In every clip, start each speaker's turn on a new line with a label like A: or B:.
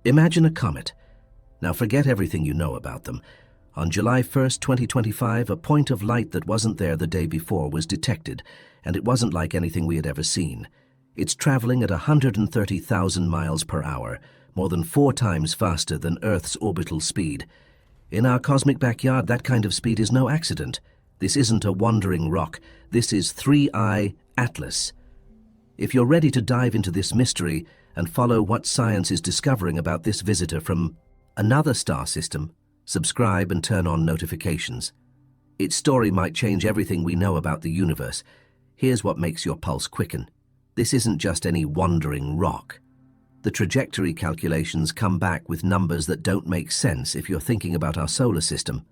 A: Imagine a comet. Now forget everything you know about them. On July 1st, 2025, a point of light that wasn't there the day before was detected, and it wasn't like anything we had ever seen. It's traveling at 130,000 miles per hour, more than 4 times faster than Earth's orbital speed. In our cosmic backyard, that kind of speed is no accident. This isn't a wandering rock. This is 3I Atlas. If you're ready to dive into this mystery and follow what science is discovering about this visitor from another star system, subscribe and turn on notifications. Its story might change everything we know about the universe. Here's what makes your pulse quicken. This isn't just any wandering rock. The trajectory calculations come back with numbers that don't make sense if you're thinking about our solar system.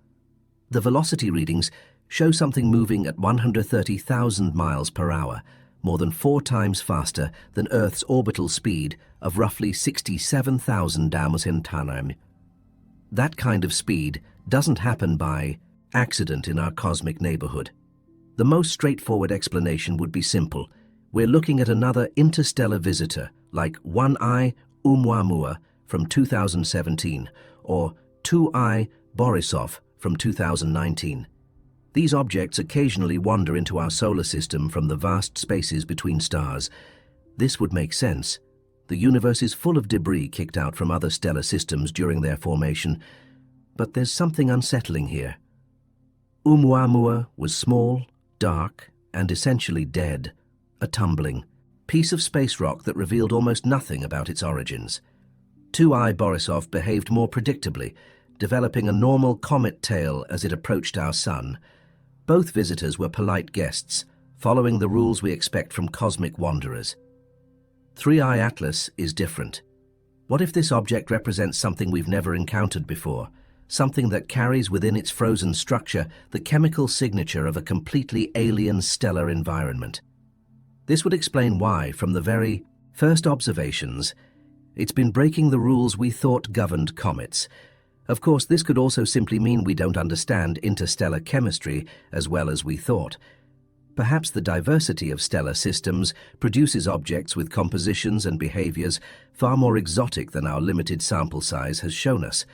A: The velocity readings show something moving at 130,000 miles per hour, more than 4 times faster than Earth's orbital speed of roughly 67,000 km/h. That kind of speed doesn't happen by accident in our cosmic neighborhood. The most straightforward explanation would be simple. We're looking at another interstellar visitor, like 1I Oumuamua from 2017 or 2I Borisov from 2019. These objects occasionally wander into our solar system from the vast spaces between stars. This would make sense. The universe is full of debris kicked out from other stellar systems during their formation. But there's something unsettling here. Oumuamua was small, dark, and essentially dead. A tumbling piece of space rock that revealed almost nothing about its origins. 2I Borisov behaved more predictably, developing a normal comet tail as it approached our sun. Both visitors were polite guests, following the rules we expect from cosmic wanderers. 3I Atlas is different. What if this object represents something we've never encountered before? Something that carries within its frozen structure the chemical signature of a completely alien stellar environment. This would explain why, from the very first observations, it's been breaking the rules we thought governed comets. Of course, this could also simply mean we don't understand interstellar chemistry as well as we thought. Perhaps the diversity of stellar systems produces objects with compositions and behaviors far more exotic than our limited sample size has shown us.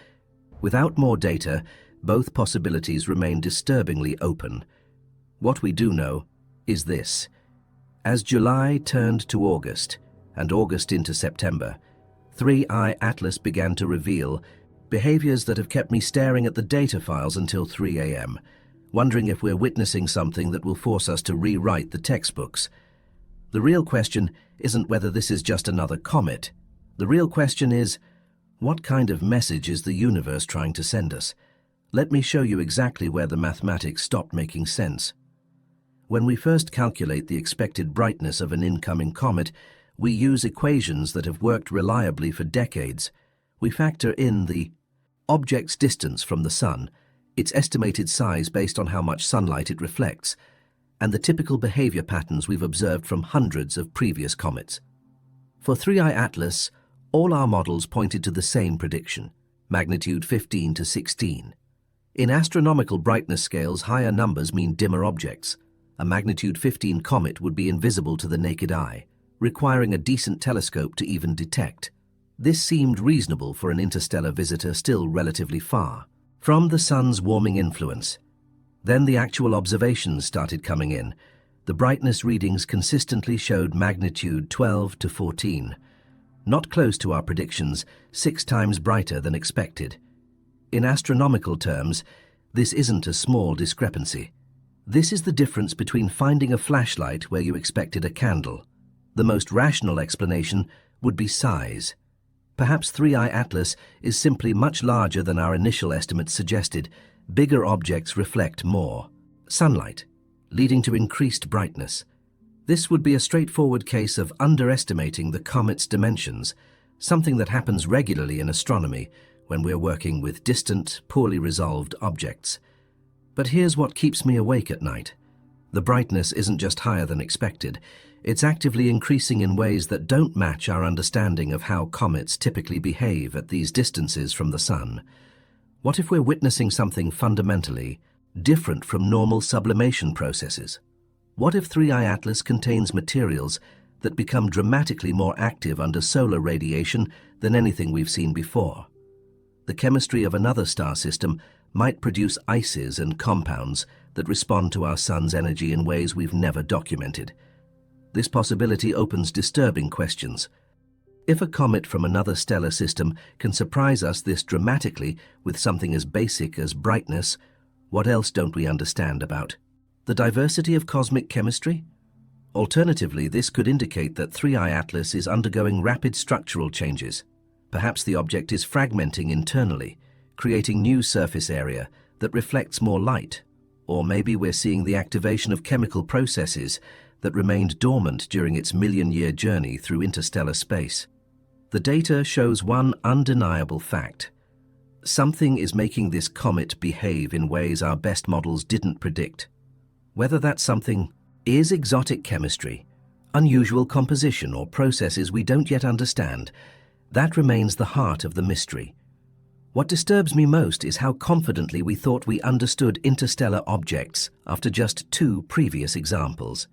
A: Without more data, both possibilities remain disturbingly open. What we do know is this. As July turned to August, and August into September, 3I Atlas began to reveal behaviors that have kept me staring at the data files until 3 a.m., wondering if we're witnessing something that will force us to rewrite the textbooks. The real question isn't whether this is just another comet. The real question is, what kind of message is the universe trying to send us? Let me show you exactly where the mathematics stopped making sense. When we first calculate the expected brightness of an incoming comet, we use equations that have worked reliably for decades. We factor in the object's distance from the sun, its estimated size based on how much sunlight it reflects, and the typical behavior patterns we've observed from hundreds of previous comets. For 3I Atlas, all our models pointed to the same prediction, magnitude 15 to 16. In astronomical brightness scales, higher numbers mean dimmer objects. A magnitude 15 comet would be invisible to the naked eye, requiring a decent telescope to even detect. This seemed reasonable for an interstellar visitor still relatively far from the sun's warming influence. Then the actual observations started coming in. The brightness readings consistently showed magnitude 12 to 14. Not close to our predictions, 6 times brighter than expected. In astronomical terms, this isn't a small discrepancy. This is the difference between finding a flashlight where you expected a candle. The most rational explanation would be size. Perhaps 3I Atlas is simply much larger than our initial estimates suggested. Bigger objects reflect more sunlight, leading to increased brightness. This would be a straightforward case of underestimating the comet's dimensions, something that happens regularly in astronomy when we're working with distant, poorly resolved objects. But here's what keeps me awake at night. The brightness isn't just higher than expected. It's actively increasing in ways that don't match our understanding of how comets typically behave at these distances from the sun. What if we're witnessing something fundamentally different from normal sublimation processes? What if 3I Atlas contains materials that become dramatically more active under solar radiation than anything we've seen before. The chemistry of another star system might produce ices and compounds that respond to our sun's energy in ways we've never documented. This possibility opens disturbing questions. If a comet from another stellar system can surprise us this dramatically with something as basic as brightness, what else don't we understand about the diversity of cosmic chemistry? Alternatively, this could indicate that 3I Atlas is undergoing rapid structural changes. Perhaps the object is fragmenting internally, creating new surface area that reflects more light. Or maybe we're seeing the activation of chemical processes that remained dormant during its million-year journey through interstellar space. The data shows one undeniable fact. Something is making this comet behave in ways our best models didn't predict. Whether that something is exotic chemistry, unusual composition, or processes we don't yet understand, that remains the heart of the mystery. What disturbs me most is how confidently we thought we understood interstellar objects after just 2 previous examples.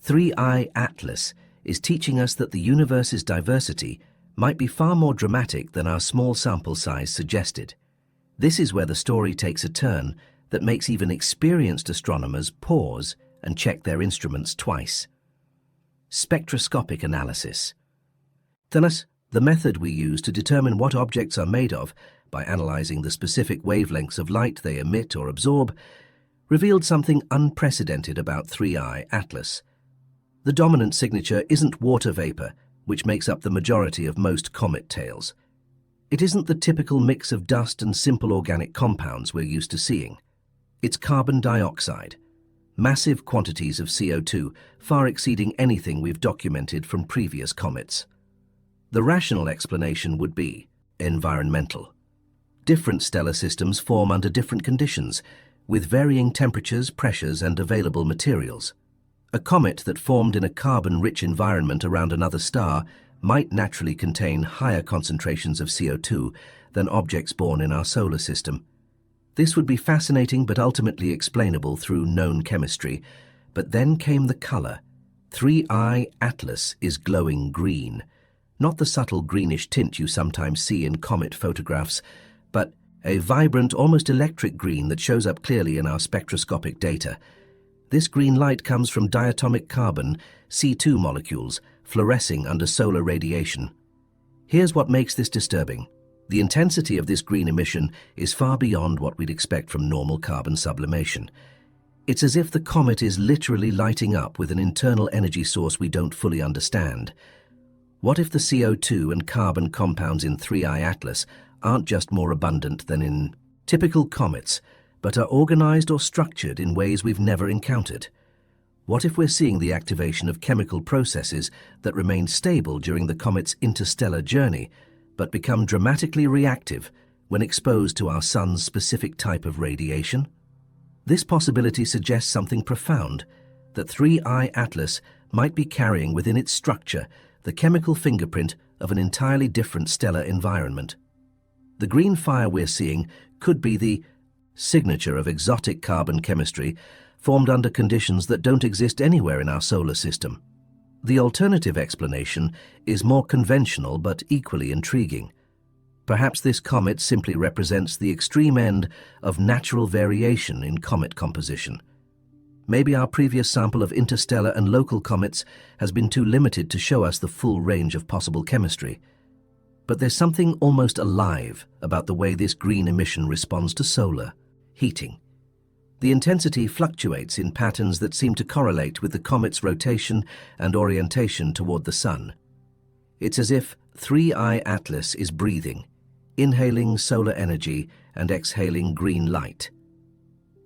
A: 3I Atlas is teaching us that the universe's diversity might be far more dramatic than our small sample size suggested. This is where the story takes a turn that makes even experienced astronomers pause and check their instruments twice. Spectroscopic analysis. Thus, the method we use to determine what objects are made of by analyzing the specific wavelengths of light they emit or absorb, revealed something unprecedented about 3I Atlas. The dominant signature isn't water vapor, which makes up the majority of most comet tails. It isn't the typical mix of dust and simple organic compounds we're used to seeing. It's carbon dioxide, massive quantities of CO2, far exceeding anything we've documented from previous comets. The rational explanation would be environmental. Different stellar systems form under different conditions, with varying temperatures, pressures, and available materials. A comet that formed in a carbon-rich environment around another star might naturally contain higher concentrations of CO2 than objects born in our solar system. This would be fascinating but ultimately explainable through known chemistry. But then came the color. 3I Atlas is glowing green. Not the subtle greenish tint you sometimes see in comet photographs, but a vibrant, almost electric green that shows up clearly in our spectroscopic data. This green light comes from diatomic carbon, C2 molecules, fluorescing under solar radiation. Here's what makes this disturbing. The intensity of this green emission is far beyond what we'd expect from normal carbon sublimation. It's as if the comet is literally lighting up with an internal energy source we don't fully understand. What if the CO2 and carbon compounds in 3I Atlas aren't just more abundant than in typical comets, but are organized or structured in ways we've never encountered? What if we're seeing the activation of chemical processes that remain stable during the comet's interstellar journey, but become dramatically reactive when exposed to our sun's specific type of radiation? This possibility suggests something profound, that 3I Atlas might be carrying within its structure the chemical fingerprint of an entirely different stellar environment. The green fire we're seeing could be the signature of exotic carbon chemistry formed under conditions that don't exist anywhere in our solar system. The alternative explanation is more conventional but equally intriguing. Perhaps this comet simply represents the extreme end of natural variation in comet composition. Maybe our previous sample of interstellar and local comets has been too limited to show us the full range of possible chemistry. But there's something almost alive about the way this green emission responds to solar heating. The intensity fluctuates in patterns that seem to correlate with the comet's rotation and orientation toward the sun. It's as if 3I Atlas is breathing, inhaling solar energy and exhaling green light.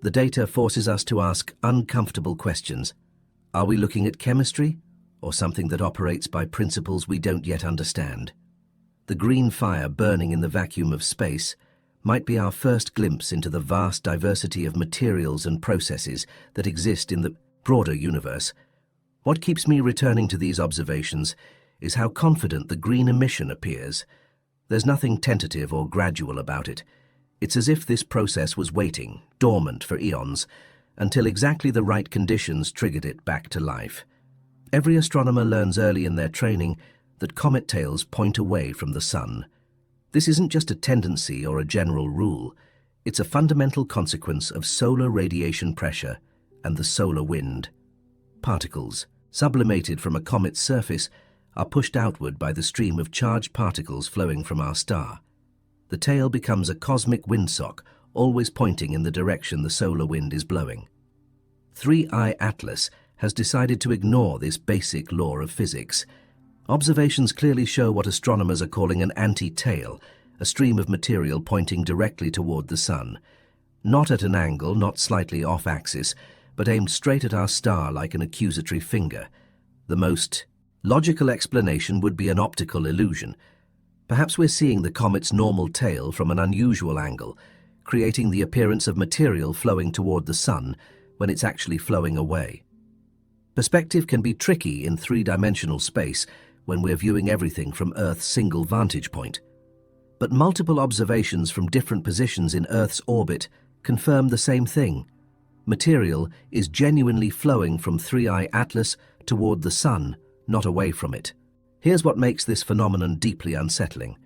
A: The data forces us to ask uncomfortable questions. Are we looking at chemistry or something that operates by principles we don't yet understand? The green fire burning in the vacuum of space might be our first glimpse into the vast diversity of materials and processes that exist in the broader universe. What keeps me returning to these observations is how confident the green emission appears. There's nothing tentative or gradual about it. It's as if this process was waiting, dormant for eons, until exactly the right conditions triggered it back to life. Every astronomer learns early in their training that comet tails point away from the sun. This isn't just a tendency or a general rule. It's a fundamental consequence of solar radiation pressure and the solar wind. Particles, sublimated from a comet's surface, are pushed outward by the stream of charged particles flowing from our star. The tail becomes a cosmic windsock, always pointing in the direction the solar wind is blowing. 3I Atlas has decided to ignore this basic law of physics. Observations clearly show what astronomers are calling an anti-tail, a stream of material pointing directly toward the sun. Not at an angle, not slightly off-axis, but aimed straight at our star like an accusatory finger. The most logical explanation would be an optical illusion. Perhaps we're seeing the comet's normal tail from an unusual angle, creating the appearance of material flowing toward the sun when it's actually flowing away. Perspective can be tricky in three-dimensional space when we're viewing everything from Earth's single vantage point. But multiple observations from different positions in Earth's orbit confirm the same thing. Material is genuinely flowing from 3I Atlas toward the sun, not away from it. Here's what makes this phenomenon deeply unsettling.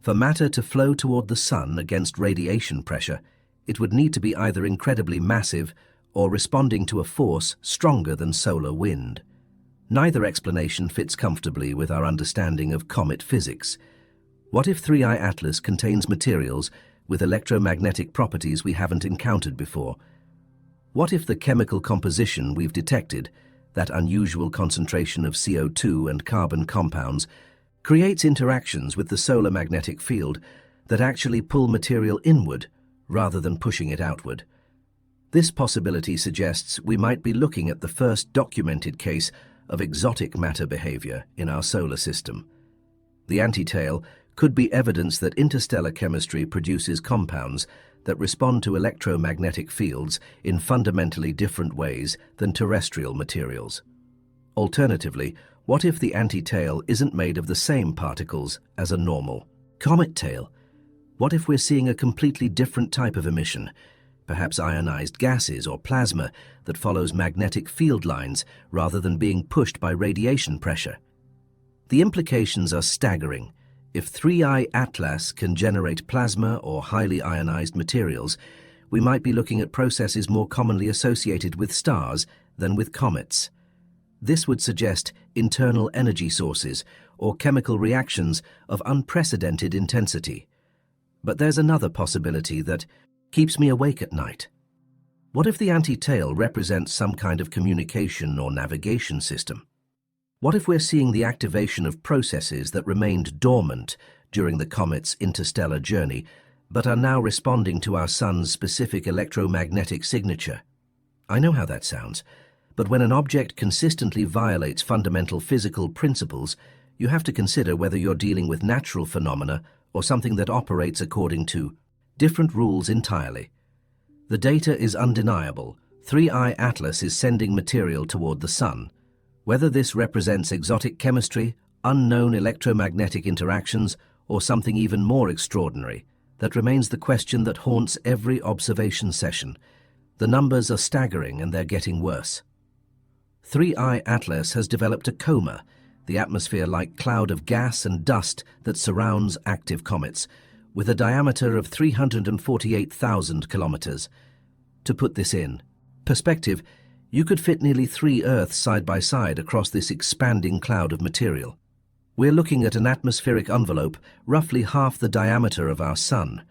A: For matter to flow toward the sun against radiation pressure, it would need to be either incredibly massive or responding to a force stronger than solar wind. Neither explanation fits comfortably with our understanding of comet physics. What if 3I Atlas contains materials with electromagnetic properties we haven't encountered before? What if the chemical composition we've detected, that unusual concentration of CO2 and carbon compounds, creates interactions with the solar magnetic field that actually pull material inward rather than pushing it outward? This possibility suggests we might be looking at the first documented case of exotic matter behavior in our solar system. The antitail could be evidence that interstellar chemistry produces compounds that respond to electromagnetic fields in fundamentally different ways than terrestrial materials. Alternatively, what if the antitail isn't made of the same particles as a normal comet tail? What if we're seeing a completely different type of emission, perhaps ionized gases or plasma that follows magnetic field lines rather than being pushed by radiation pressure? The implications are staggering. If 3I Atlas can generate plasma or highly ionized materials, we might be looking at processes more commonly associated with stars than with comets. This would suggest internal energy sources or chemical reactions of unprecedented intensity. But there's another possibility that keeps me awake at night. What if the antitail represents some kind of communication or navigation system? What if we're seeing the activation of processes that remained dormant during the comet's interstellar journey, but are now responding to our sun's specific electromagnetic signature? I know how that sounds, but when an object consistently violates fundamental physical principles, you have to consider whether you're dealing with natural phenomena or something that operates according to different rules entirely. The data is undeniable. 3I Atlas is sending material toward the sun. Whether this represents exotic chemistry, unknown electromagnetic interactions, or something even more extraordinary, that remains the question that haunts every observation session. The numbers are staggering and they're getting worse. 3I Atlas has developed a coma, the atmosphere-like cloud of gas and dust that surrounds active comets, with a diameter of 348,000 kilometers. To put this in perspective, you could fit nearly 3 Earths side by side across this expanding cloud of material. We're looking at an atmospheric envelope roughly half the diameter of our Sun.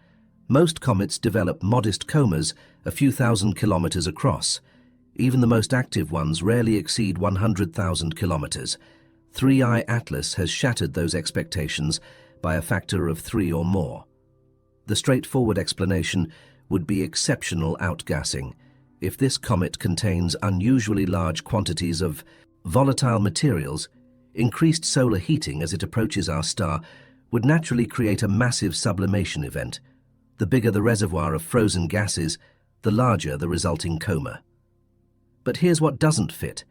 A: Most comets develop modest comas a few thousand kilometers across. Even the most active ones rarely exceed 100,000 kilometers. 3I Atlas has shattered those expectations by a factor of 3 or more. The straightforward explanation would be exceptional outgassing. If this comet contains unusually large quantities of volatile materials, increased solar heating as it approaches our star would naturally create a massive sublimation event. The bigger the reservoir of frozen gases, the larger the resulting coma. But here's what doesn't fit.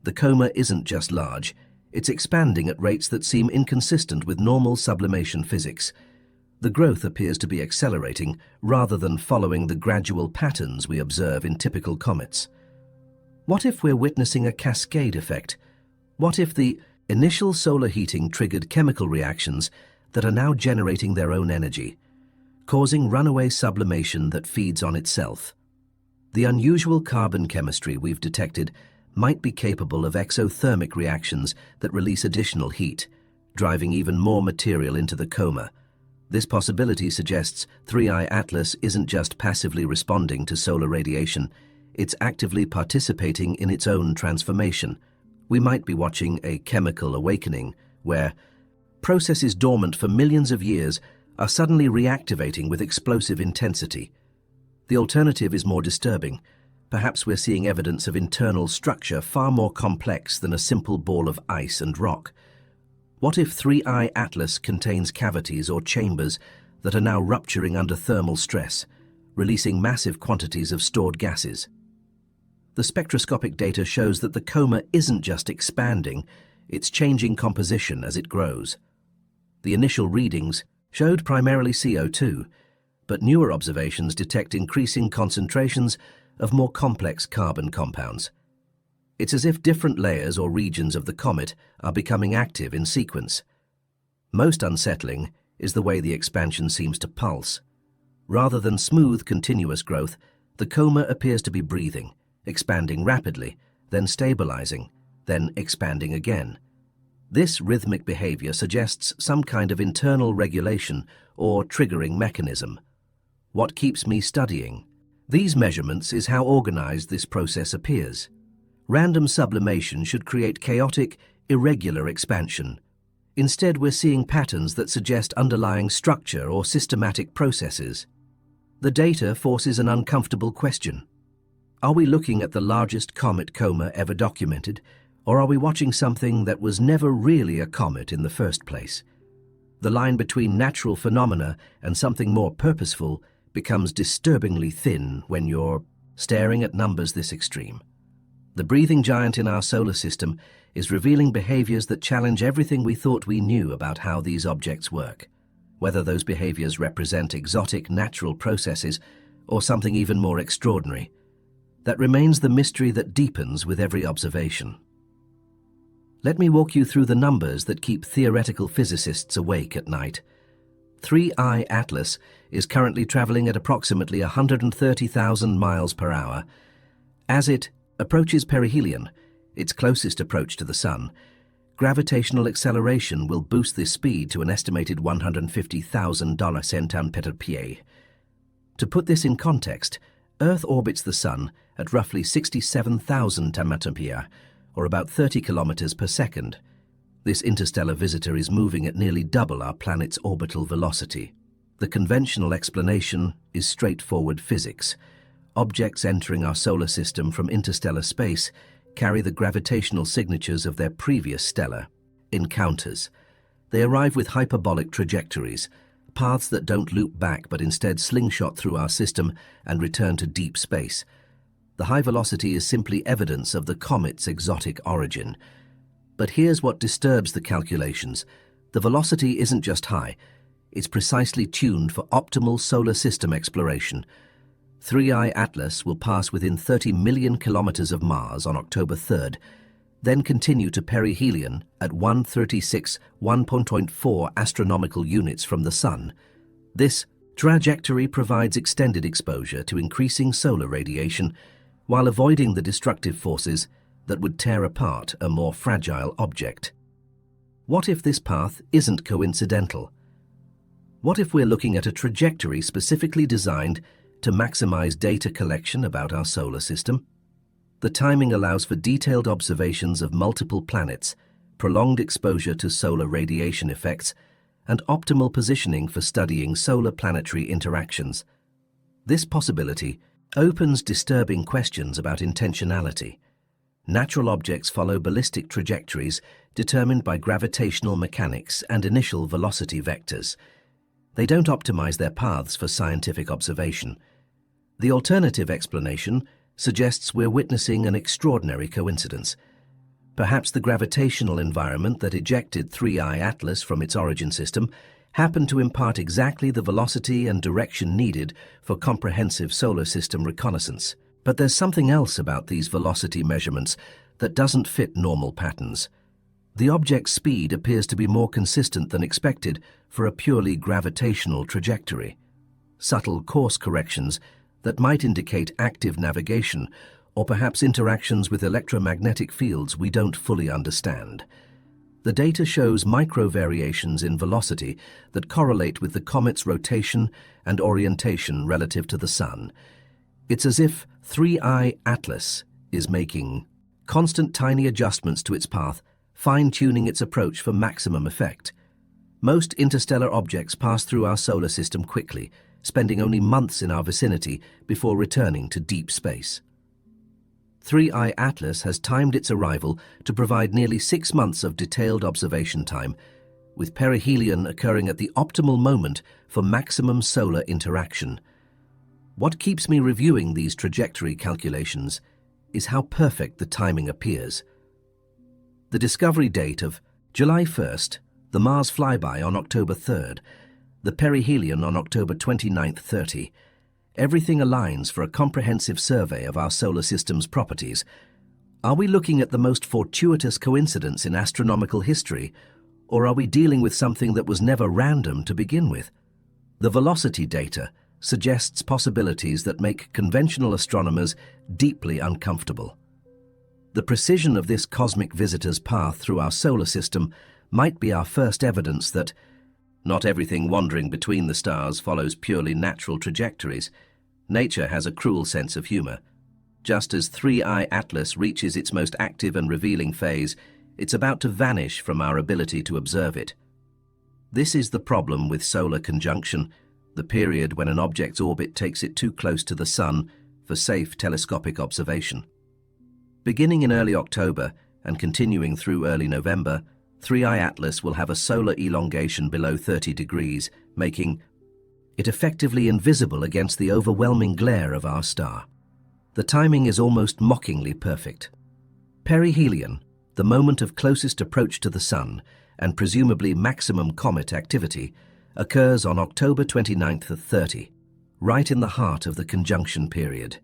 A: The coma isn't just large, it's expanding at rates that seem inconsistent with normal sublimation physics. The growth appears to be accelerating rather than following the gradual patterns we observe in typical comets. What if we're witnessing a cascade effect? What if the initial solar heating triggered chemical reactions that are now generating their own energy, causing runaway sublimation that feeds on itself? The unusual carbon chemistry we've detected might be capable of exothermic reactions that release additional heat, driving even more material into the coma. This possibility suggests 3I Atlas isn't just passively responding to solar radiation, it's actively participating in its own transformation. We might be watching a chemical awakening where processes dormant for millions of years are suddenly reactivating with explosive intensity. The alternative is more disturbing. Perhaps we're seeing evidence of internal structure far more complex than a simple ball of ice and rock. What if 3I Atlas contains cavities or chambers that are now rupturing under thermal stress, releasing massive quantities of stored gases? The spectroscopic data shows that the coma isn't just expanding, it's changing composition as it grows. The initial readings showed primarily CO2, but newer observations detect increasing concentrations of more complex carbon compounds. It's as if different layers or regions of the comet are becoming active in sequence. Most unsettling is the way the expansion seems to pulse. Rather than smooth, continuous growth, the coma appears to be breathing, expanding rapidly, then stabilizing, then expanding again. This rhythmic behavior suggests some kind of internal regulation or triggering mechanism. What keeps me studying these measurements is how organized this process appears. Random sublimation should create chaotic, irregular expansion. Instead, we're seeing patterns that suggest underlying structure or systematic processes. The data forces an uncomfortable question. Are we looking at the largest comet coma ever documented, or are we watching something that was never really a comet in the first place? The line between natural phenomena and something more purposeful becomes disturbingly thin when you're staring at numbers this extreme. The breathing giant in our solar system is revealing behaviors that challenge everything we thought we knew about how these objects work. Whether those behaviors represent exotic natural processes or something even more extraordinary, that remains the mystery that deepens with every observation. Let me walk you through the numbers that keep theoretical physicists awake at night. 3I Atlas is currently traveling at approximately 130,000 miles per hour. As it approaches perihelion, its closest approach to the Sun, gravitational acceleration will boost this speed to an estimated $150,000 centan per pied. To put this in context, Earth orbits the Sun at roughly 67,000 tamatopia, or about 30 kilometers per second. This interstellar visitor is moving at nearly double our planet's orbital velocity. The conventional explanation is straightforward physics. Objects entering our solar system from interstellar space carry the gravitational signatures of their previous stellar encounters. They arrive with hyperbolic trajectories, paths that don't loop back but instead slingshot through our system and return to deep space. The high velocity is simply evidence of the comet's exotic origin. But here's what disturbs the calculations. The velocity isn't just high, it's precisely tuned for optimal solar system exploration. 3I Atlas will pass within 30 million kilometers of Mars on October 3rd, then continue to perihelion at 1.4 astronomical units from the Sun. This trajectory provides extended exposure to increasing solar radiation while avoiding the destructive forces that would tear apart a more fragile object. What if this path isn't coincidental? What if we're looking at a trajectory specifically designed to maximize data collection about our solar system? The timing allows for detailed observations of multiple planets, prolonged exposure to solar radiation effects, and optimal positioning for studying solar-planetary interactions. This possibility opens disturbing questions about intentionality. Natural objects follow ballistic trajectories determined by gravitational mechanics and initial velocity vectors. They don't optimize their paths for scientific observation. The alternative explanation suggests we're witnessing an extraordinary coincidence. Perhaps the gravitational environment that ejected 3I Atlas from its origin system happened to impart exactly the velocity and direction needed for comprehensive solar system reconnaissance. But there's something else about these velocity measurements that doesn't fit normal patterns. The object's speed appears to be more consistent than expected for a purely gravitational trajectory. Subtle course corrections that might indicate active navigation or perhaps interactions with electromagnetic fields we don't fully understand. The data shows micro-variations in velocity that correlate with the comet's rotation and orientation relative to the Sun. It's as if 3I Atlas is making constant tiny adjustments to its path, fine-tuning its approach for maximum effect. Most interstellar objects pass through our solar system quickly, spending only months in our vicinity before returning to deep space. 3I Atlas has timed its arrival to provide nearly 6 months of detailed observation time, with perihelion occurring at the optimal moment for maximum solar interaction. What keeps me reviewing these trajectory calculations is how perfect the timing appears. The discovery date of July 1st, the Mars flyby on October 3rd, the perihelion on October 29th-30, everything aligns for a comprehensive survey of our solar system's properties. Are we looking at the most fortuitous coincidence in astronomical history, or are we dealing with something that was never random to begin with? The velocity data suggests possibilities that make conventional astronomers deeply uncomfortable. The precision of this cosmic visitor's path through our solar system might be our first evidence that not everything wandering between the stars follows purely natural trajectories. Nature has a cruel sense of humor. Just as 3I Atlas reaches its most active and revealing phase, it's about to vanish from our ability to observe it. This is the problem with solar conjunction, the period when an object's orbit takes it too close to the Sun for safe telescopic observation. Beginning in early October and continuing through early November, 3I Atlas will have a solar elongation below 30 degrees, making it effectively invisible against the overwhelming glare of our star. The timing is almost mockingly perfect. Perihelion, the moment of closest approach to the Sun and presumably maximum comet activity, occurs on October 29th-30, right in the heart of the conjunction period.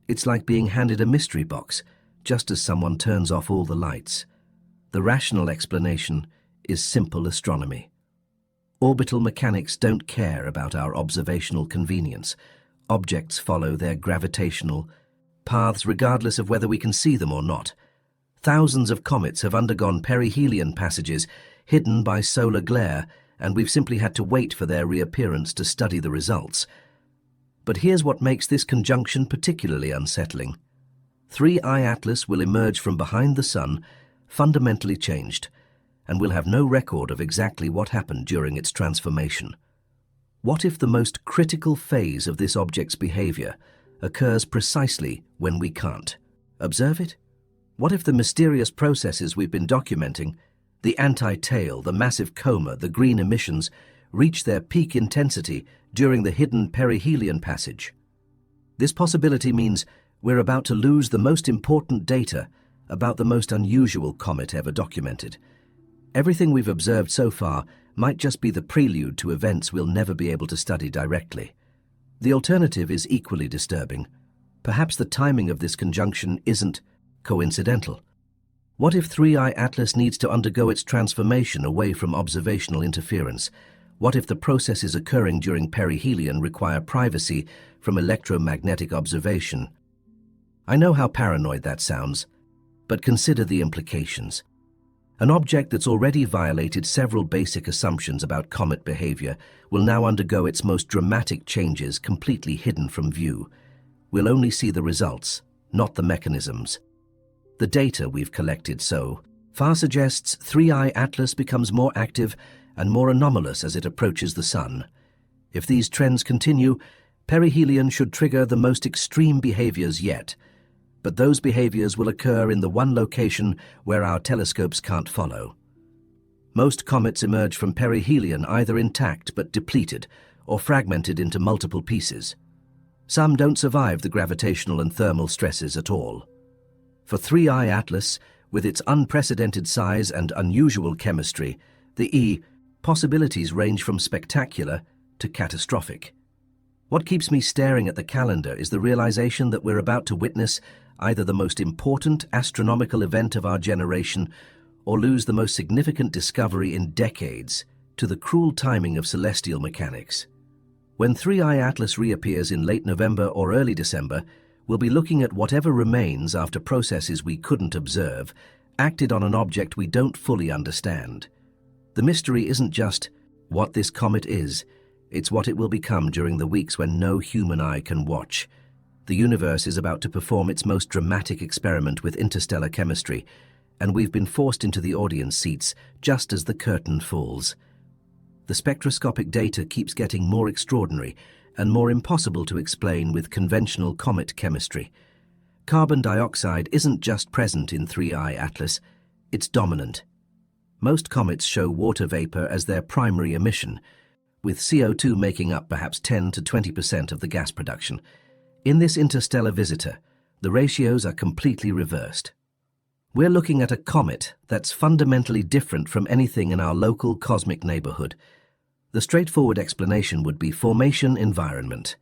A: It's like being handed a mystery box just as someone turns off all the lights. The rational explanation is simple astronomy. Orbital mechanics don't care about our observational convenience. Objects follow their gravitational paths regardless of whether we can see them or not. Thousands of comets have undergone perihelion passages hidden by solar glare, and we've simply had to wait for their reappearance to study the results. But here's what makes this conjunction particularly unsettling. 3I Atlas will emerge from behind the Sun fundamentally changed, and we'll have no record of exactly what happened during its transformation. What if the most critical phase of this object's behavior occurs precisely when we can't observe it? What if the mysterious processes we've been documenting, the anti-tail, the massive coma, the green emissions, reach their peak intensity during the hidden perihelion passage? This possibility means we're about to lose the most important data about the most unusual comet ever documented. Everything we've observed so far might just be the prelude to events we'll never be able to study directly. The alternative is equally disturbing. Perhaps the timing of this conjunction isn't coincidental. What if 3I Atlas needs to undergo its transformation away from observational interference? What if the processes occurring during perihelion require privacy from electromagnetic observation? I know how paranoid that sounds, but consider the implications. An object that's already violated several basic assumptions about comet behavior will now undergo its most dramatic changes completely hidden from view. We'll only see the results, not the mechanisms. The data we've collected so far suggests 3I Atlas becomes more active and more anomalous as it approaches the Sun. If these trends continue, perihelion should trigger the most extreme behaviors yet, but those behaviors will occur in the one location where our telescopes can't follow. Most comets emerge from perihelion either intact but depleted or fragmented into multiple pieces. Some don't survive the gravitational and thermal stresses at all. For 3I Atlas, with its unprecedented size and unusual chemistry, the possibilities range from spectacular to catastrophic. What keeps me staring at the calendar is the realization that we're about to witness either the most important astronomical event of our generation or lose the most significant discovery in decades to the cruel timing of celestial mechanics. When 3I Atlas reappears in late November or early December, we'll be looking at whatever remains after processes we couldn't observe acted on an object we don't fully understand. The mystery isn't just what this comet is, it's what it will become during the weeks when no human eye can watch. The universe is about to perform its most dramatic experiment with interstellar chemistry, and we've been forced into the audience seats just as the curtain falls. The spectroscopic data keeps getting more extraordinary and more impossible to explain with conventional comet chemistry. Carbon dioxide isn't just present in 3I Atlas, it's dominant. Most comets show water vapor as their primary emission, with CO2 making up perhaps 10 to 20% of the gas production. In this interstellar visitor, the ratios are completely reversed. We're looking at a comet that's fundamentally different from anything in our local cosmic neighborhood. The straightforward explanation would be formation environment.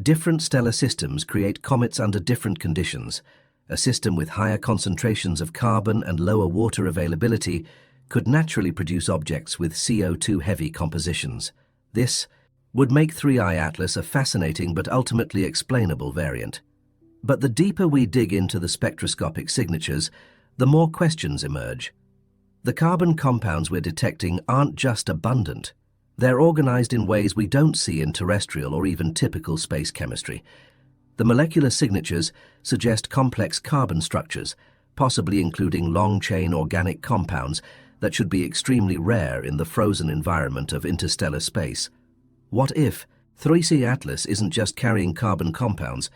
A: Different stellar systems create comets under different conditions. A system with higher concentrations of carbon and lower water availability could naturally produce objects with CO2-heavy compositions. This would make 3I Atlas a fascinating but ultimately explainable variant. But the deeper we dig into the spectroscopic signatures, the more questions emerge. The carbon compounds we're detecting aren't just abundant. They're organized in ways we don't see in terrestrial or even typical space chemistry. The molecular signatures suggest complex carbon structures, possibly including long-chain organic compounds that should be extremely rare in the frozen environment of interstellar space. What if 3I Atlas isn't just carrying carbon compounds,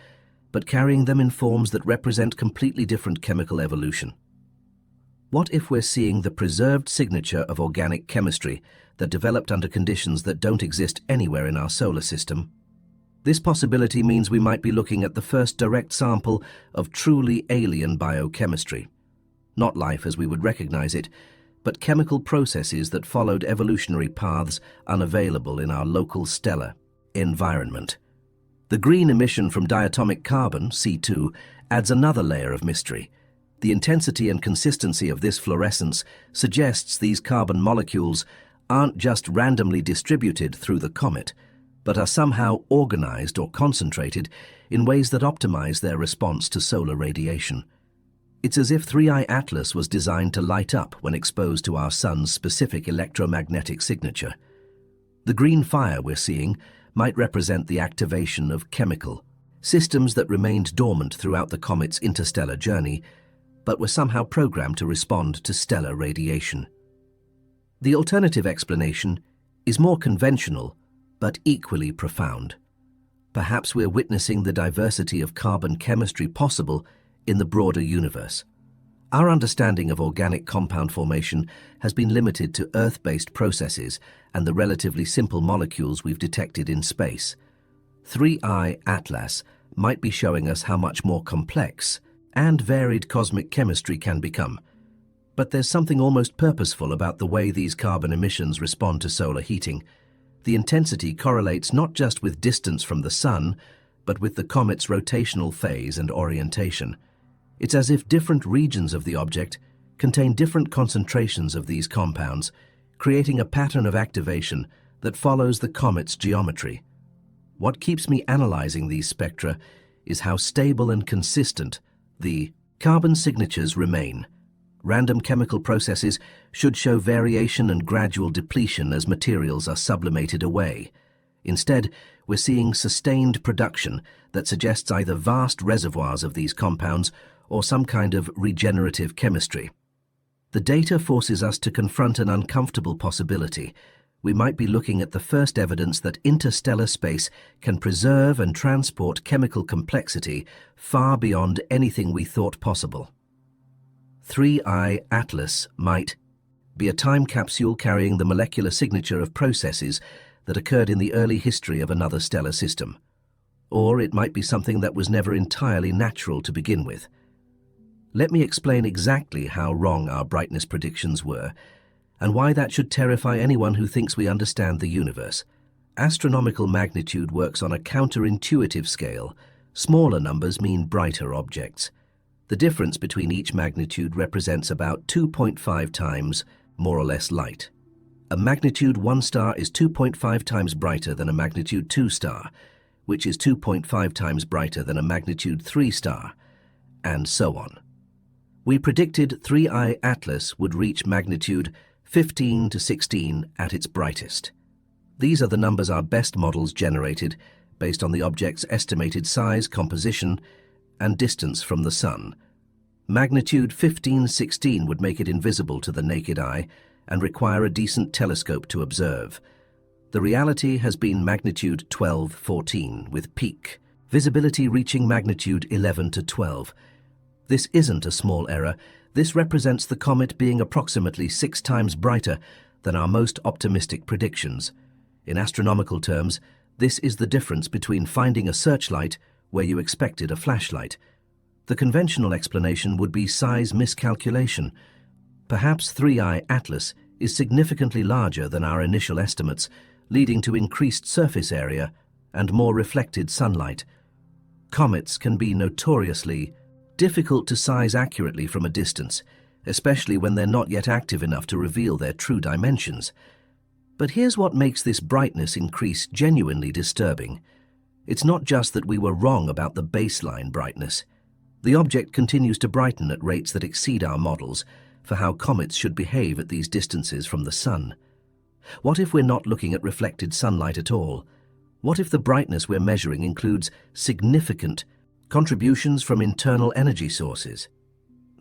A: but carrying them in forms that represent completely different chemical evolution? What if we're seeing the preserved signature of organic chemistry that developed under conditions that don't exist anywhere in our solar system? This possibility means we might be looking at the first direct sample of truly alien biochemistry. Not life as we would recognize it, but chemical processes that followed evolutionary paths unavailable in our local stellar environment. The green emission from diatomic carbon, C2, adds another layer of mystery. The intensity and consistency of this fluorescence suggests these carbon molecules aren't just randomly distributed through the comet, but are somehow organized or concentrated in ways that optimize their response to solar radiation. It's as if 3I Atlas was designed to light up when exposed to our sun's specific electromagnetic signature. The green fire we're seeing might represent the activation of chemical systems that remained dormant throughout the comet's interstellar journey, but were somehow programmed to respond to stellar radiation. The alternative explanation is more conventional, but equally profound. Perhaps we're witnessing the diversity of carbon chemistry possible in the broader universe. Our understanding of organic compound formation has been limited to Earth-based processes and the relatively simple molecules we've detected in space. 3I Atlas might be showing us how much more complex and varied cosmic chemistry can become. But there's something almost purposeful about the way these carbon emissions respond to solar heating. The intensity correlates not just with distance from the sun, but with the comet's rotational phase and orientation. It's as if different regions of the object contain different concentrations of these compounds, creating a pattern of activation that follows the comet's geometry. What keeps me analyzing these spectra is how stable and consistent the carbon signatures remain. Random chemical processes should show variation and gradual depletion as materials are sublimated away. Instead, we're seeing sustained production that suggests either vast reservoirs of these compounds or some kind of regenerative chemistry. The data forces us to confront an uncomfortable possibility. We might be looking at the first evidence that interstellar space can preserve and transport chemical complexity far beyond anything we thought possible. 3I Atlas might be a time capsule carrying the molecular signature of processes that occurred in the early history of another stellar system. Or it might be something that was never entirely natural to begin with. Let me explain exactly how wrong our brightness predictions were, and why that should terrify anyone who thinks we understand the universe. Astronomical magnitude works on a counterintuitive scale. Smaller numbers mean brighter objects. The difference between each magnitude represents about 2.5 times, more or less, light. A magnitude 1 star is 2.5 times brighter than a magnitude 2 star, which is 2.5 times brighter than a magnitude 3 star, and so on. We predicted 3I Atlas would reach magnitude 15 to 16 at its brightest. These are the numbers our best models generated based on the object's estimated size, composition, and distance from the Sun. Magnitude 15-16 would make it invisible to the naked eye and require a decent telescope to observe. The reality has been magnitude 12-14, with peak visibility reaching magnitude 11 to 12. This isn't a small error. This represents the comet being approximately 6 times brighter than our most optimistic predictions. In astronomical terms, this is the difference between finding a searchlight where you expected a flashlight. The conventional explanation would be size miscalculation. Perhaps 3I Atlas is significantly larger than our initial estimates, leading to increased surface area and more reflected sunlight. Comets can be notoriously difficult to size accurately from a distance, especially when they're not yet active enough to reveal their true dimensions. But here's what makes this brightness increase genuinely disturbing. It's not just that we were wrong about the baseline brightness. The object continues to brighten at rates that exceed our models for how comets should behave at these distances from the Sun. What if we're not looking at reflected sunlight at all? What if the brightness we're measuring includes significant contributions from internal energy sources?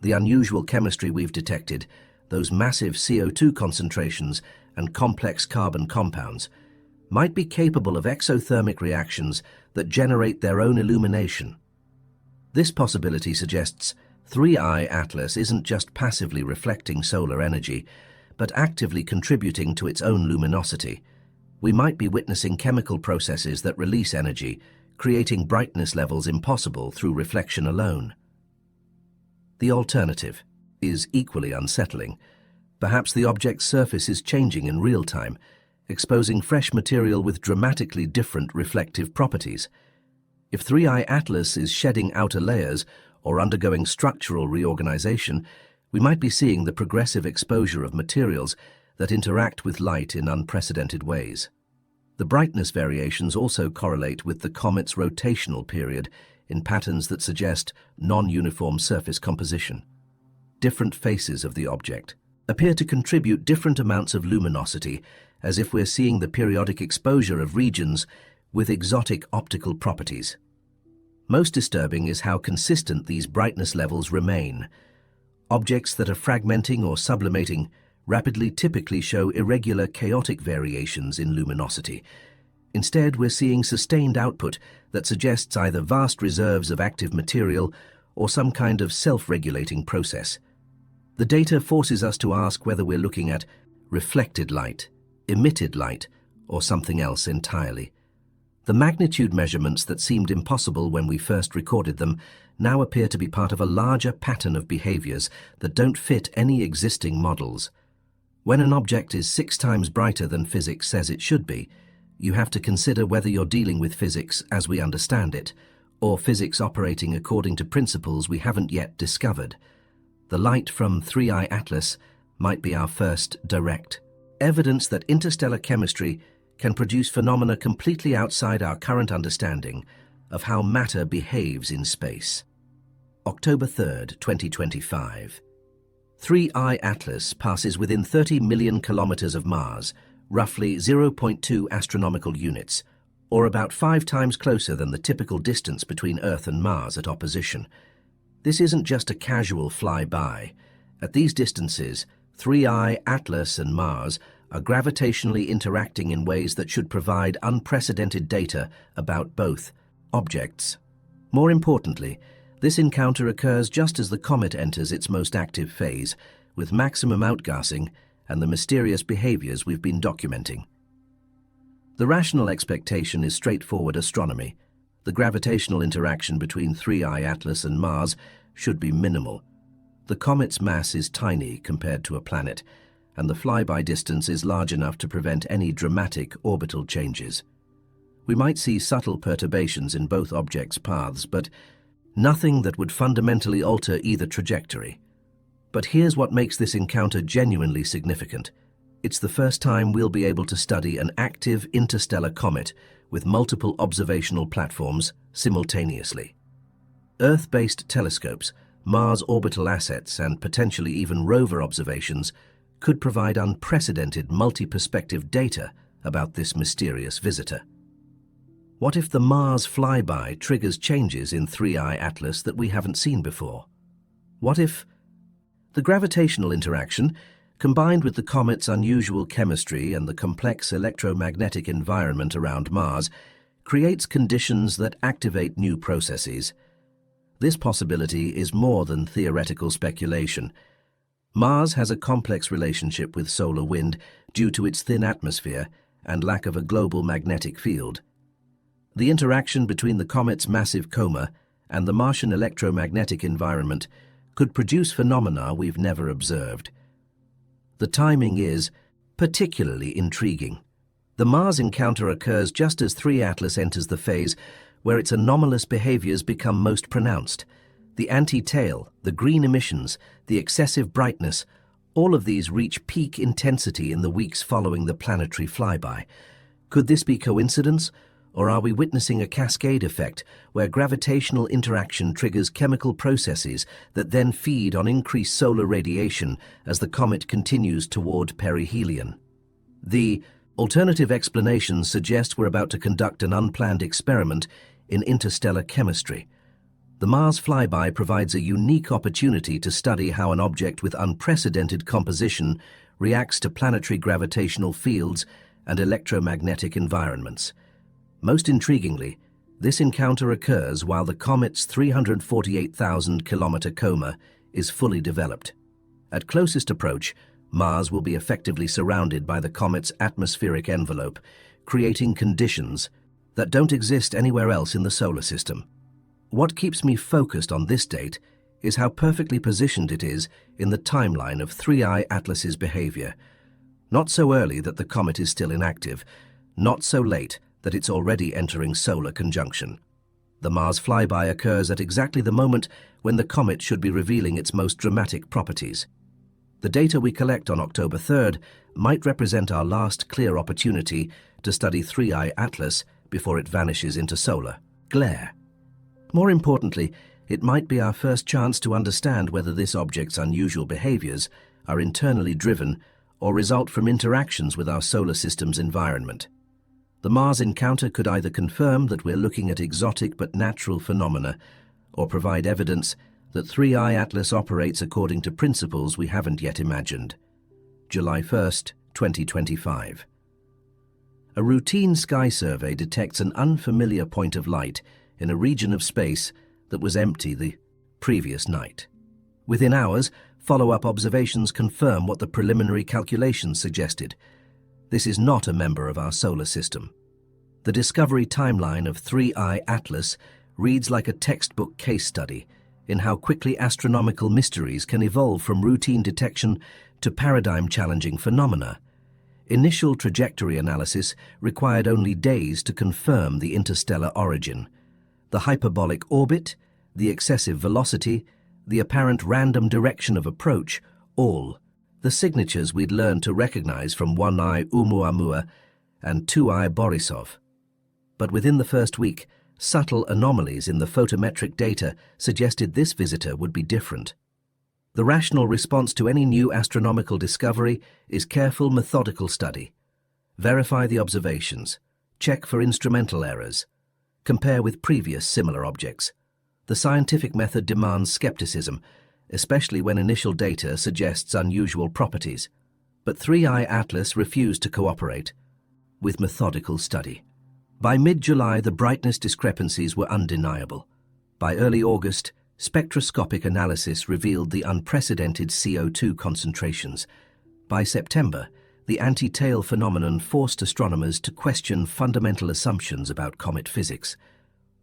A: The unusual chemistry we've detected, those massive CO2 concentrations and complex carbon compounds, might be capable of exothermic reactions that generate their own illumination. This possibility suggests 3I Atlas isn't just passively reflecting solar energy, but actively contributing to its own luminosity. We might be witnessing chemical processes that release energy, creating brightness levels impossible through reflection alone. The alternative is equally unsettling. Perhaps the object's surface is changing in real time, exposing fresh material with dramatically different reflective properties. If 3I Atlas is shedding outer layers or undergoing structural reorganization, we might be seeing the progressive exposure of materials that interact with light in unprecedented ways. The brightness variations also correlate with the comet's rotational period in patterns that suggest non-uniform surface composition. Different faces of the object appear to contribute different amounts of luminosity, as if we're seeing the periodic exposure of regions with exotic optical properties. Most disturbing is how consistent these brightness levels remain. Objects that are fragmenting or sublimating rapidly typically show irregular, chaotic variations in luminosity. Instead, we're seeing sustained output that suggests either vast reserves of active material or some kind of self-regulating process. The data forces us to ask whether we're looking at reflected light, emitted light, or something else entirely. The magnitude measurements that seemed impossible when we first recorded them now appear to be part of a larger pattern of behaviors that don't fit any existing models. When an object is 6 times brighter than physics says it should be, you have to consider whether you're dealing with physics as we understand it, or physics operating according to principles we haven't yet discovered. The light from 3I Atlas might be our first direct evidence that interstellar chemistry can produce phenomena completely outside our current understanding of how matter behaves in space. October 3rd, 2025. 3I Atlas passes within 30 million kilometers of Mars, roughly 0.2 astronomical units, or about 5 times closer than the typical distance between Earth and Mars at opposition. This isn't just a casual flyby. At these distances, 3I Atlas and Mars are gravitationally interacting in ways that should provide unprecedented data about both objects. More importantly, this encounter occurs just as the comet enters its most active phase, with maximum outgassing and the mysterious behaviors we've been documenting. The rational expectation is straightforward astronomy. The gravitational interaction between 3I Atlas and Mars should be minimal. The comet's mass is tiny compared to a planet, and the flyby distance is large enough to prevent any dramatic orbital changes. We might see subtle perturbations in both objects' paths, but Nothing that would fundamentally alter either trajectory. But here's what makes this encounter genuinely significant. It's the first time we'll be able to study an active interstellar comet with multiple observational platforms simultaneously. Earth-based telescopes, Mars orbital assets, and potentially even rover observations could provide unprecedented multi-perspective data about this mysterious visitor. What if the Mars flyby triggers changes in 3I Atlas that we haven't seen before? What if the gravitational interaction, combined with the comet's unusual chemistry and the complex electromagnetic environment around Mars, creates conditions that activate new processes? This possibility is more than theoretical speculation. Mars has a complex relationship with solar wind due to its thin atmosphere and lack of a global magnetic field. The interaction between the comet's massive coma and the Martian electromagnetic environment could produce phenomena we've never observed. The timing is particularly intriguing. The Mars encounter occurs just as 3 Atlas enters the phase where its anomalous behaviors become most pronounced. The anti-tail, the green emissions, the excessive brightness, all of these reach peak intensity in the weeks following the planetary flyby. Could this be coincidence, or are we witnessing a cascade effect where gravitational interaction triggers chemical processes that then feed on increased solar radiation as the comet continues toward perihelion? The alternative explanations suggest we're about to conduct an unplanned experiment in interstellar chemistry. The Mars flyby provides a unique opportunity to study how an object with unprecedented composition reacts to planetary gravitational fields and electromagnetic environments. Most intriguingly, this encounter occurs while the comet's 348,000-kilometer coma is fully developed. At closest approach, Mars will be effectively surrounded by the comet's atmospheric envelope, creating conditions that don't exist anywhere else in the solar system. What keeps me focused on this date is how perfectly positioned it is in the timeline of 3I Atlas's behavior. Not so early that the comet is still inactive, not so late that it's already entering solar conjunction. The Mars flyby occurs at exactly the moment when the comet should be revealing its most dramatic properties. The data we collect on October 3rd might represent our last clear opportunity to study 3I Atlas before it vanishes into solar glare. More importantly, it might be our first chance to understand whether this object's unusual behaviors are internally driven or result from interactions with our solar system's environment. The Mars encounter could either confirm that we're looking at exotic but natural phenomena, or provide evidence that 3I Atlas operates according to principles we haven't yet imagined. July 1st, 2025. A routine sky survey detects an unfamiliar point of light in a region of space that was empty the previous night. Within hours, follow-up observations confirm what the preliminary calculations suggested. This is not a member of our solar system. The discovery timeline of 3I Atlas reads like a textbook case study in how quickly astronomical mysteries can evolve from routine detection to paradigm-challenging phenomena. Initial trajectory analysis required only days to confirm the interstellar origin. The hyperbolic orbit, the excessive velocity, the apparent random direction of approach, all the signatures we'd learned to recognize from 1I Oumuamua and 2I Borisov. But within the first week, subtle anomalies in the photometric data suggested this visitor would be different. The rational response to any new astronomical discovery is careful, methodical study. Verify the observations, check for instrumental errors, compare with previous similar objects. The scientific method demands skepticism, especially when initial data suggests unusual properties. But 3I Atlas refused to cooperate with methodical study. By mid-July, the brightness discrepancies were undeniable. By early August, spectroscopic analysis revealed the unprecedented CO2 concentrations. By September, the anti-tail phenomenon forced astronomers to question fundamental assumptions about comet physics.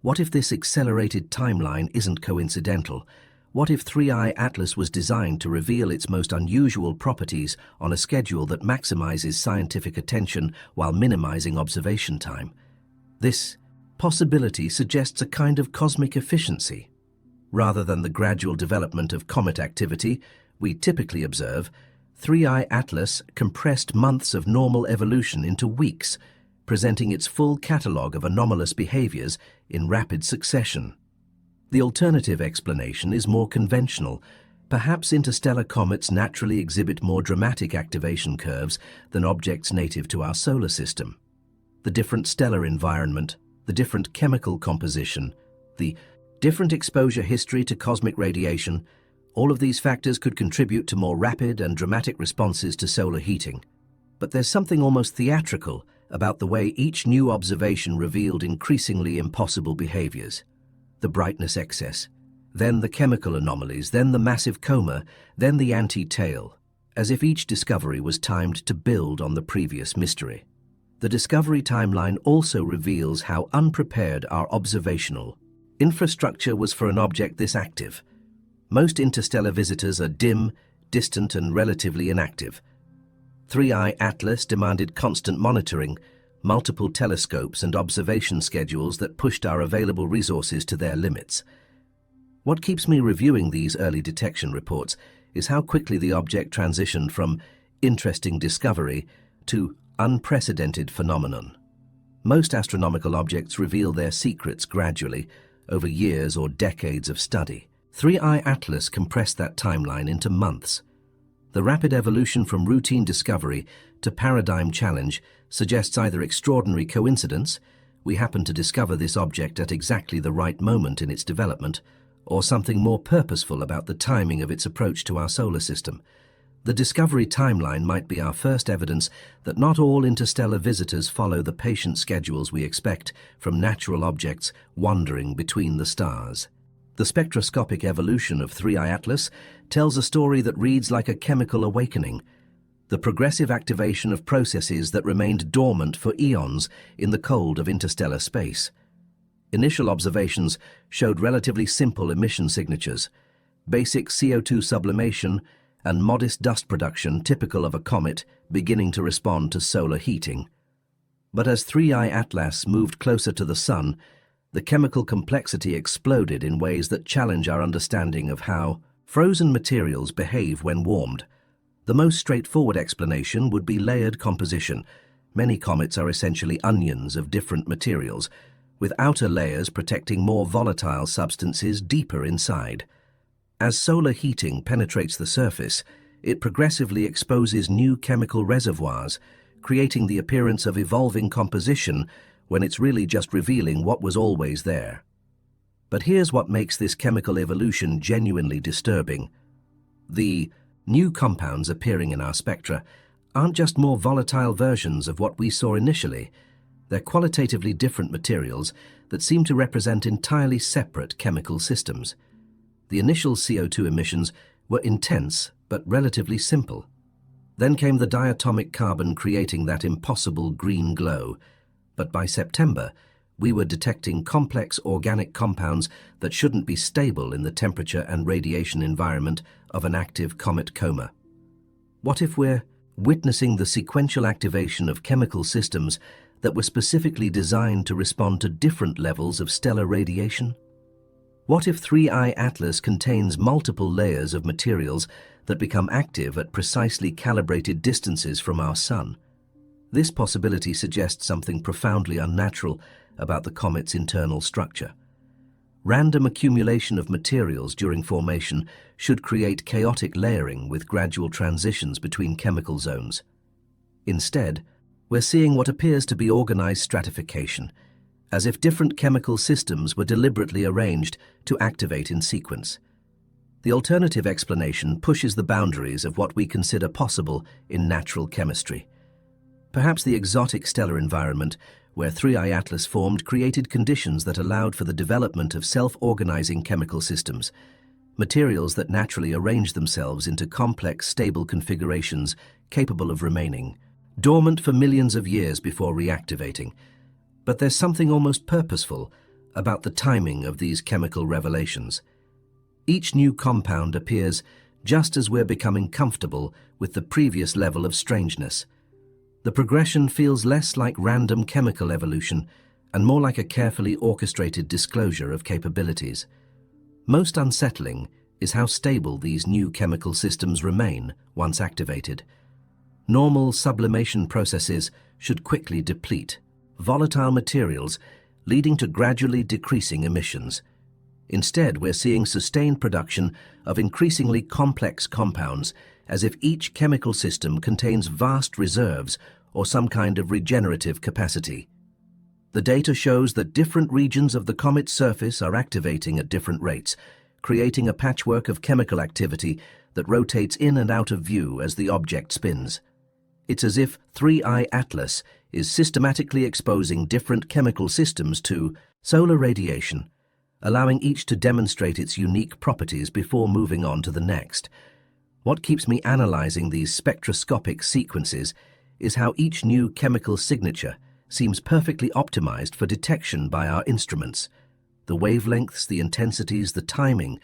A: What if this accelerated timeline isn't coincidental? What if 3I Atlas was designed to reveal its most unusual properties on a schedule that maximizes scientific attention while minimizing observation time? This possibility suggests a kind of cosmic efficiency. Rather than the gradual development of comet activity we typically observe, 3I Atlas compressed months of normal evolution into weeks, presenting its full catalogue of anomalous behaviors in rapid succession. The alternative explanation is more conventional. Perhaps interstellar comets naturally exhibit more dramatic activation curves than objects native to our solar system. The different stellar environment, the different chemical composition, the different exposure history to cosmic radiation, all of these factors could contribute to more rapid and dramatic responses to solar heating. But there's something almost theatrical about the way each new observation revealed increasingly impossible behaviors. The brightness excess, then the chemical anomalies, then the massive coma, then the anti-tail, as if each discovery was timed to build on the previous mystery. The discovery timeline also reveals how unprepared our observational infrastructure was for an object this active. Most interstellar visitors are dim, distant, and relatively inactive. 3I Atlas demanded constant monitoring, multiple telescopes and observation schedules that pushed our available resources to their limits. What keeps me reviewing these early detection reports is how quickly the object transitioned from interesting discovery to unprecedented phenomenon. Most astronomical objects reveal their secrets gradually, over years or decades of study. 3I Atlas compressed that timeline into months. The rapid evolution from routine discovery to paradigm challenge suggests either extraordinary coincidence, we happen to discover this object at exactly the right moment in its development, or something more purposeful about the timing of its approach to our solar system. The discovery timeline might be our first evidence that not all interstellar visitors follow the patient schedules we expect from natural objects wandering between the stars. The spectroscopic evolution of 3I Atlas tells a story that reads like a chemical awakening, the progressive activation of processes that remained dormant for eons in the cold of interstellar space. Initial observations showed relatively simple emission signatures, basic CO2 sublimation, and modest dust production typical of a comet beginning to respond to solar heating. But as 3I Atlas moved closer to the Sun, the chemical complexity exploded in ways that challenge our understanding of how frozen materials behave when warmed. The most straightforward explanation would be layered composition. Many comets are essentially onions of different materials, with outer layers protecting more volatile substances deeper inside. As solar heating penetrates the surface, it progressively exposes new chemical reservoirs, creating the appearance of evolving composition when it's really just revealing what was always there. But here's what makes this chemical evolution genuinely disturbing. The new compounds appearing in our spectra aren't just more volatile versions of what we saw initially. They're qualitatively different materials that seem to represent entirely separate chemical systems. The initial CO2 emissions were intense but relatively simple. Then came the diatomic carbon creating that impossible green glow. But by September, we were detecting complex organic compounds that shouldn't be stable in the temperature and radiation environment of an active comet coma. What if we're witnessing the sequential activation of chemical systems that were specifically designed to respond to different levels of stellar radiation? What if 3I Atlas contains multiple layers of materials that become active at precisely calibrated distances from our Sun? This possibility suggests something profoundly unnatural about the comet's internal structure. Random accumulation of materials during formation should create chaotic layering with gradual transitions between chemical zones. Instead, we're seeing what appears to be organized stratification, as if different chemical systems were deliberately arranged to activate in sequence. The alternative explanation pushes the boundaries of what we consider possible in natural chemistry. Perhaps the exotic stellar environment where 3I Atlas formed created conditions that allowed for the development of self-organizing chemical systems, materials that naturally arrange themselves into complex, stable configurations capable of remaining dormant for millions of years before reactivating. But there's something almost purposeful about the timing of these chemical revelations. Each new compound appears just as we're becoming comfortable with the previous level of strangeness. The progression feels less like random chemical evolution and more like a carefully orchestrated disclosure of capabilities. Most unsettling is how stable these new chemical systems remain once activated. Normal sublimation processes should quickly deplete volatile materials, leading to gradually decreasing emissions. Instead, we're seeing sustained production of increasingly complex compounds, as if each chemical system contains vast reserves or some kind of regenerative capacity. The data shows that different regions of the comet's surface are activating at different rates, creating a patchwork of chemical activity that rotates in and out of view as the object spins. It's as if 3I Atlas is systematically exposing different chemical systems to solar radiation, allowing each to demonstrate its unique properties before moving on to the next. What keeps me analyzing these spectroscopic sequences is how each new chemical signature seems perfectly optimized for detection by our instruments. The wavelengths, the intensities, the timing,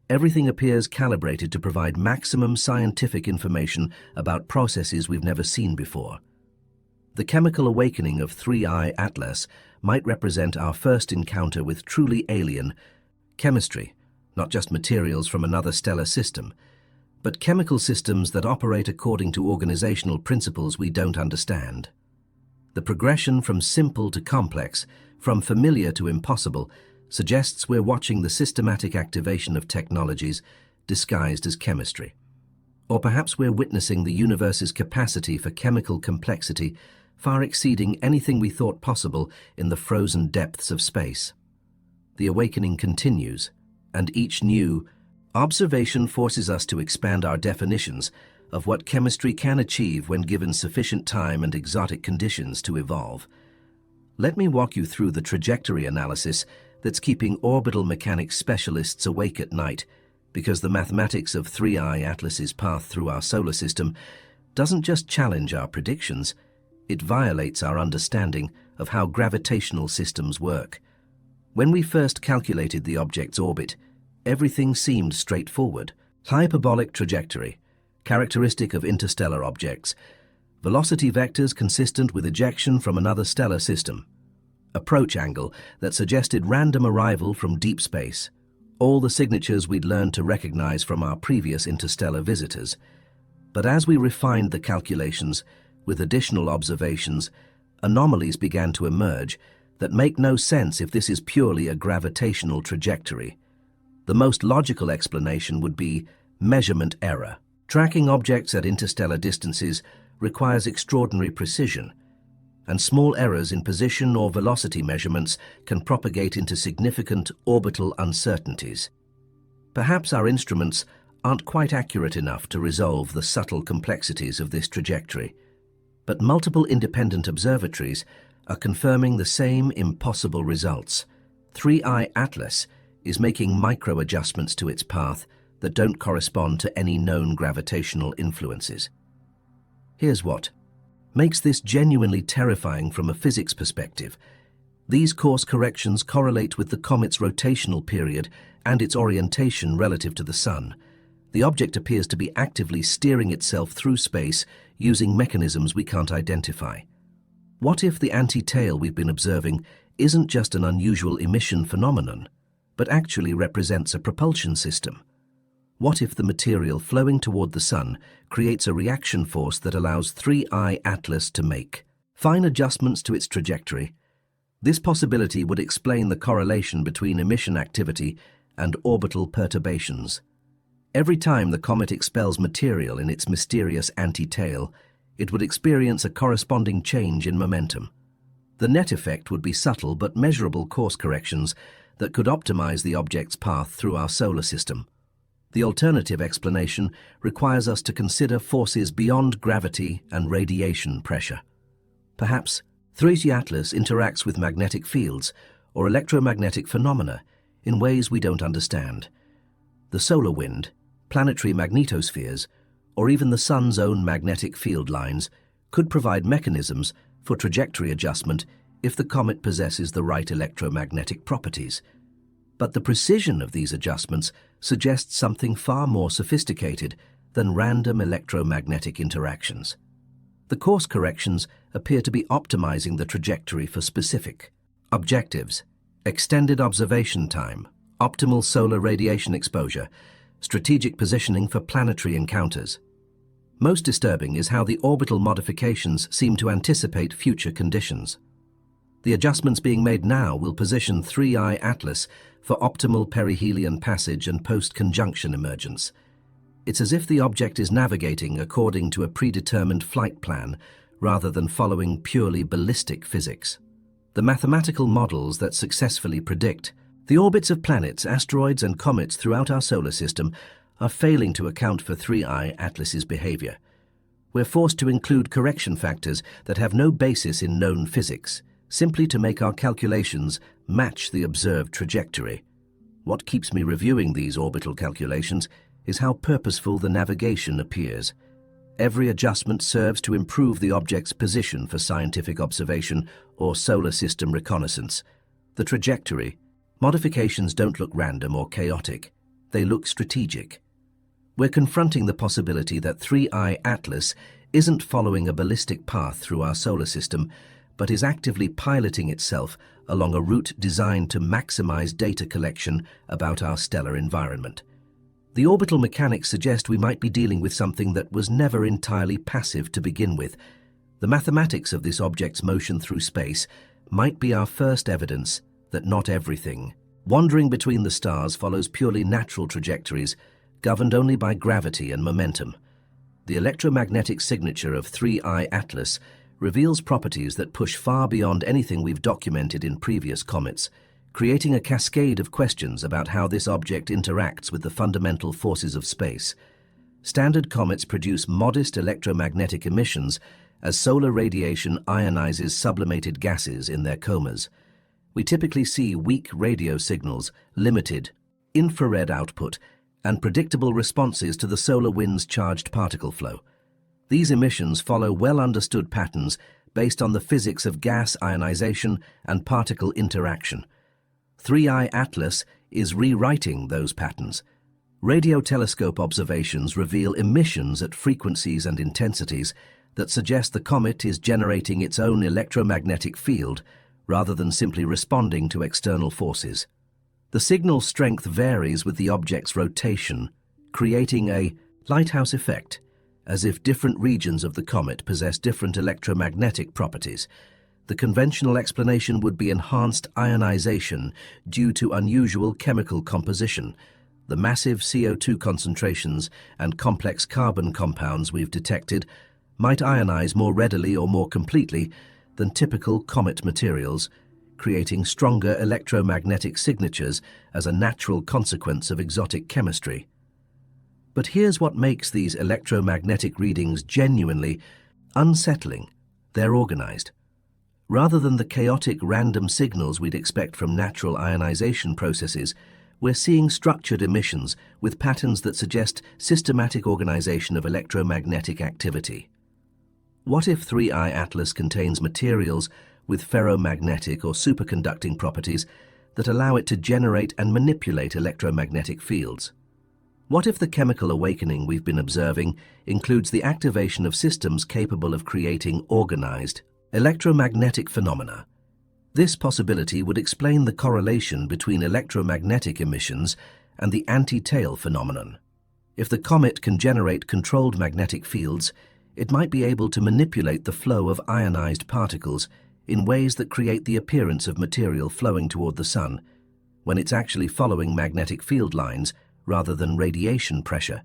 A: everything appears calibrated to provide maximum scientific information about processes we've never seen before. The chemical awakening of 3I Atlas might represent our first encounter with truly alien chemistry, not just materials from another stellar system, but chemical systems that operate according to organizational principles we don't understand. The progression from simple to complex, from familiar to impossible, suggests we're watching the systematic activation of technologies disguised as chemistry. Or perhaps we're witnessing the universe's capacity for chemical complexity far exceeding anything we thought possible in the frozen depths of space. The awakening continues, and each new observation forces us to expand our definitions of what chemistry can achieve when given sufficient time and exotic conditions to evolve. Let me walk you through the trajectory analysis that's keeping orbital mechanics specialists awake at night, because the mathematics of 3I Atlas's path through our solar system doesn't just challenge our predictions, it violates our understanding of how gravitational systems work. When we first calculated the object's orbit, everything seemed straightforward. Hyperbolic trajectory, characteristic of interstellar objects. Velocity vectors consistent with ejection from another stellar system. Approach angle that suggested random arrival from deep space. All the signatures we'd learned to recognize from our previous interstellar visitors. But as we refined the calculations, with additional observations, anomalies began to emerge that make no sense if this is purely a gravitational trajectory. The most logical explanation would be measurement error. Tracking objects at interstellar distances requires extraordinary precision, and small errors in position or velocity measurements can propagate into significant orbital uncertainties. Perhaps our instruments aren't quite accurate enough to resolve the subtle complexities of this trajectory, but multiple independent observatories are confirming the same impossible results. 3I Atlas is making micro-adjustments to its path that don't correspond to any known gravitational influences. Here's what makes this genuinely terrifying from a physics perspective. These course corrections correlate with the comet's rotational period and its orientation relative to the Sun. The object appears to be actively steering itself through space using mechanisms we can't identify. What if the anti-tail we've been observing isn't just an unusual emission phenomenon, but actually represents a propulsion system? What if the material flowing toward the Sun creates a reaction force that allows 3I Atlas to make fine adjustments to its trajectory? This possibility would explain the correlation between emission activity and orbital perturbations. Every time the comet expels material in its mysterious anti-tail, it would experience a corresponding change in momentum. The net effect would be subtle but measurable course corrections that could optimize the object's path through our solar system. The alternative explanation requires us to consider forces beyond gravity and radiation pressure. Perhaps 3I Atlas interacts with magnetic fields or electromagnetic phenomena in ways we don't understand. The solar wind, planetary magnetospheres, or even the Sun's own magnetic field lines could provide mechanisms for trajectory adjustment if the comet possesses the right electromagnetic properties. But the precision of these adjustments suggests something far more sophisticated than random electromagnetic interactions. The course corrections appear to be optimizing the trajectory for specific objectives: extended observation time, optimal solar radiation exposure, strategic positioning for planetary encounters. Most disturbing is how the orbital modifications seem to anticipate future conditions. The adjustments being made now will position 3I Atlas for optimal perihelion passage and post-conjunction emergence. It's as if the object is navigating according to a predetermined flight plan rather than following purely ballistic physics. The mathematical models that successfully predict the orbits of planets, asteroids, and comets throughout our solar system are failing to account for 3I Atlas's behavior. We're forced to include correction factors that have no basis in known physics, simply to make our calculations match the observed trajectory. What keeps me reviewing these orbital calculations is how purposeful the navigation appears. Every adjustment serves to improve the object's position for scientific observation or solar system reconnaissance. The trajectory. Modifications don't look random or chaotic. They look strategic. We're confronting the possibility that 3I Atlas isn't following a ballistic path through our solar system, but is actively piloting itself along a route designed to maximize data collection about our stellar environment. The orbital mechanics suggest we might be dealing with something that was never entirely passive to begin with. The mathematics of this object's motion through space might be our first evidence that not everything wandering between the stars follows purely natural trajectories, governed only by gravity and momentum. The electromagnetic signature of 3I Atlas reveals properties that push far beyond anything we've documented in previous comets, creating a cascade of questions about how this object interacts with the fundamental forces of space. Standard comets produce modest electromagnetic emissions as solar radiation ionizes sublimated gases in their comas. We typically see weak radio signals, limited infrared output, and predictable responses to the solar wind's charged particle flow. These emissions follow well-understood patterns based on the physics of gas ionization and particle interaction. 3I Atlas is rewriting those patterns. Radio telescope observations reveal emissions at frequencies and intensities that suggest the comet is generating its own electromagnetic field rather than simply responding to external forces. The signal strength varies with the object's rotation, creating a lighthouse effect, as if different regions of the comet possess different electromagnetic properties. The conventional explanation would be enhanced ionization due to unusual chemical composition. The massive CO2 concentrations and complex carbon compounds we've detected might ionize more readily or more completely than typical comet materials, creating stronger electromagnetic signatures as a natural consequence of exotic chemistry. But here's what makes these electromagnetic readings genuinely unsettling. They're organized. Rather than the chaotic random signals we'd expect from natural ionization processes, we're seeing structured emissions with patterns that suggest systematic organization of electromagnetic activity. What if 3I Atlas contains materials with ferromagnetic or superconducting properties that allow it to generate and manipulate electromagnetic fields? What if the chemical awakening we've been observing includes the activation of systems capable of creating organized electromagnetic phenomena? This possibility would explain the correlation between electromagnetic emissions and the anti-tail phenomenon. If the comet can generate controlled magnetic fields, it might be able to manipulate the flow of ionized particles in ways that create the appearance of material flowing toward the sun, when it's actually following magnetic field lines rather than radiation pressure.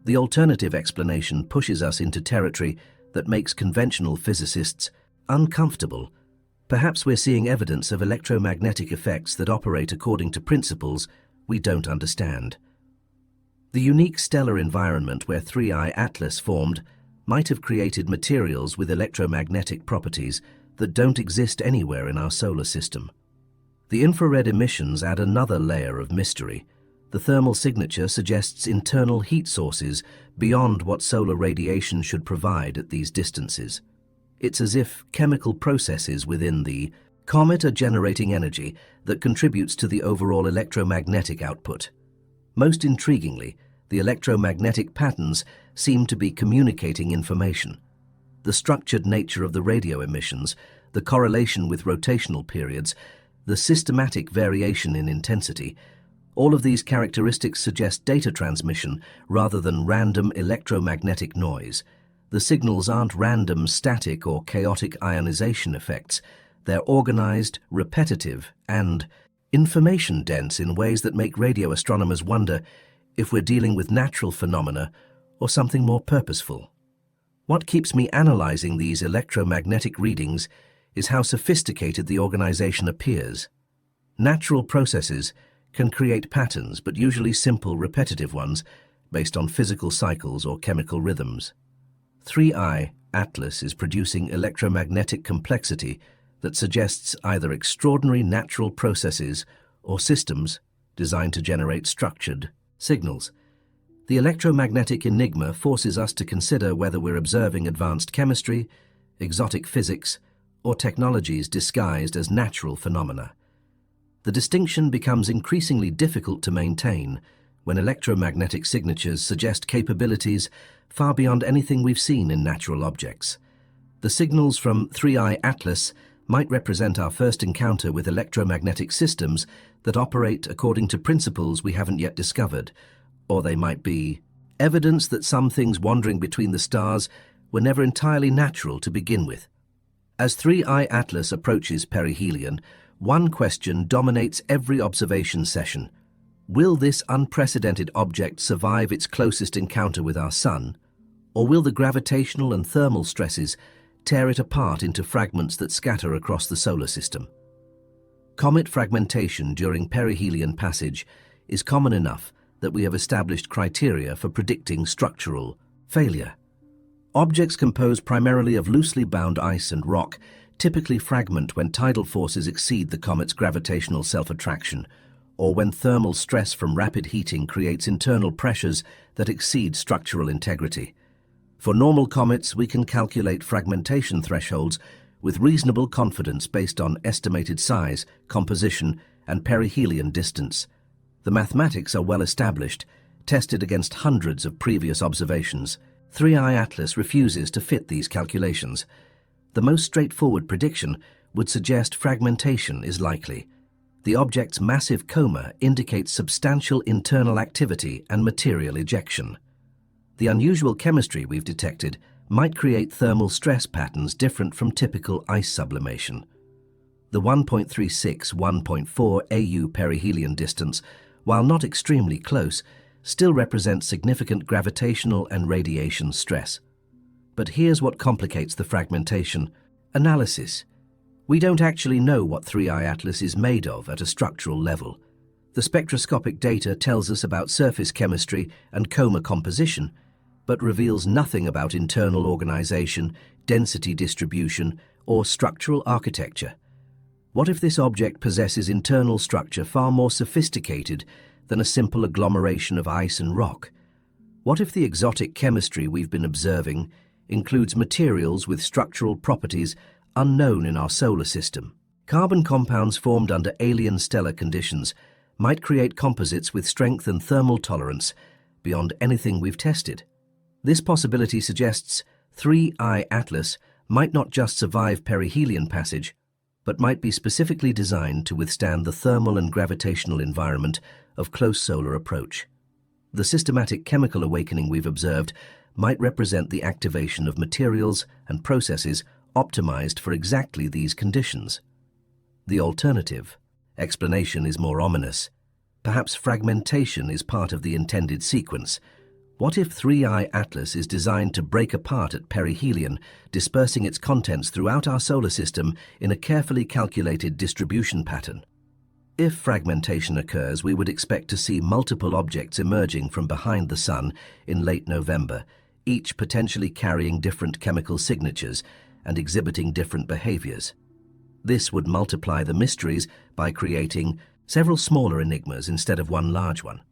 A: The alternative explanation pushes us into territory that makes conventional physicists uncomfortable. Perhaps we're seeing evidence of electromagnetic effects that operate according to principles we don't understand. The unique stellar environment where 3I Atlas formed might have created materials with electromagnetic properties that don't exist anywhere in our solar system. The infrared emissions add another layer of mystery. The thermal signature suggests internal heat sources beyond what solar radiation should provide at these distances. It's as if chemical processes within the comet are generating energy that contributes to the overall electromagnetic output. Most intriguingly, the electromagnetic patterns seem to be communicating information. The structured nature of the radio emissions, the correlation with rotational periods, the systematic variation in intensity, All of these characteristics suggest data transmission rather than random electromagnetic noise. The signals aren't random static or chaotic ionization effects. They're organized, repetitive, and information-dense in ways that make radio astronomers wonder if we're dealing with natural phenomena or something more purposeful. What keeps me analyzing these electromagnetic readings is how sophisticated the organization appears. Natural processes can create patterns, but usually simple, repetitive ones based on physical cycles or chemical rhythms. 3i Atlas is producing electromagnetic complexity that suggests either extraordinary natural processes or systems designed to generate structured signals. The electromagnetic enigma forces us to consider whether we're observing advanced chemistry, exotic physics, or technologies disguised as natural phenomena. The distinction becomes increasingly difficult to maintain when electromagnetic signatures suggest capabilities far beyond anything we've seen in natural objects. The signals from 3i Atlas might represent our first encounter with electromagnetic systems that operate according to principles we haven't yet discovered, or they might be evidence that some things wandering between the stars were never entirely natural to begin with. As 3i Atlas approaches perihelion, one question dominates every observation session. Will this unprecedented object survive its closest encounter with our Sun, or will the gravitational and thermal stresses tear it apart into fragments that scatter across the solar system? Comet fragmentation during perihelion passage is common enough that we have established criteria for predicting structural failure. Objects composed primarily of loosely bound ice and rock typically fragment when tidal forces exceed the comet's gravitational self-attraction, or when thermal stress from rapid heating creates internal pressures that exceed structural integrity. For normal comets, we can calculate fragmentation thresholds with reasonable confidence based on estimated size, composition, and perihelion distance. The mathematics are well established, tested against hundreds of previous observations. 3i Atlas refuses to fit these calculations. The most straightforward prediction would suggest fragmentation is likely. The object's massive coma indicates substantial internal activity and material ejection. The unusual chemistry we've detected might create thermal stress patterns different from typical ice sublimation. The 1.36-1.4 AU perihelion distance, while not extremely close, still represents significant gravitational and radiation stress. But here's what complicates the fragmentation analysis. We don't actually know what 3i Atlas is made of at a structural level. The spectroscopic data tells us about surface chemistry and coma composition, but reveals nothing about internal organization, density distribution, or structural architecture. What if this object possesses internal structure far more sophisticated than a simple agglomeration of ice and rock? What if the exotic chemistry we've been observing includes materials with structural properties unknown in our solar system? Carbon compounds formed under alien stellar conditions might create composites with strength and thermal tolerance beyond anything we've tested. This possibility suggests 3i Atlas might not just survive perihelion passage, but might be specifically designed to withstand the thermal and gravitational environment of close solar approach. The systematic chemical awakening we've observed might represent the activation of materials and processes optimized for exactly these conditions. The alternative explanation is more ominous. Perhaps fragmentation is part of the intended sequence. What if 3i Atlas is designed to break apart at perihelion, dispersing its contents throughout our solar system in a carefully calculated distribution pattern? If fragmentation occurs, we would expect to see multiple objects emerging from behind the Sun in late November, each potentially carrying different chemical signatures and exhibiting different behaviors. This would multiply the mysteries by creating several smaller enigmas instead of one large one.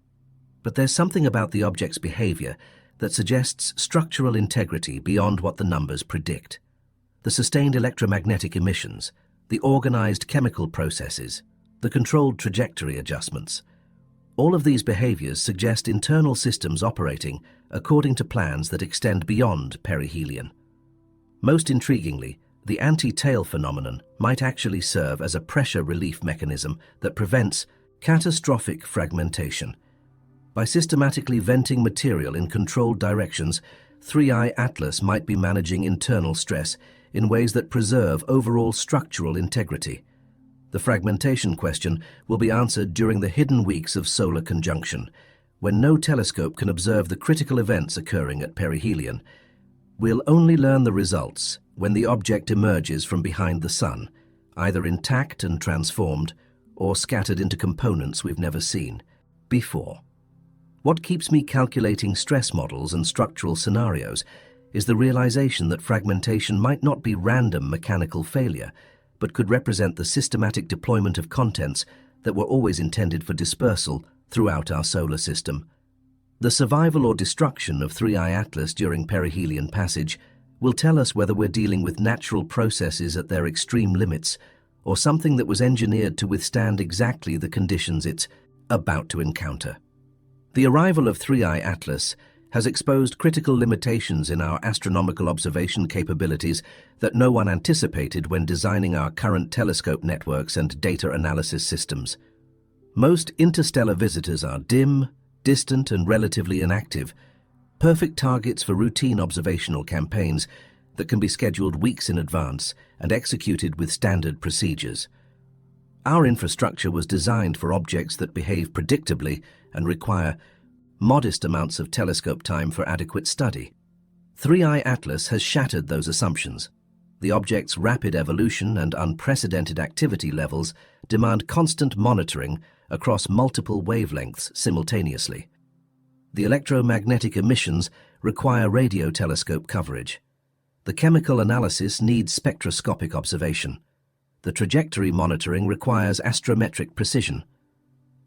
A: But there's something about the object's behavior that suggests structural integrity beyond what the numbers predict. The sustained electromagnetic emissions, the organized chemical processes, the controlled trajectory adjustments. All of these behaviors suggest internal systems operating according to plans that extend beyond perihelion. Most intriguingly, the anti-tail phenomenon might actually serve as a pressure relief mechanism that prevents Catastrophic fragmentation. By systematically venting material in controlled directions, 3i Atlas might be managing internal stress in ways that preserve overall structural integrity. The fragmentation question will be answered during the hidden weeks of solar conjunction, when no telescope can observe the critical events occurring at perihelion. We'll only learn the results when the object emerges from behind the Sun, either intact and transformed, or scattered into components we've never seen before. What keeps me calculating stress models and structural scenarios is the realization that fragmentation might not be random mechanical failure, but could represent the systematic deployment of contents that were always intended for dispersal throughout our solar system. The survival or destruction of 3i Atlas during perihelion passage will tell us whether we're dealing with natural processes at their extreme limits, or something that was engineered to withstand exactly the conditions it's about to encounter. The arrival of 3i Atlas has exposed critical limitations in our astronomical observation capabilities that no one anticipated when designing our current telescope networks and data analysis systems. Most interstellar visitors are dim, distant, and relatively inactive, perfect targets for routine observational campaigns that can be scheduled weeks in advance and executed with standard procedures. Our infrastructure was designed for objects that behave predictably and require modest amounts of telescope time for adequate study. 3i Atlas has shattered those assumptions. The object's rapid evolution and unprecedented activity levels demand constant monitoring across multiple wavelengths simultaneously. The electromagnetic emissions require radio telescope coverage. The chemical analysis needs spectroscopic observation. The trajectory monitoring requires astrometric precision.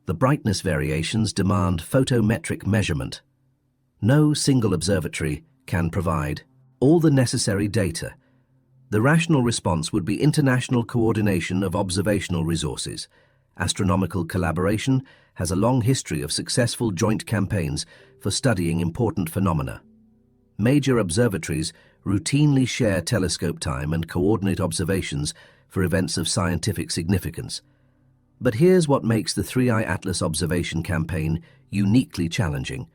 A: The brightness variations demand photometric measurement. No single observatory can provide all the necessary data. The rational response would be international coordination of observational resources. Astronomical collaboration has a long history of successful joint campaigns for studying important phenomena. Major observatories routinely share telescope time and coordinate observations for events of scientific significance. But here's what makes the 3i Atlas observation campaign uniquely challenging.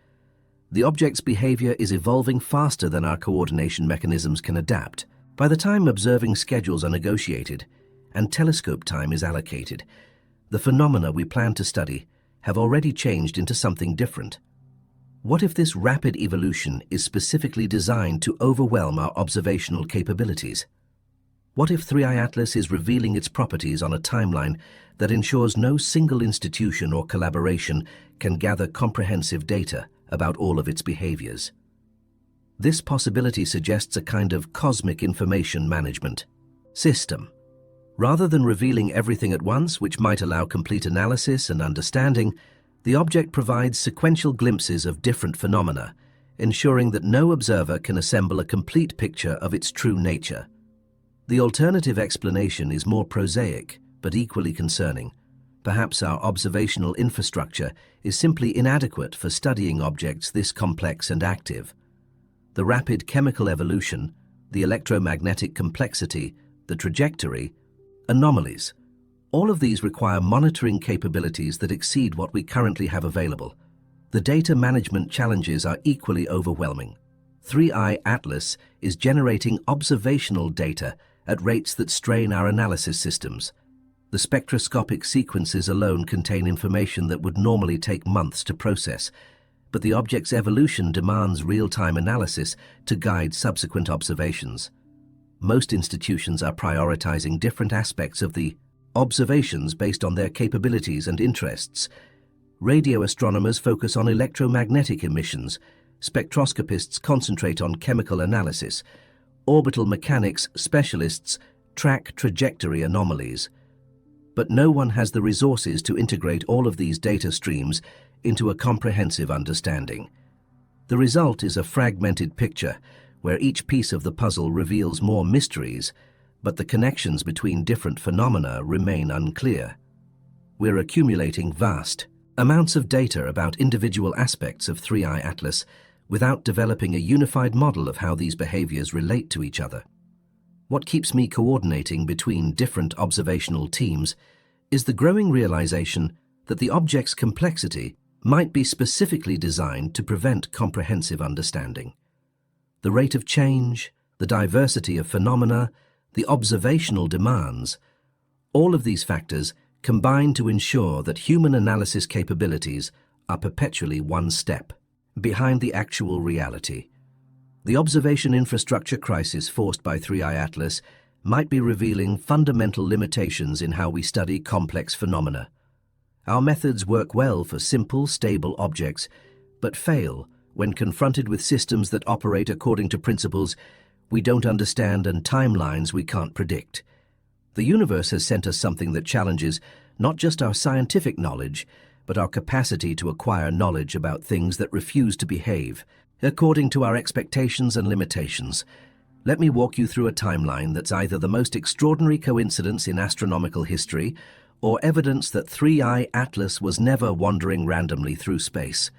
A: The object's behavior is evolving faster than our coordination mechanisms can adapt. By the time observing schedules are negotiated and telescope time is allocated, the phenomena we plan to study have already changed into something different. What if this rapid evolution is specifically designed to overwhelm our observational capabilities? What if 3i Atlas is revealing its properties on a timeline that ensures no single institution or collaboration can gather comprehensive data about all of its behaviors? This possibility suggests a kind of cosmic information management system. Rather than revealing everything at once, which might allow complete analysis and understanding, the object provides sequential glimpses of different phenomena, ensuring that no observer can assemble a complete picture of its true nature. The alternative explanation is more prosaic, but equally concerning. Perhaps our observational infrastructure is simply inadequate for studying objects this complex and active. The rapid chemical evolution, the electromagnetic complexity, the trajectory, anomalies, all of these require monitoring capabilities that exceed what we currently have available. The data management challenges are equally overwhelming. 3i Atlas is generating observational data at rates that strain our analysis systems. The spectroscopic sequences alone contain information that would normally take months to process, but the object's evolution demands real-time analysis to guide subsequent observations. Most institutions are prioritizing different aspects of the observations based on their capabilities and interests. Radio astronomers focus on electromagnetic emissions, spectroscopists concentrate on chemical analysis, orbital mechanics specialists track trajectory anomalies. But no one has the resources to integrate all of these data streams into a comprehensive understanding. The result is a fragmented picture where each piece of the puzzle reveals more mysteries, but the connections between different phenomena remain unclear. We're accumulating vast amounts of data about individual aspects of 3i Atlas without developing a unified model of how these behaviors relate to each other. What keeps me coordinating between different observational teams is the growing realization that the object's complexity might be specifically designed to prevent comprehensive understanding. The rate of change, the diversity of phenomena, the observational demands, all of these factors combine to ensure that human analysis capabilities are perpetually one step behind the actual reality. The observation infrastructure crisis forced by 3I Atlas might be revealing fundamental limitations in how we study complex phenomena. Our methods work well for simple, stable objects, but fail when confronted with systems that operate according to principles we don't understand and timelines we can't predict. The universe has sent us something that challenges not just our scientific knowledge, but our capacity to acquire knowledge about things that refuse to behave according to our expectations and limitations. Let me walk you through a timeline that's either the most extraordinary coincidence in astronomical history or evidence that 3I Atlas was never wandering randomly through space.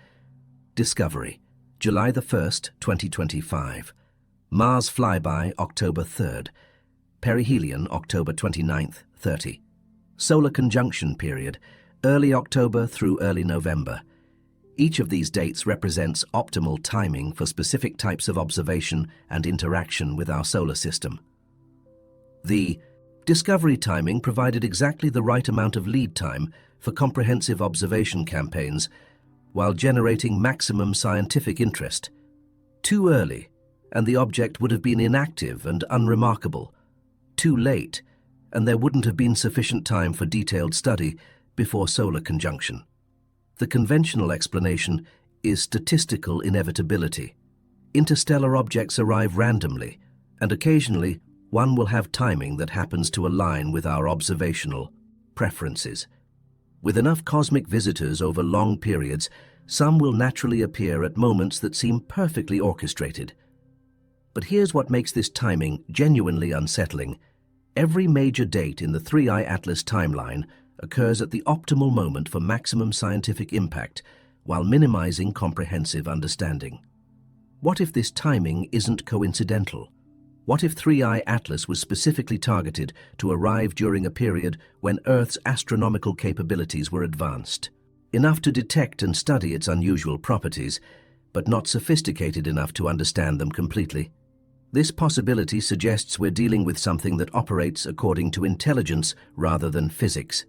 A: Discovery, July 1st, 2025. Mars flyby, October 3rd. Perihelion, October 29th, 30. Solar conjunction period, early October through early November. Each of these dates represents optimal timing for specific types of observation and interaction with our solar system. The discovery timing provided exactly the right amount of lead time for comprehensive observation campaigns while generating maximum scientific interest. Too early, and the object would have been inactive and unremarkable. Too late, and there wouldn't have been sufficient time for detailed study before solar conjunction. The conventional explanation is statistical inevitability. Interstellar objects arrive randomly, and occasionally one will have timing that happens to align with our observational preferences. With enough cosmic visitors over long periods, some will naturally appear at moments that seem perfectly orchestrated. But here's what makes this timing genuinely unsettling. Every major date in the 3I Atlas timeline occurs at the optimal moment for maximum scientific impact while minimizing comprehensive understanding. What if this timing isn't coincidental? What if 3I Atlas was specifically targeted to arrive during a period when Earth's astronomical capabilities were advanced, enough to detect and study its unusual properties, but not sophisticated enough to understand them completely? This possibility suggests we're dealing with something that operates according to intelligence rather than physics.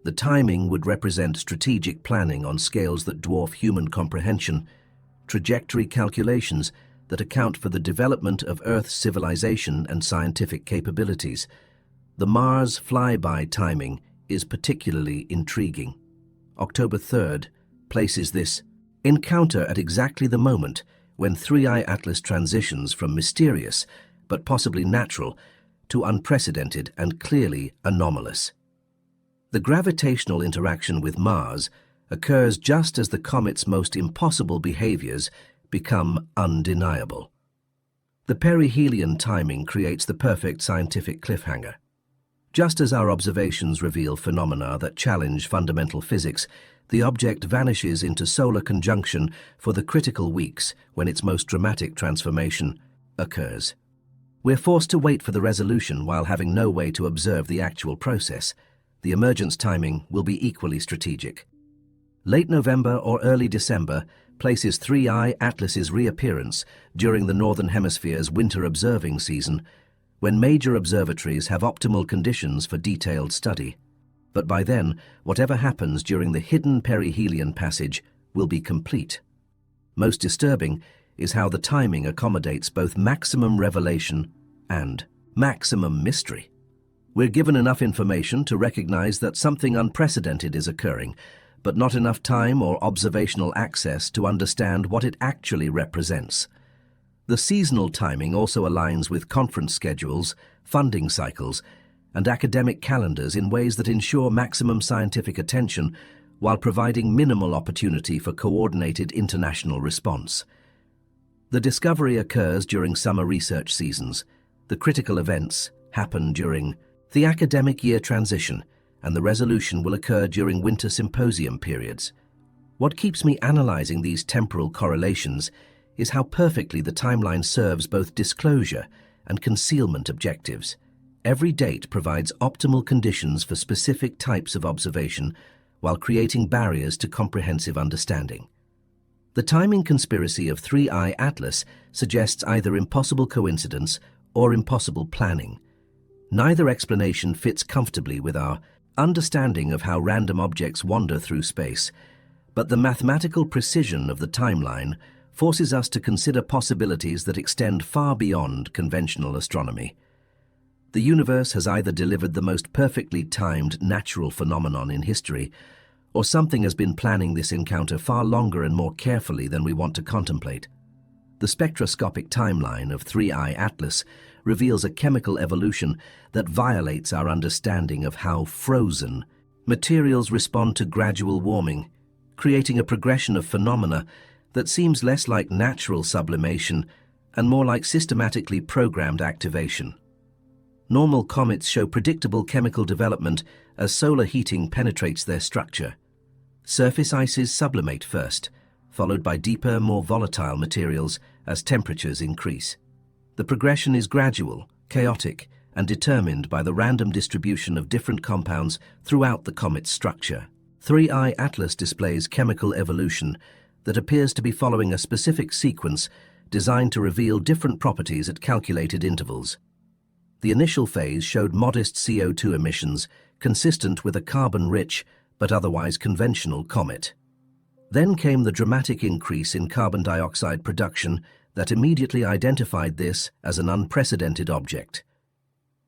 A: The timing would represent strategic planning on scales that dwarf human comprehension, trajectory calculations that account for the development of Earth's civilization and scientific capabilities. The Mars flyby timing is particularly intriguing. October 3rd places this encounter at exactly the moment when 3I Atlas transitions from mysterious, but possibly natural, to unprecedented and clearly anomalous. The gravitational interaction with Mars occurs just as the comet's most impossible behaviors become undeniable. The perihelion timing creates the perfect scientific cliffhanger. Just as our observations reveal phenomena that challenge fundamental physics, the object vanishes into solar conjunction for the critical weeks when its most dramatic transformation occurs. We're forced to wait for the resolution while having no way to observe the actual process. The emergence timing will be equally strategic. Late November or early December places 3I Atlas's reappearance during the Northern Hemisphere's winter observing season, when major observatories have optimal conditions for detailed study. But by then, whatever happens during the hidden perihelion passage will be complete. Most disturbing is how the timing accommodates both maximum revelation and maximum mystery. We're given enough information to recognize that something unprecedented is occurring, but not enough time or observational access to understand what it actually represents. The seasonal timing also aligns with conference schedules, funding cycles, and academic calendars in ways that ensure maximum scientific attention while providing minimal opportunity for coordinated international response. The discovery occurs during summer research seasons. The critical events happen during the academic year transition, and the resolution will occur during winter symposium periods. What keeps me analyzing these temporal correlations is how perfectly the timeline serves both disclosure and concealment objectives. Every date provides optimal conditions for specific types of observation, while creating barriers to comprehensive understanding. The timing conspiracy of 3I Atlas suggests either impossible coincidence or impossible planning. Neither explanation fits comfortably with our understanding of how random objects wander through space, but the mathematical precision of the timeline forces us to consider possibilities that extend far beyond conventional astronomy. The universe has either delivered the most perfectly timed natural phenomenon in history, or something has been planning this encounter far longer and more carefully than we want to contemplate. The spectroscopic timeline of 3I Atlas reveals a chemical evolution that violates our understanding of how frozen materials respond to gradual warming, creating a progression of phenomena that seems less like natural sublimation and more like systematically programmed activation. Normal comets show predictable chemical development as solar heating penetrates their structure. Surface ices sublimate first, followed by deeper, more volatile materials as temperatures increase. The progression is gradual, chaotic, and determined by the random distribution of different compounds throughout the comet's structure. 3I Atlas displays chemical evolution that appears to be following a specific sequence designed to reveal different properties at calculated intervals. The initial phase showed modest CO2 emissions consistent with a carbon-rich but otherwise conventional comet. Then came the dramatic increase in carbon dioxide production that immediately identified this as an unprecedented object.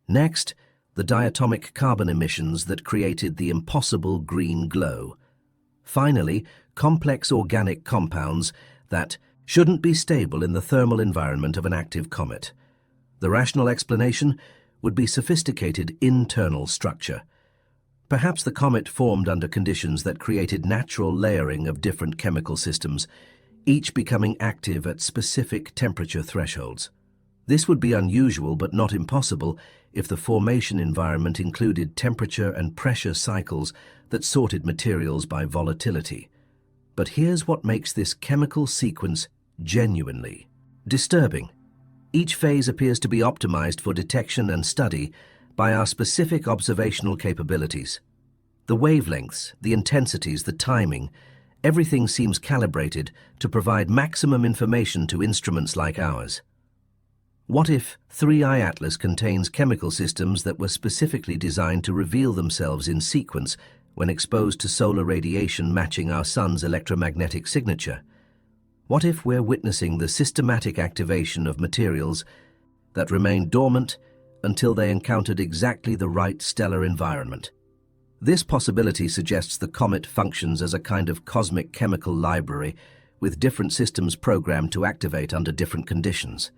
A: Next, the diatomic carbon emissions that created the impossible green glow. Finally, complex organic compounds that shouldn't be stable in the thermal environment of an active comet. The rational explanation would be sophisticated internal structure. Perhaps the comet formed under conditions that created natural layering of different chemical systems, each becoming active at specific temperature thresholds. This would be unusual but not impossible if the formation environment included temperature and pressure cycles that sorted materials by volatility. But here's what makes this chemical sequence genuinely disturbing. Each phase appears to be optimized for detection and study by our specific observational capabilities. The wavelengths, the intensities, the timing, everything seems calibrated to provide maximum information to instruments like ours. What if 3I Atlas contains chemical systems that were specifically designed to reveal themselves in sequence when exposed to solar radiation matching our sun's electromagnetic signature? What if we're witnessing the systematic activation of materials that remained dormant until they encountered exactly the right stellar environment? This possibility suggests the comet functions as a kind of cosmic chemical library with different systems programmed to activate under different conditions.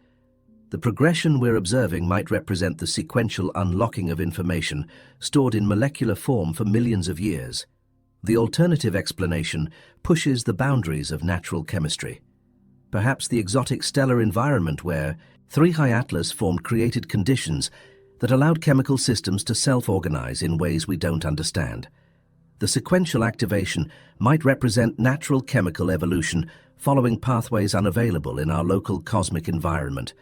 A: The progression we're observing might represent the sequential unlocking of information stored in molecular form for millions of years. The alternative explanation pushes the boundaries of natural chemistry. Perhaps the exotic stellar environment where 3I Atlas formed created conditions that allowed chemical systems to self-organize in ways we don't understand. The sequential activation might represent natural chemical evolution following pathways unavailable in our local cosmic environment.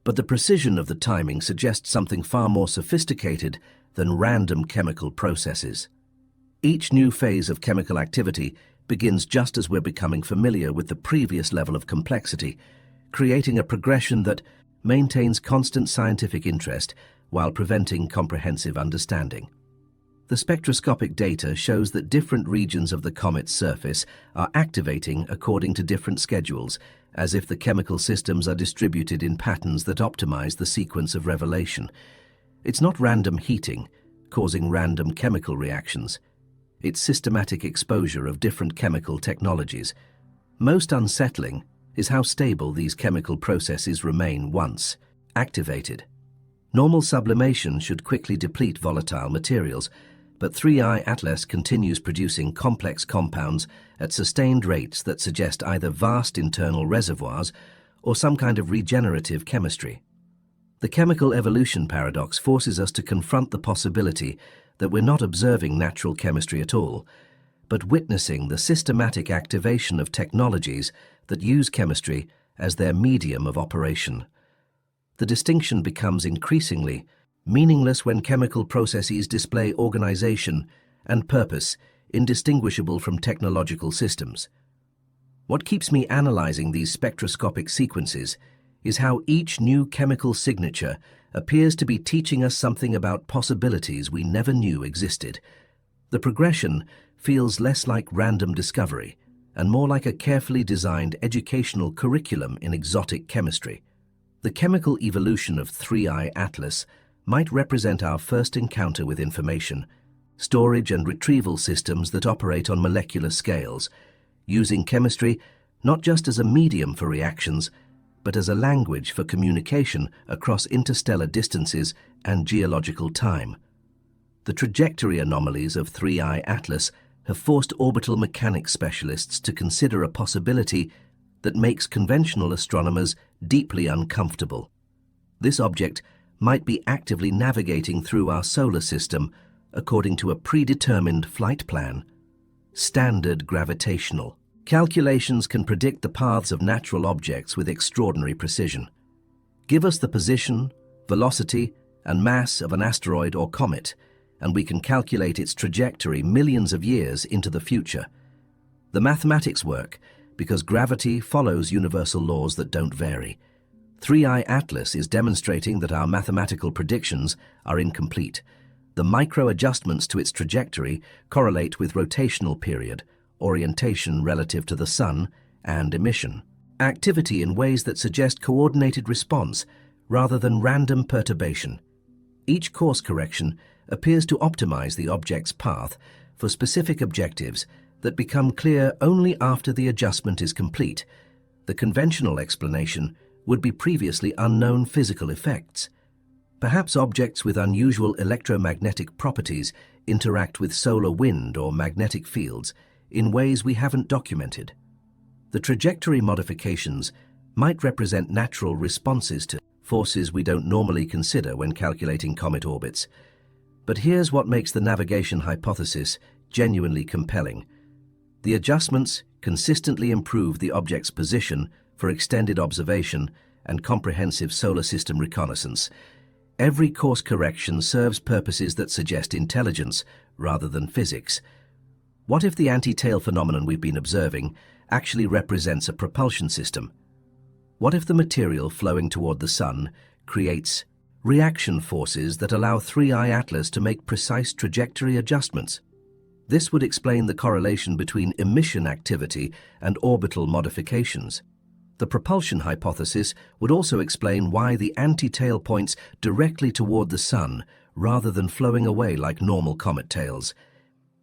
A: But the precision of the timing suggests something far more sophisticated than random chemical processes. Each new phase of chemical activity begins just as we're becoming familiar with the previous level of complexity, creating a progression that maintains constant scientific interest while preventing comprehensive understanding. The spectroscopic data shows that different regions of the comet's surface are activating according to different schedules, as if the chemical systems are distributed in patterns that optimize the sequence of revelation. It's not random heating causing random chemical reactions. It's systematic exposure of different chemical technologies. Most unsettling is how stable these chemical processes remain once activated. Normal sublimation should quickly deplete volatile materials, but 3I Atlas continues producing complex compounds at sustained rates that suggest either vast internal reservoirs or some kind of regenerative chemistry. The chemical evolution paradox forces us to confront the possibility that we're not observing natural chemistry at all, but witnessing the systematic activation of technologies that use chemistry as their medium of operation. The distinction becomes increasingly meaningless when chemical processes display organization and purpose indistinguishable from technological systems. What keeps me analyzing these spectroscopic sequences is how each new chemical signature appears to be teaching us something about possibilities we never knew existed. The progression feels less like random discovery and more like a carefully designed educational curriculum in exotic chemistry. The chemical evolution of 3I Atlas might represent our first encounter with information, storage and retrieval systems that operate on molecular scales, using chemistry not just as a medium for reactions, but as a language for communication across interstellar distances and geological time. The trajectory anomalies of 3I Atlas have forced orbital mechanics specialists to consider a possibility that makes conventional astronomers deeply uncomfortable. This object might be actively navigating through our solar system according to a predetermined flight plan. Standard gravitational. Calculations can predict the paths of natural objects with extraordinary precision. Give us the position, velocity, and mass of an asteroid or comet, and we can calculate its trajectory millions of years into the future. The mathematics work because gravity follows universal laws that don't vary. 3I Atlas is demonstrating that our mathematical predictions are incomplete. The micro-adjustments to its trajectory correlate with rotational period, orientation relative to the Sun, and emission activity in ways that suggest coordinated response rather than random perturbation. Each course correction appears to optimize the object's path for specific objectives that become clear only after the adjustment is complete. The conventional explanation would be previously unknown physical effects. Perhaps objects with unusual electromagnetic properties interact with solar wind or magnetic fields in ways we haven't documented. The trajectory modifications might represent natural responses to forces we don't normally consider when calculating comet orbits. But here's what makes the navigation hypothesis genuinely compelling. The adjustments consistently improve the object's position for extended observation and comprehensive solar system reconnaissance. Every course correction serves purposes that suggest intelligence rather than physics. What if the anti-tail phenomenon we've been observing actually represents a propulsion system? What if the material flowing toward the Sun creates reaction forces that allow 3I Atlas to make precise trajectory adjustments? This would explain the correlation between emission activity and orbital modifications. The propulsion hypothesis would also explain why the anti-tail points directly toward the Sun rather than flowing away like normal comet tails.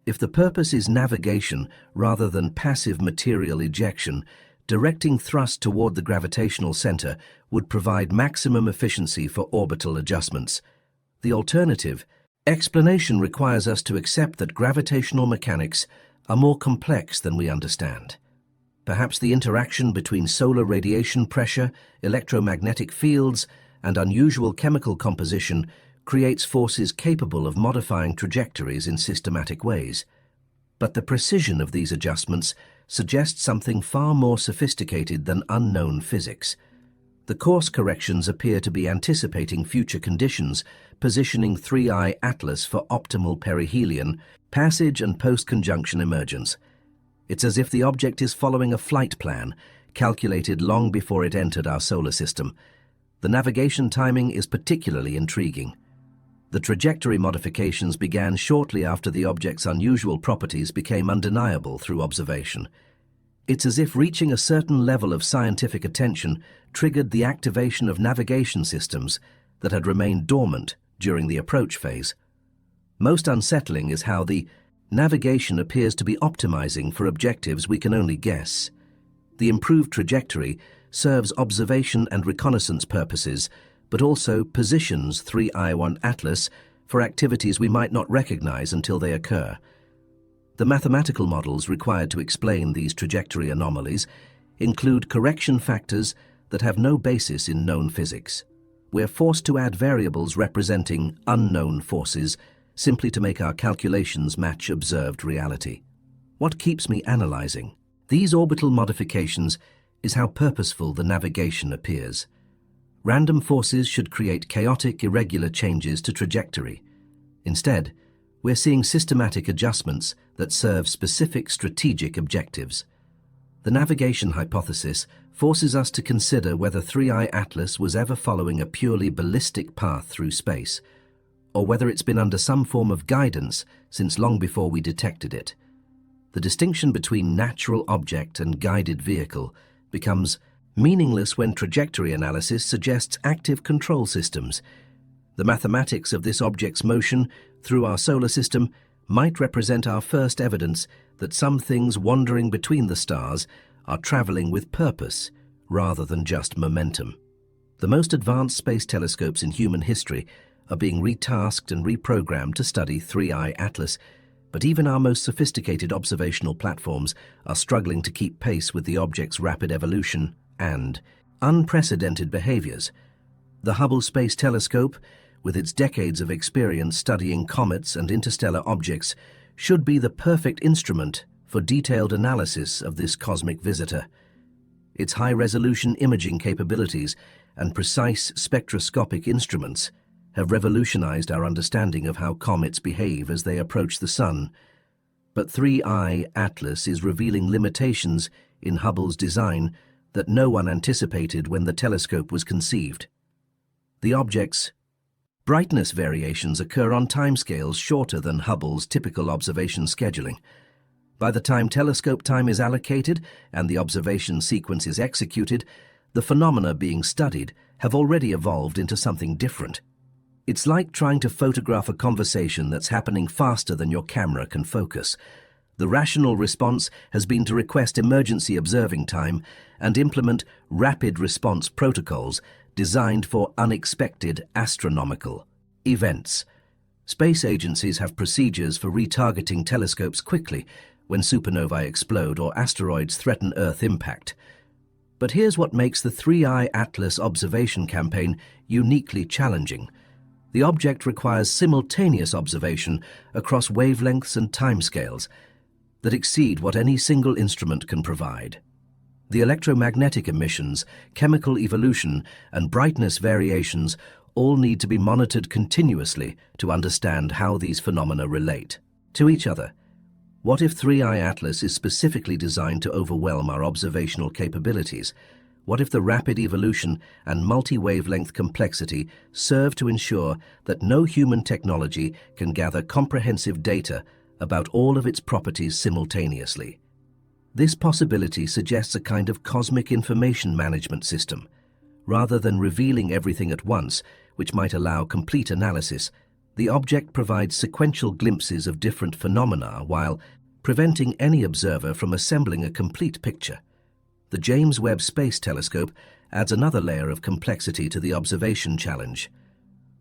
A: If the purpose is navigation rather than passive material ejection, directing thrust toward the gravitational center would provide maximum efficiency for orbital adjustments. The alternative explanation requires us to accept that gravitational mechanics are more complex than we understand. Perhaps the interaction between solar radiation pressure, electromagnetic fields, and unusual chemical composition creates forces capable of modifying trajectories in systematic ways. But the precision of these adjustments suggests something far more sophisticated than unknown physics. The course corrections appear to be anticipating future conditions, positioning 3I Atlas for optimal perihelion, passage and post-conjunction emergence. It's as if the object is following a flight plan, calculated long before it entered our solar system. The navigation timing is particularly intriguing. The trajectory modifications began shortly after the object's unusual properties became undeniable through observation. It's as if reaching a certain level of scientific attention triggered the activation of navigation systems that had remained dormant during the approach phase. Most unsettling is how the navigation appears to be optimizing for objectives we can only guess. The improved trajectory serves observation and reconnaissance purposes, but also positions 3I Atlas for activities we might not recognize until they occur. The mathematical models required to explain these trajectory anomalies include correction factors that have no basis in known physics. We're forced to add variables representing unknown forces simply to make our calculations match observed reality. What keeps me analyzing these orbital modifications is how purposeful the navigation appears. Random forces should create chaotic, irregular changes to trajectory. Instead, we're seeing systematic adjustments that serve specific strategic objectives. The navigation hypothesis forces us to consider whether 3I Atlas was ever following a purely ballistic path through space, or whether it's been under some form of guidance since long before we detected it. The distinction between natural object and guided vehicle becomes meaningless when trajectory analysis suggests active control systems. The mathematics of this object's motion through our solar system might represent our first evidence that some things wandering between the stars are traveling with purpose rather than just momentum. The most advanced space telescopes in human history are being retasked and reprogrammed to study 3I Atlas, but even our most sophisticated observational platforms are struggling to keep pace with the object's rapid evolution and unprecedented behaviors. The Hubble Space Telescope, with its decades of experience studying comets and interstellar objects, should be the perfect instrument for detailed analysis of this cosmic visitor. Its high-resolution imaging capabilities and precise spectroscopic instruments have revolutionized our understanding of how comets behave as they approach the Sun. But 3I Atlas is revealing limitations in Hubble's design that no one anticipated when the telescope was conceived. The object's brightness variations occur on timescales shorter than Hubble's typical observation scheduling. By the time telescope time is allocated and the observation sequence is executed, the phenomena being studied have already evolved into something different. It's like trying to photograph a conversation that's happening faster than your camera can focus. The rational response has been to request emergency observing time and implement rapid response protocols designed for unexpected astronomical events. Space agencies have procedures for retargeting telescopes quickly when supernovae explode or asteroids threaten Earth impact. But here's what makes the 3I Atlas observation campaign uniquely challenging. The object requires simultaneous observation across wavelengths and timescales that exceed what any single instrument can provide. The electromagnetic emissions, chemical evolution, and brightness variations all need to be monitored continuously to understand how these phenomena relate to each other. What if 3I Atlas is specifically designed to overwhelm our observational capabilities? What if the rapid evolution and multi-wavelength complexity serve to ensure that no human technology can gather comprehensive data about all of its properties simultaneously? This possibility suggests a kind of cosmic information management system. Rather than revealing everything at once, which might allow complete analysis, the object provides sequential glimpses of different phenomena while preventing any observer from assembling a complete picture. The James Webb Space Telescope adds another layer of complexity to the observation challenge.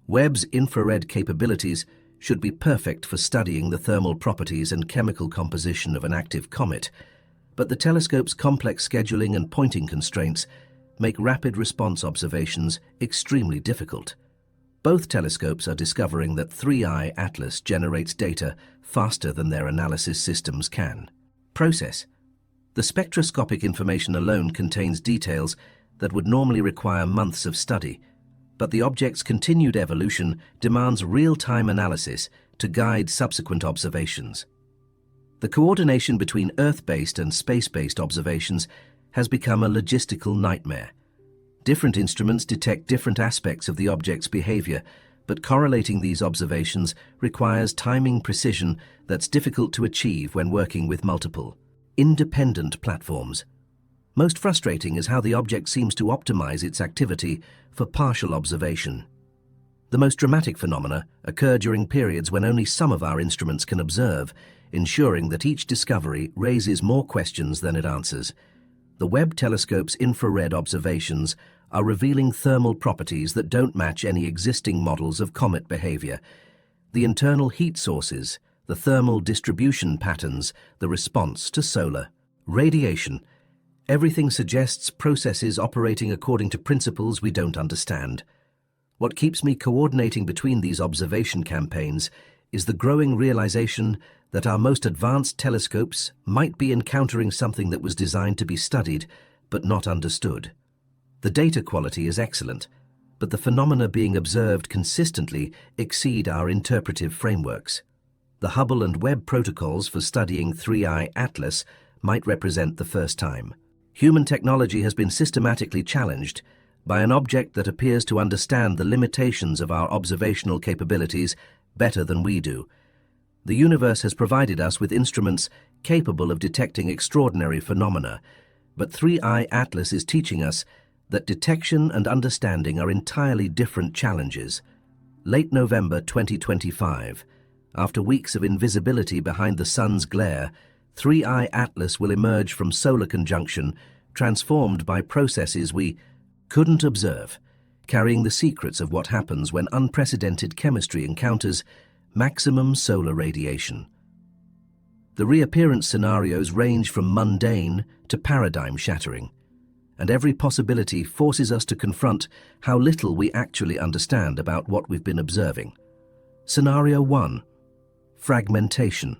A: Webb's infrared capabilities should be perfect for studying the thermal properties and chemical composition of an active comet, but the telescope's complex scheduling and pointing constraints make rapid response observations extremely difficult. Both telescopes are discovering that 3I Atlas generates data faster than their analysis systems can process. The spectroscopic information alone contains details that would normally require months of study, but the object's continued evolution demands real-time analysis to guide subsequent observations. The coordination between Earth-based and space-based observations has become a logistical nightmare. Different instruments detect different aspects of the object's behavior, but correlating these observations requires timing precision that's difficult to achieve when working with multiple independent platforms. Most frustrating is how the object seems to optimize its activity for partial observation. The most dramatic phenomena occur during periods when only some of our instruments can observe, ensuring that each discovery raises more questions than it answers. The Webb telescope's infrared observations are revealing thermal properties that don't match any existing models of comet behavior. The internal heat sources, the thermal distribution patterns, the response to solar radiation. Everything suggests processes operating according to principles we don't understand. What keeps me coordinating between these observation campaigns is the growing realization that our most advanced telescopes might be encountering something that was designed to be studied but not understood. The data quality is excellent, but the phenomena being observed consistently exceed our interpretive frameworks. The Hubble and Webb protocols for studying 3I Atlas might represent the first time. Human technology has been systematically challenged by an object that appears to understand the limitations of our observational capabilities better than we do. The universe has provided us with instruments capable of detecting extraordinary phenomena, but 3I Atlas is teaching us that detection and understanding are entirely different challenges. Late November 2025, after weeks of invisibility behind the sun's glare, 3I Atlas will emerge from solar conjunction, transformed by processes we couldn't observe, carrying the secrets of what happens when unprecedented chemistry encounters maximum solar radiation. The reappearance scenarios range from mundane to paradigm-shattering, and every possibility forces us to confront how little we actually understand about what we've been observing. Scenario 1. Fragmentation.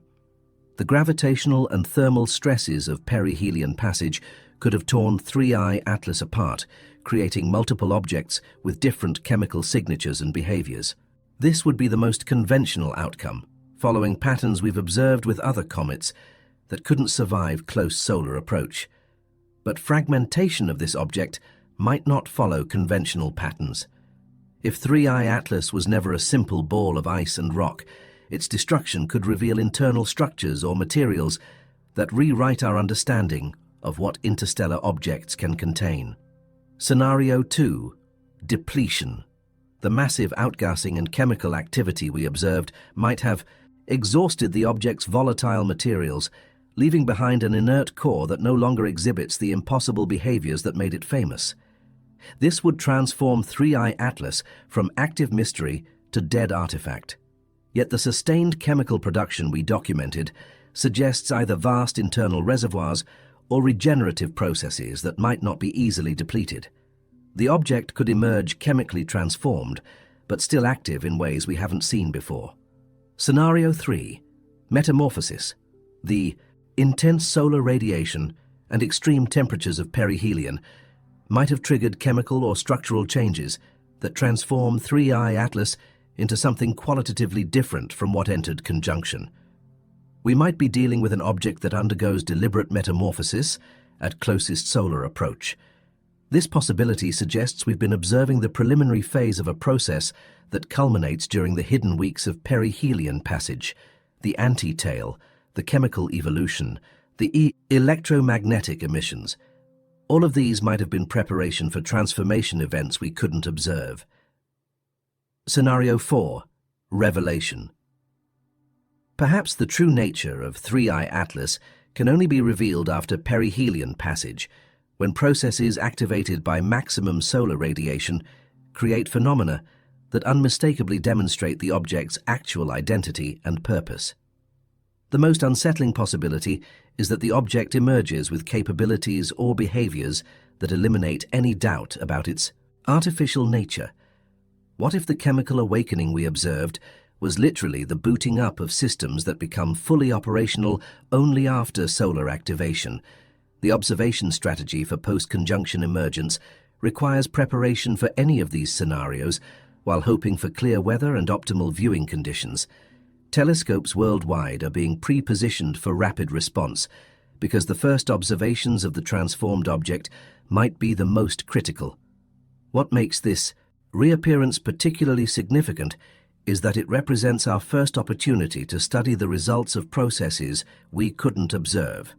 A: The gravitational and thermal stresses of perihelion passage could have torn 3I Atlas apart, creating multiple objects with different chemical signatures and behaviors. This would be the most conventional outcome, following patterns we've observed with other comets that couldn't survive close solar approach. But fragmentation of this object might not follow conventional patterns. If 3I Atlas was never a simple ball of ice and rock, its destruction could reveal internal structures or materials that rewrite our understanding of what interstellar objects can contain. Scenario 2. Depletion. The massive outgassing and chemical activity we observed might have exhausted the object's volatile materials, leaving behind an inert core that no longer exhibits the impossible behaviors that made it famous. This would transform 3I Atlas from active mystery to dead artifact. Yet the sustained chemical production we documented suggests either vast internal reservoirs or regenerative processes that might not be easily depleted. The object could emerge chemically transformed, but still active in ways we haven't seen before. Scenario 3. Metamorphosis. The intense solar radiation and extreme temperatures of perihelion might have triggered chemical or structural changes that transform 3I Atlas into something qualitatively different from what entered conjunction. We might be dealing with an object that undergoes deliberate metamorphosis at closest solar approach. This possibility suggests we've been observing the preliminary phase of a process that culminates during the hidden weeks of perihelion passage, the anti-tail, the chemical evolution, the electromagnetic emissions. All of these might have been preparation for transformation events we couldn't observe. Scenario 4. Revelation. Perhaps the true nature of 3I Atlas can only be revealed after perihelion passage, when processes activated by maximum solar radiation create phenomena that unmistakably demonstrate the object's actual identity and purpose. The most unsettling possibility is that the object emerges with capabilities or behaviors that eliminate any doubt about its artificial nature. What if the chemical awakening we observed was literally the booting up of systems that become fully operational only after solar activation? The observation strategy for post-conjunction emergence requires preparation for any of these scenarios while hoping for clear weather and optimal viewing conditions. Telescopes worldwide are being pre-positioned for rapid response because the first observations of the transformed object might be the most critical. What makes this reappearance particularly significant is that it represents our first opportunity to study the results of processes we couldn't observe.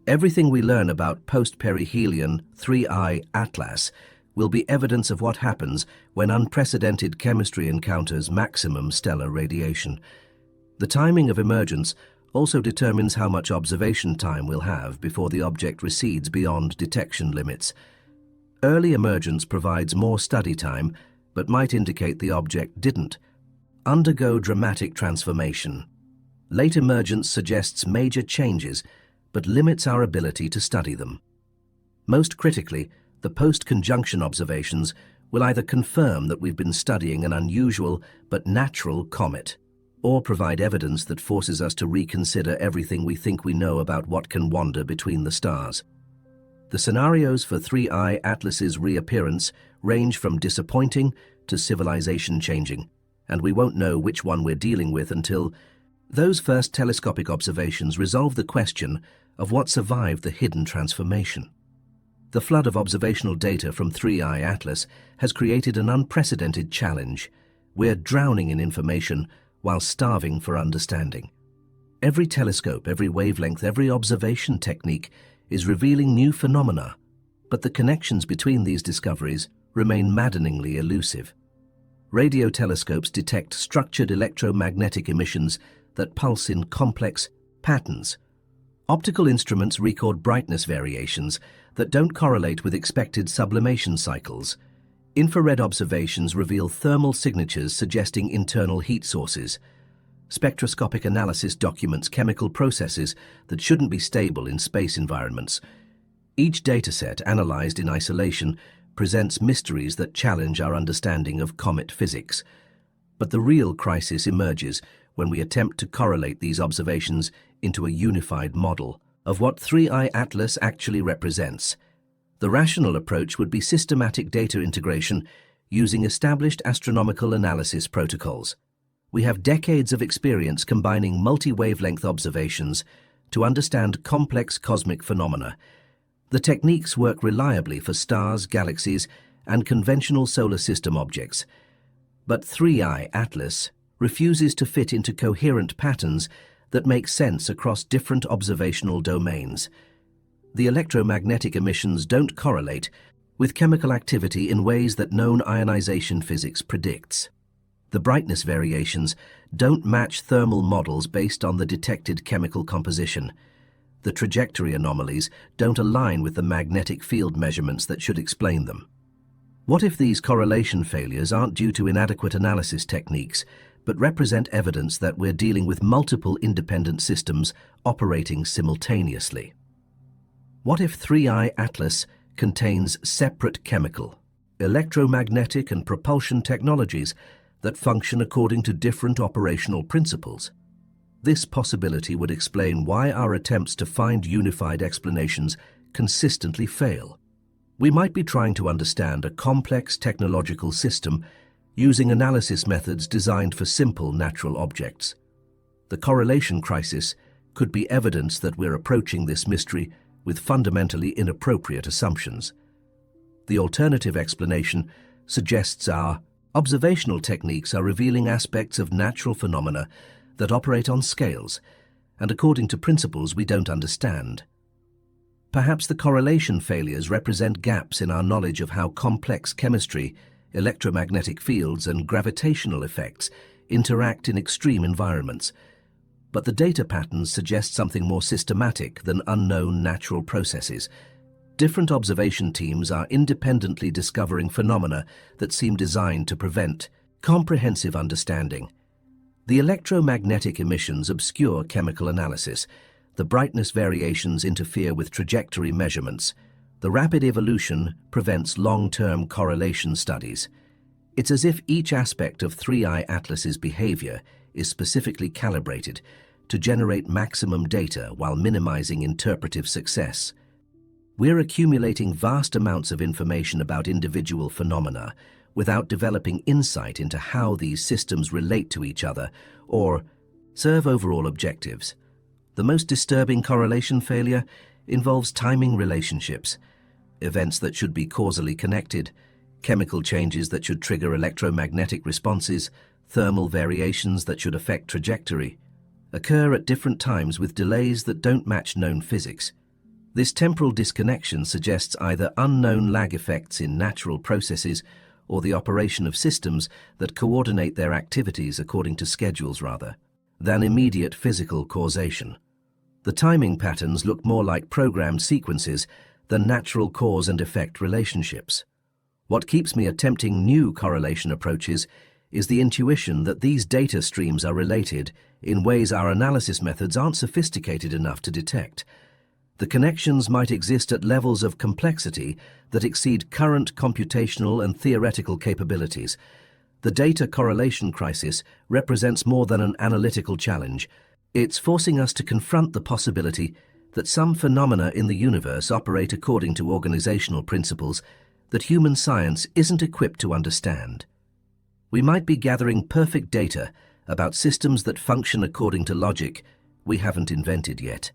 A: Everything we learn about post-perihelion 3I Atlas will be evidence of what happens when unprecedented chemistry encounters maximum stellar radiation. The timing of emergence also determines how much observation time we'll have before the object recedes beyond detection limits. Early emergence provides more study time, but might indicate the object didn't undergo dramatic transformation. Late emergence suggests major changes, but limits our ability to study them. Most critically, the post-conjunction observations will either confirm that we've been studying an unusual but natural comet, or provide evidence that forces us to reconsider everything we think we know about what can wander between the stars. The scenarios for 3I Atlas's reappearance range from disappointing to civilization-changing, and we won't know which one we're dealing with until Those first telescopic observations resolved the question of what survived the hidden transformation. The flood of observational data from 3I Atlas has created an unprecedented challenge. We're drowning in information while starving for understanding. Every telescope, every wavelength, every observation technique is revealing new phenomena, but the connections between these discoveries remain maddeningly elusive. Radio telescopes detect structured electromagnetic emissions that pulse in complex patterns. Optical instruments record brightness variations that don't correlate with expected sublimation cycles. Infrared observations reveal thermal signatures suggesting internal heat sources. Spectroscopic analysis documents chemical processes that shouldn't be stable in space environments. Each dataset, analyzed in isolation, presents mysteries that challenge our understanding of comet physics. But the real crisis emerges when we attempt to correlate these observations into a unified model of what 3I Atlas actually represents. The rational approach would be systematic data integration using established astronomical analysis protocols. We have decades of experience combining multi-wavelength observations to understand complex cosmic phenomena. The techniques work reliably for stars, galaxies, and conventional solar system objects. But 3I Atlas refuses to fit into coherent patterns that make sense across different observational domains. The electromagnetic emissions don't correlate with chemical activity in ways that known ionization physics predicts. The brightness variations don't match thermal models based on the detected chemical composition. The trajectory anomalies don't align with the magnetic field measurements that should explain them. What if these correlation failures aren't due to inadequate analysis techniques, but represent evidence that we're dealing with multiple independent systems operating simultaneously? What if 3I Atlas contains separate chemical, electromagnetic, and propulsion technologies that function according to different operational principles? This possibility would explain why our attempts to find unified explanations consistently fail. We might be trying to understand a complex technological system using analysis methods designed for simple natural objects. The correlation crisis could be evidence that we're approaching this mystery with fundamentally inappropriate assumptions. The alternative explanation suggests our observational techniques are revealing aspects of natural phenomena that operate on scales and according to principles we don't understand. Perhaps the correlation failures represent gaps in our knowledge of how complex chemistry, electromagnetic fields, and gravitational effects interact in extreme environments. But the data patterns suggest something more systematic than unknown natural processes. Different observation teams are independently discovering phenomena that seem designed to prevent comprehensive understanding. The electromagnetic emissions obscure chemical analysis. The brightness variations interfere with trajectory measurements. The rapid evolution prevents long-term correlation studies. It's as if each aspect of 3I Atlas's behavior is specifically calibrated to generate maximum data while minimizing interpretive success. We're accumulating vast amounts of information about individual phenomena without developing insight into how these systems relate to each other or serve overall objectives. The most disturbing correlation failure involves timing relationships, events that should be causally connected, chemical changes that should trigger electromagnetic responses, thermal variations that should affect trajectory, occur at different times with delays that don't match known physics. This temporal disconnection suggests either unknown lag effects in natural processes or the operation of systems that coordinate their activities according to schedules rather than immediate physical causation. The timing patterns look more like programmed sequences than natural cause and effect relationships. What keeps me attempting new correlation approaches is the intuition that these data streams are related in ways our analysis methods aren't sophisticated enough to detect. The connections might exist at levels of complexity that exceed current computational and theoretical capabilities. The data correlation crisis represents more than an analytical challenge. It's forcing us to confront the possibility that some phenomena in the universe operate according to organizational principles that human science isn't equipped to understand. We might be gathering perfect data about systems that function according to logic we haven't invented yet.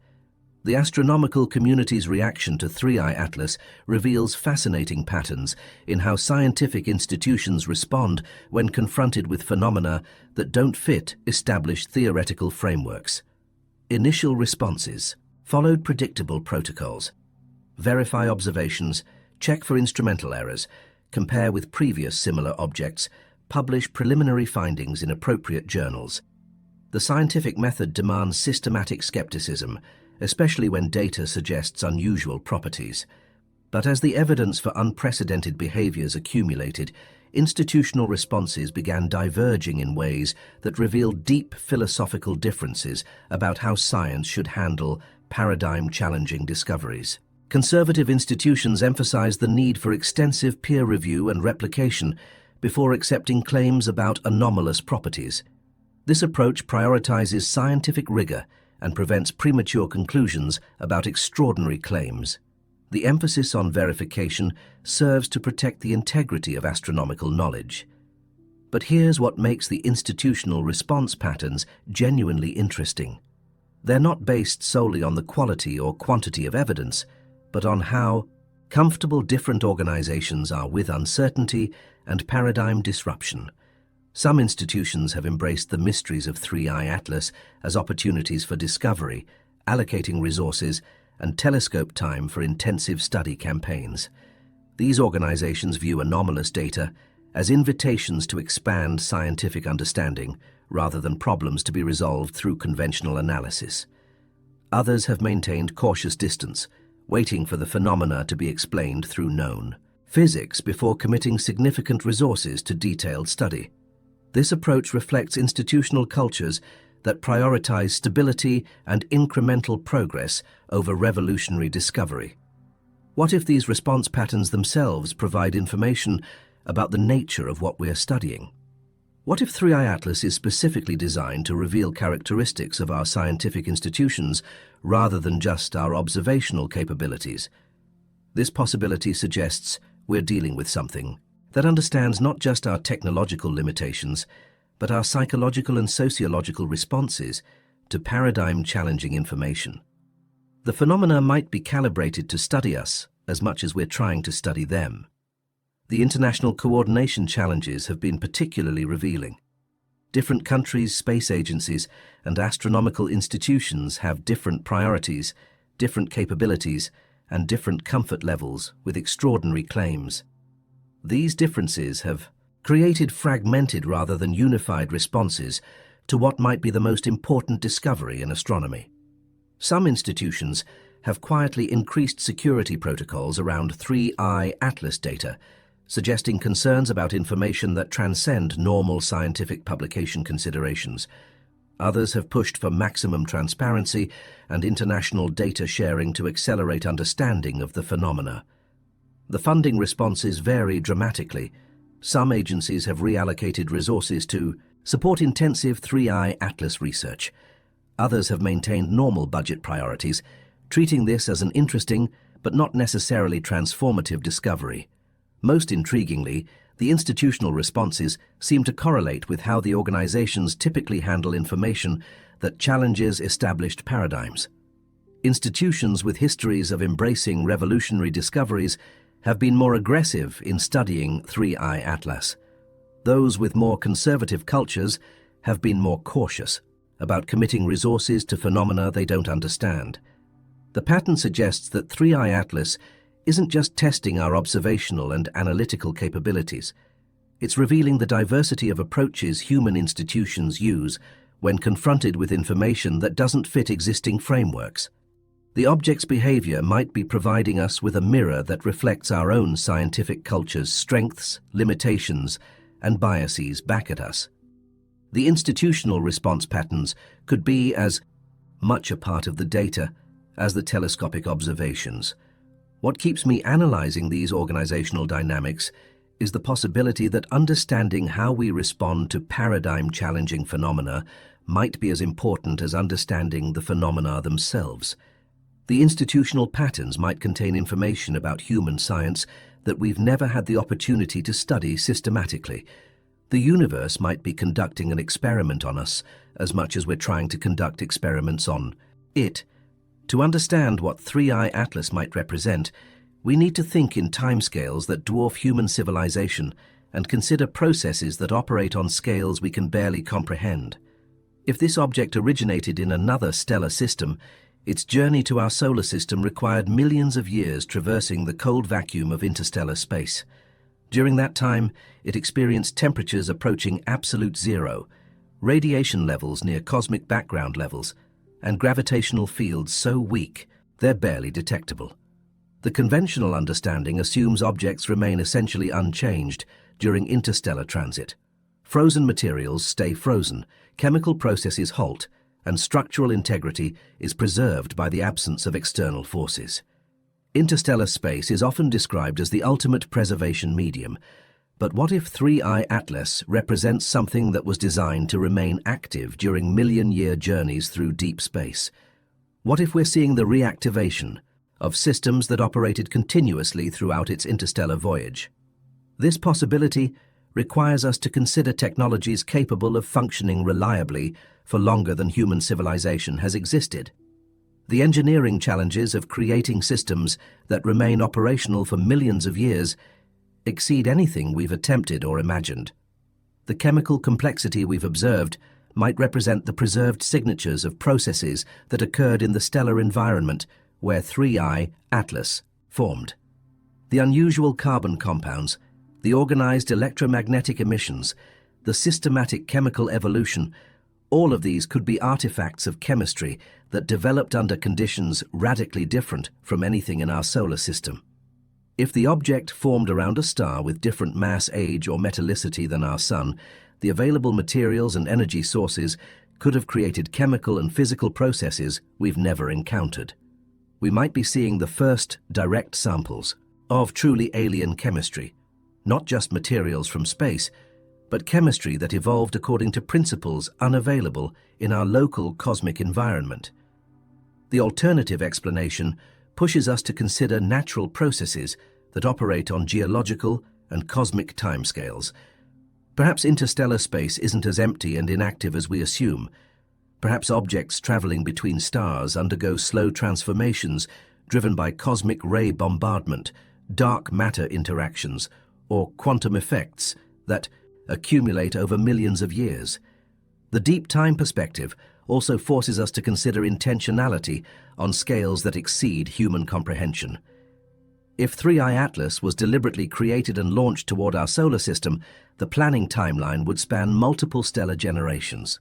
A: The astronomical community's reaction to 3i Atlas reveals fascinating patterns in how scientific institutions respond when confronted with phenomena that don't fit established theoretical frameworks. Initial responses followed predictable protocols. Verify observations, check for instrumental errors, compare with previous similar objects, publish preliminary findings in appropriate journals. The scientific method demands systematic skepticism, especially when data suggests unusual properties. But as the evidence for unprecedented behaviors accumulated, institutional responses began diverging in ways that revealed deep philosophical differences about how science should handle paradigm-challenging discoveries. Conservative institutions emphasize the need for extensive peer review and replication before accepting claims about anomalous properties. This approach prioritizes scientific rigor and prevents premature conclusions about extraordinary claims. The emphasis on verification serves to protect the integrity of astronomical knowledge. But here's what makes the institutional response patterns genuinely interesting. They're not based solely on the quality or quantity of evidence, but on how comfortable different organizations are with uncertainty and paradigm disruption. Some institutions have embraced the mysteries of 3i Atlas as opportunities for discovery, allocating resources and telescope time for intensive study campaigns. These organizations view anomalous data as invitations to expand scientific understanding rather than problems to be resolved through conventional analysis. Others have maintained cautious distance, waiting for the phenomena to be explained through known physics before committing significant resources to detailed study. This approach reflects institutional cultures that prioritize stability and incremental progress over revolutionary discovery. What if these response patterns themselves provide information about the nature of what we're studying? What if 3i Atlas is specifically designed to reveal characteristics of our scientific institutions rather than just our observational capabilities? This possibility suggests we're dealing with something that understands not just our technological limitations, but our psychological and sociological responses to paradigm-challenging information. The phenomena might be calibrated to study us as much as we're trying to study them. The international coordination challenges have been particularly revealing. Different countries, space agencies, and astronomical institutions have different priorities, different capabilities, and different comfort levels with extraordinary claims. These differences have created fragmented rather than unified responses to what might be the most important discovery in astronomy. Some institutions have quietly increased security protocols around 3i Atlas data, suggesting concerns about information that transcend normal scientific publication considerations. Others have pushed for maximum transparency and international data sharing to accelerate understanding of the phenomena. The funding responses vary dramatically. Some agencies have reallocated resources to support intensive 3i Atlas research. Others have maintained normal budget priorities, treating this as an interesting but not necessarily transformative discovery. Most intriguingly, the institutional responses seem to correlate with how the organizations typically handle information that challenges established paradigms. Institutions with histories of embracing revolutionary discoveries have been more aggressive in studying 3i Atlas. Those with more conservative cultures have been more cautious about committing resources to phenomena they don't understand. The pattern suggests that 3i Atlas isn't just testing our observational and analytical capabilities. It's revealing the diversity of approaches human institutions use when confronted with information that doesn't fit existing frameworks. The object's behavior might be providing us with a mirror that reflects our own scientific culture's strengths, limitations, and biases back at us. The institutional response patterns could be as much a part of the data as the telescopic observations. What keeps me analyzing these organizational dynamics is the possibility that understanding how we respond to paradigm-challenging phenomena might be as important as understanding the phenomena themselves. The institutional patterns might contain information about human science that we've never had the opportunity to study systematically. The universe might be conducting an experiment on us as much as we're trying to conduct experiments on it. To understand what 3I Atlas might represent, we need to think in timescales that dwarf human civilization and consider processes that operate on scales we can barely comprehend. If this object originated in another stellar system, its journey to our solar system required millions of years traversing the cold vacuum of interstellar space. During that time, it experienced temperatures approaching absolute zero, radiation levels near cosmic background levels, and gravitational fields so weak they're barely detectable. The conventional understanding assumes objects remain essentially unchanged during interstellar transit. Frozen materials stay frozen, chemical processes halt, and structural integrity is preserved by the absence of external forces. Interstellar space is often described as the ultimate preservation medium, but what if 3I Atlas represents something that was designed to remain active during million-year journeys through deep space? What if we're seeing the reactivation of systems that operated continuously throughout its interstellar voyage? This possibility requires us to consider technologies capable of functioning reliably for longer than human civilization has existed. The engineering challenges of creating systems that remain operational for millions of years exceed anything we've attempted or imagined. The chemical complexity we've observed might represent the preserved signatures of processes that occurred in the stellar environment where 3I Atlas formed. The unusual carbon compounds, the organized electromagnetic emissions, the systematic chemical evolution, all of these could be artifacts of chemistry that developed under conditions radically different from anything in our solar system. If the object formed around a star with different mass, age, or metallicity than our Sun, the available materials and energy sources could have created chemical and physical processes we've never encountered. We might be seeing the first direct samples of truly alien chemistry, not just materials from space, but chemistry that evolved according to principles unavailable in our local cosmic environment. The alternative explanation pushes us to consider natural processes that operate on geological and cosmic timescales. Perhaps interstellar space isn't as empty and inactive as we assume. Perhaps objects traveling between stars undergo slow transformations driven by cosmic ray bombardment, dark matter interactions, or quantum effects that accumulate over millions of years. The deep time perspective also forces us to consider intentionality on scales that exceed human comprehension. If 3I Atlas was deliberately created and launched toward our solar system, the planning timeline would span multiple stellar generations.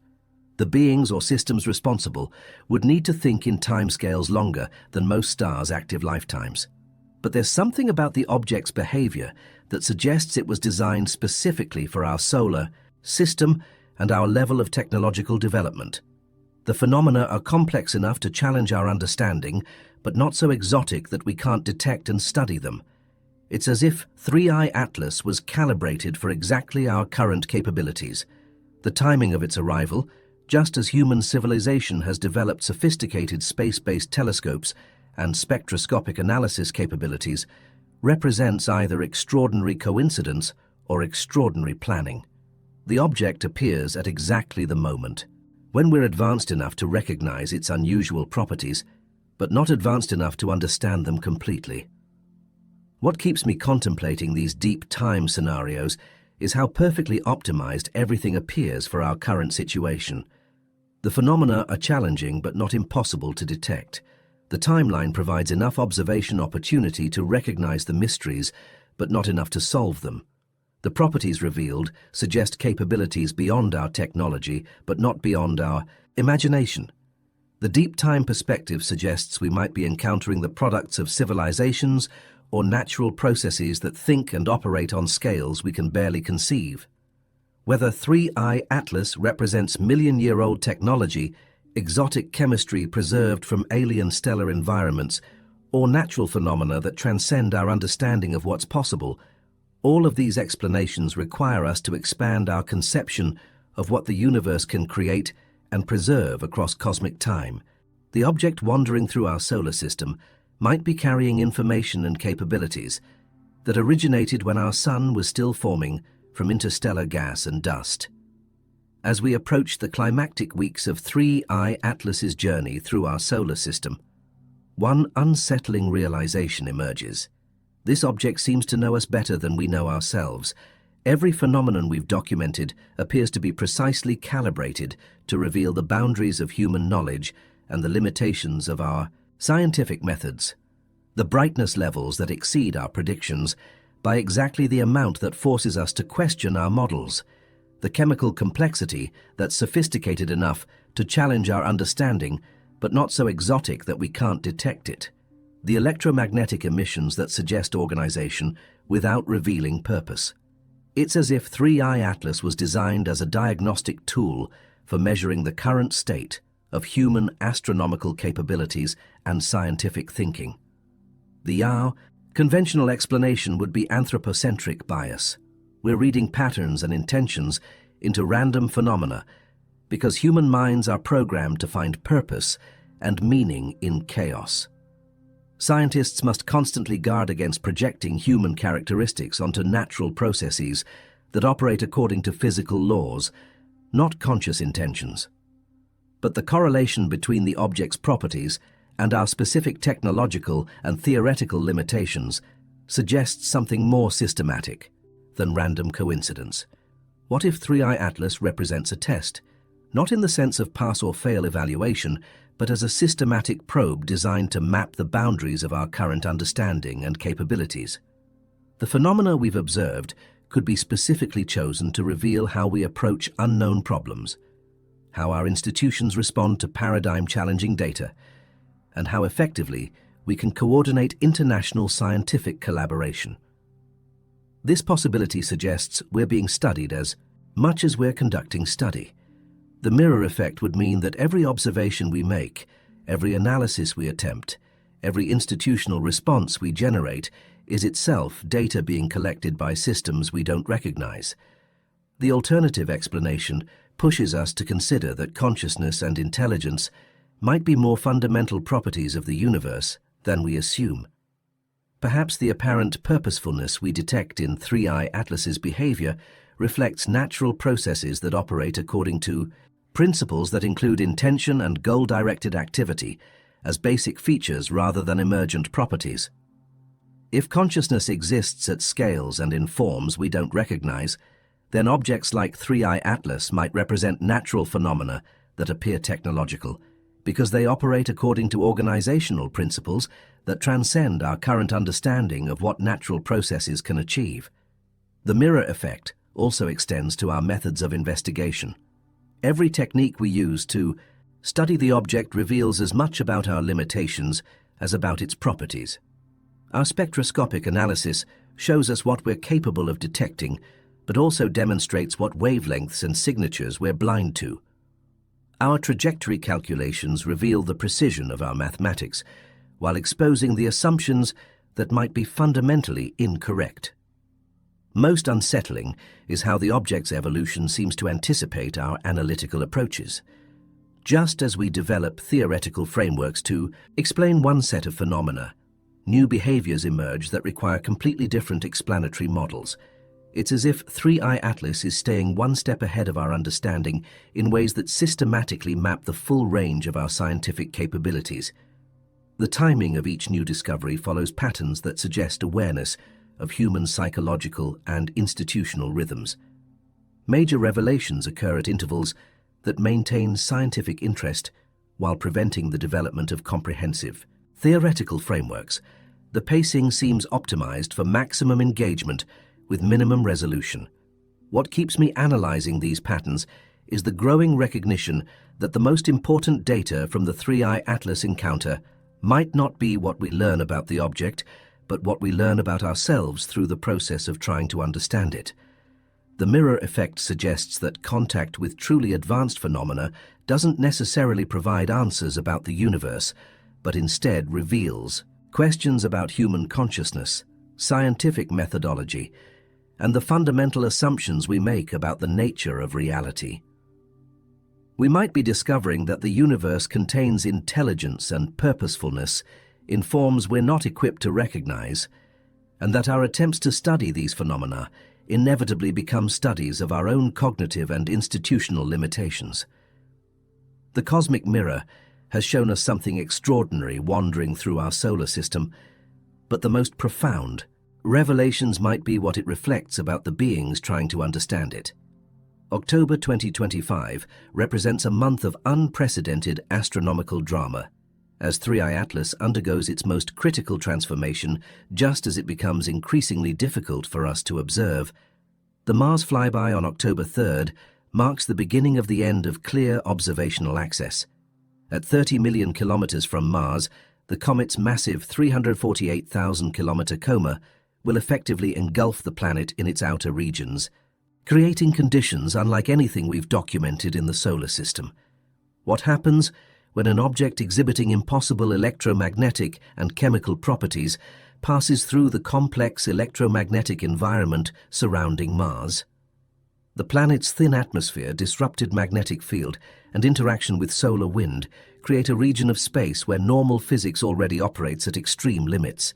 A: The beings or systems responsible would need to think in timescales longer than most stars' active lifetimes. But there's something about the object's behavior that suggests it was designed specifically for our solar system and our level of technological development. The phenomena are complex enough to challenge our understanding, but not so exotic that we can't detect and study them. It's as if 3I Atlas was calibrated for exactly our current capabilities. The timing of its arrival, just as human civilization has developed sophisticated space-based telescopes and spectroscopic analysis capabilities, represents either extraordinary coincidence or extraordinary planning. The object appears at exactly the moment, when we're advanced enough to recognize its unusual properties, but not advanced enough to understand them completely. What keeps me contemplating these deep time scenarios is how perfectly optimized everything appears for our current situation. The phenomena are challenging but not impossible to detect. The timeline provides enough observation opportunity to recognize the mysteries, but not enough to solve them. The properties revealed suggest capabilities beyond our technology, but not beyond our imagination. The deep time perspective suggests we might be encountering the products of civilizations or natural processes that think and operate on scales we can barely conceive. Whether 3I Atlas represents million-year-old technology, exotic chemistry preserved from alien stellar environments, or natural phenomena that transcend our understanding of what's possible, all of these explanations require us to expand our conception of what the universe can create and preserve across cosmic time. The object wandering through our solar system might be carrying information and capabilities that originated when our sun was still forming from interstellar gas and dust. As we approach the climactic weeks of 3I Atlas's journey through our solar system, one unsettling realization emerges. This object seems to know us better than we know ourselves. Every phenomenon we've documented appears to be precisely calibrated to reveal the boundaries of human knowledge and the limitations of our scientific methods. The brightness levels that exceed our predictions by exactly the amount that forces us to question our models. The chemical complexity that's sophisticated enough to challenge our understanding, but not so exotic that we can't detect it. The electromagnetic emissions that suggest organization without revealing purpose. It's as if 3I Atlas was designed as a diagnostic tool for measuring the current state of human astronomical capabilities and scientific thinking. The conventional explanation would be anthropocentric bias. We're reading patterns and intentions into random phenomena because human minds are programmed to find purpose and meaning in chaos. Scientists must constantly guard against projecting human characteristics onto natural processes that operate according to physical laws, not conscious intentions. But the correlation between the object's properties and our specific technological and theoretical limitations suggests something more systematic than random coincidence. What if 3I Atlas represents a test, not in the sense of pass or fail evaluation, but as a systematic probe designed to map the boundaries of our current understanding and capabilities? The phenomena we've observed could be specifically chosen to reveal how we approach unknown problems, how our institutions respond to paradigm-challenging data, and how effectively we can coordinate international scientific collaboration. This possibility suggests we're being studied as much as we're conducting study. The mirror effect would mean that every observation we make, every analysis we attempt, every institutional response we generate is itself data being collected by systems we don't recognize. The alternative explanation pushes us to consider that consciousness and intelligence might be more fundamental properties of the universe than we assume. Perhaps the apparent purposefulness we detect in 3I Atlas's behavior reflects natural processes that operate according to principles that include intention and goal-directed activity as basic features rather than emergent properties. If consciousness exists at scales and in forms we don't recognize, then objects like 3I Atlas might represent natural phenomena that appear technological, because they operate according to organizational principles that transcend our current understanding of what natural processes can achieve. The mirror effect also extends to our methods of investigation. Every technique we use to study the object reveals as much about our limitations as about its properties. Our spectroscopic analysis shows us what we're capable of detecting, but also demonstrates what wavelengths and signatures we're blind to. Our trajectory calculations reveal the precision of our mathematics, while exposing the assumptions that might be fundamentally incorrect. Most unsettling is how the object's evolution seems to anticipate our analytical approaches. Just as we develop theoretical frameworks to explain one set of phenomena, new behaviors emerge that require completely different explanatory models. It's as if 3I Atlas is staying one step ahead of our understanding in ways that systematically map the full range of our scientific capabilities. The timing of each new discovery follows patterns that suggest awareness of human psychological and institutional rhythms. Major revelations occur at intervals that maintain scientific interest while preventing the development of comprehensive theoretical frameworks. The pacing seems optimized for maximum engagement with minimum resolution. What keeps me analyzing these patterns is the growing recognition that the most important data from the 3I Atlas encounter might not be what we learn about the object, but what we learn about ourselves through the process of trying to understand it. The mirror effect suggests that contact with truly advanced phenomena doesn't necessarily provide answers about the universe, but instead reveals questions about human consciousness, scientific methodology, and the fundamental assumptions we make about the nature of reality. We might be discovering that the universe contains intelligence and purposefulness in forms we're not equipped to recognize, and that our attempts to study these phenomena inevitably become studies of our own cognitive and institutional limitations. The cosmic mirror has shown us something extraordinary wandering through our solar system, but the most profound revelations might be what it reflects about the beings trying to understand it. October 2025 represents a month of unprecedented astronomical drama, as 3i Atlas undergoes its most critical transformation just as it becomes increasingly difficult for us to observe. The Mars flyby on October 3rd marks the beginning of the end of clear observational access. At 30 million kilometers from Mars, the comet's massive 348,000-kilometer coma will effectively engulf the planet in its outer regions, creating conditions unlike anything we've documented in the solar system. What happens when an object exhibiting impossible electromagnetic and chemical properties passes through the complex electromagnetic environment surrounding Mars? The planet's thin atmosphere, disrupted magnetic field, and interaction with solar wind create a region of space where normal physics already operates at extreme limits.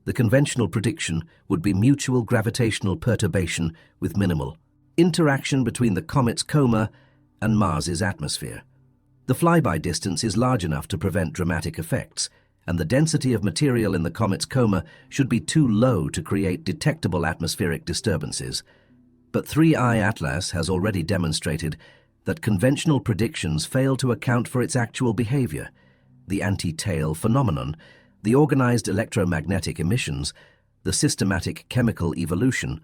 A: The conventional prediction would be mutual gravitational perturbation with minimal interaction between the comet's coma and Mars's atmosphere. The flyby distance is large enough to prevent dramatic effects, and the density of material in the comet's coma should be too low to create detectable atmospheric disturbances. But 3i Atlas has already demonstrated that conventional predictions fail to account for its actual behavior. The anti-tail phenomenon, the organized electromagnetic emissions, the systematic chemical evolution,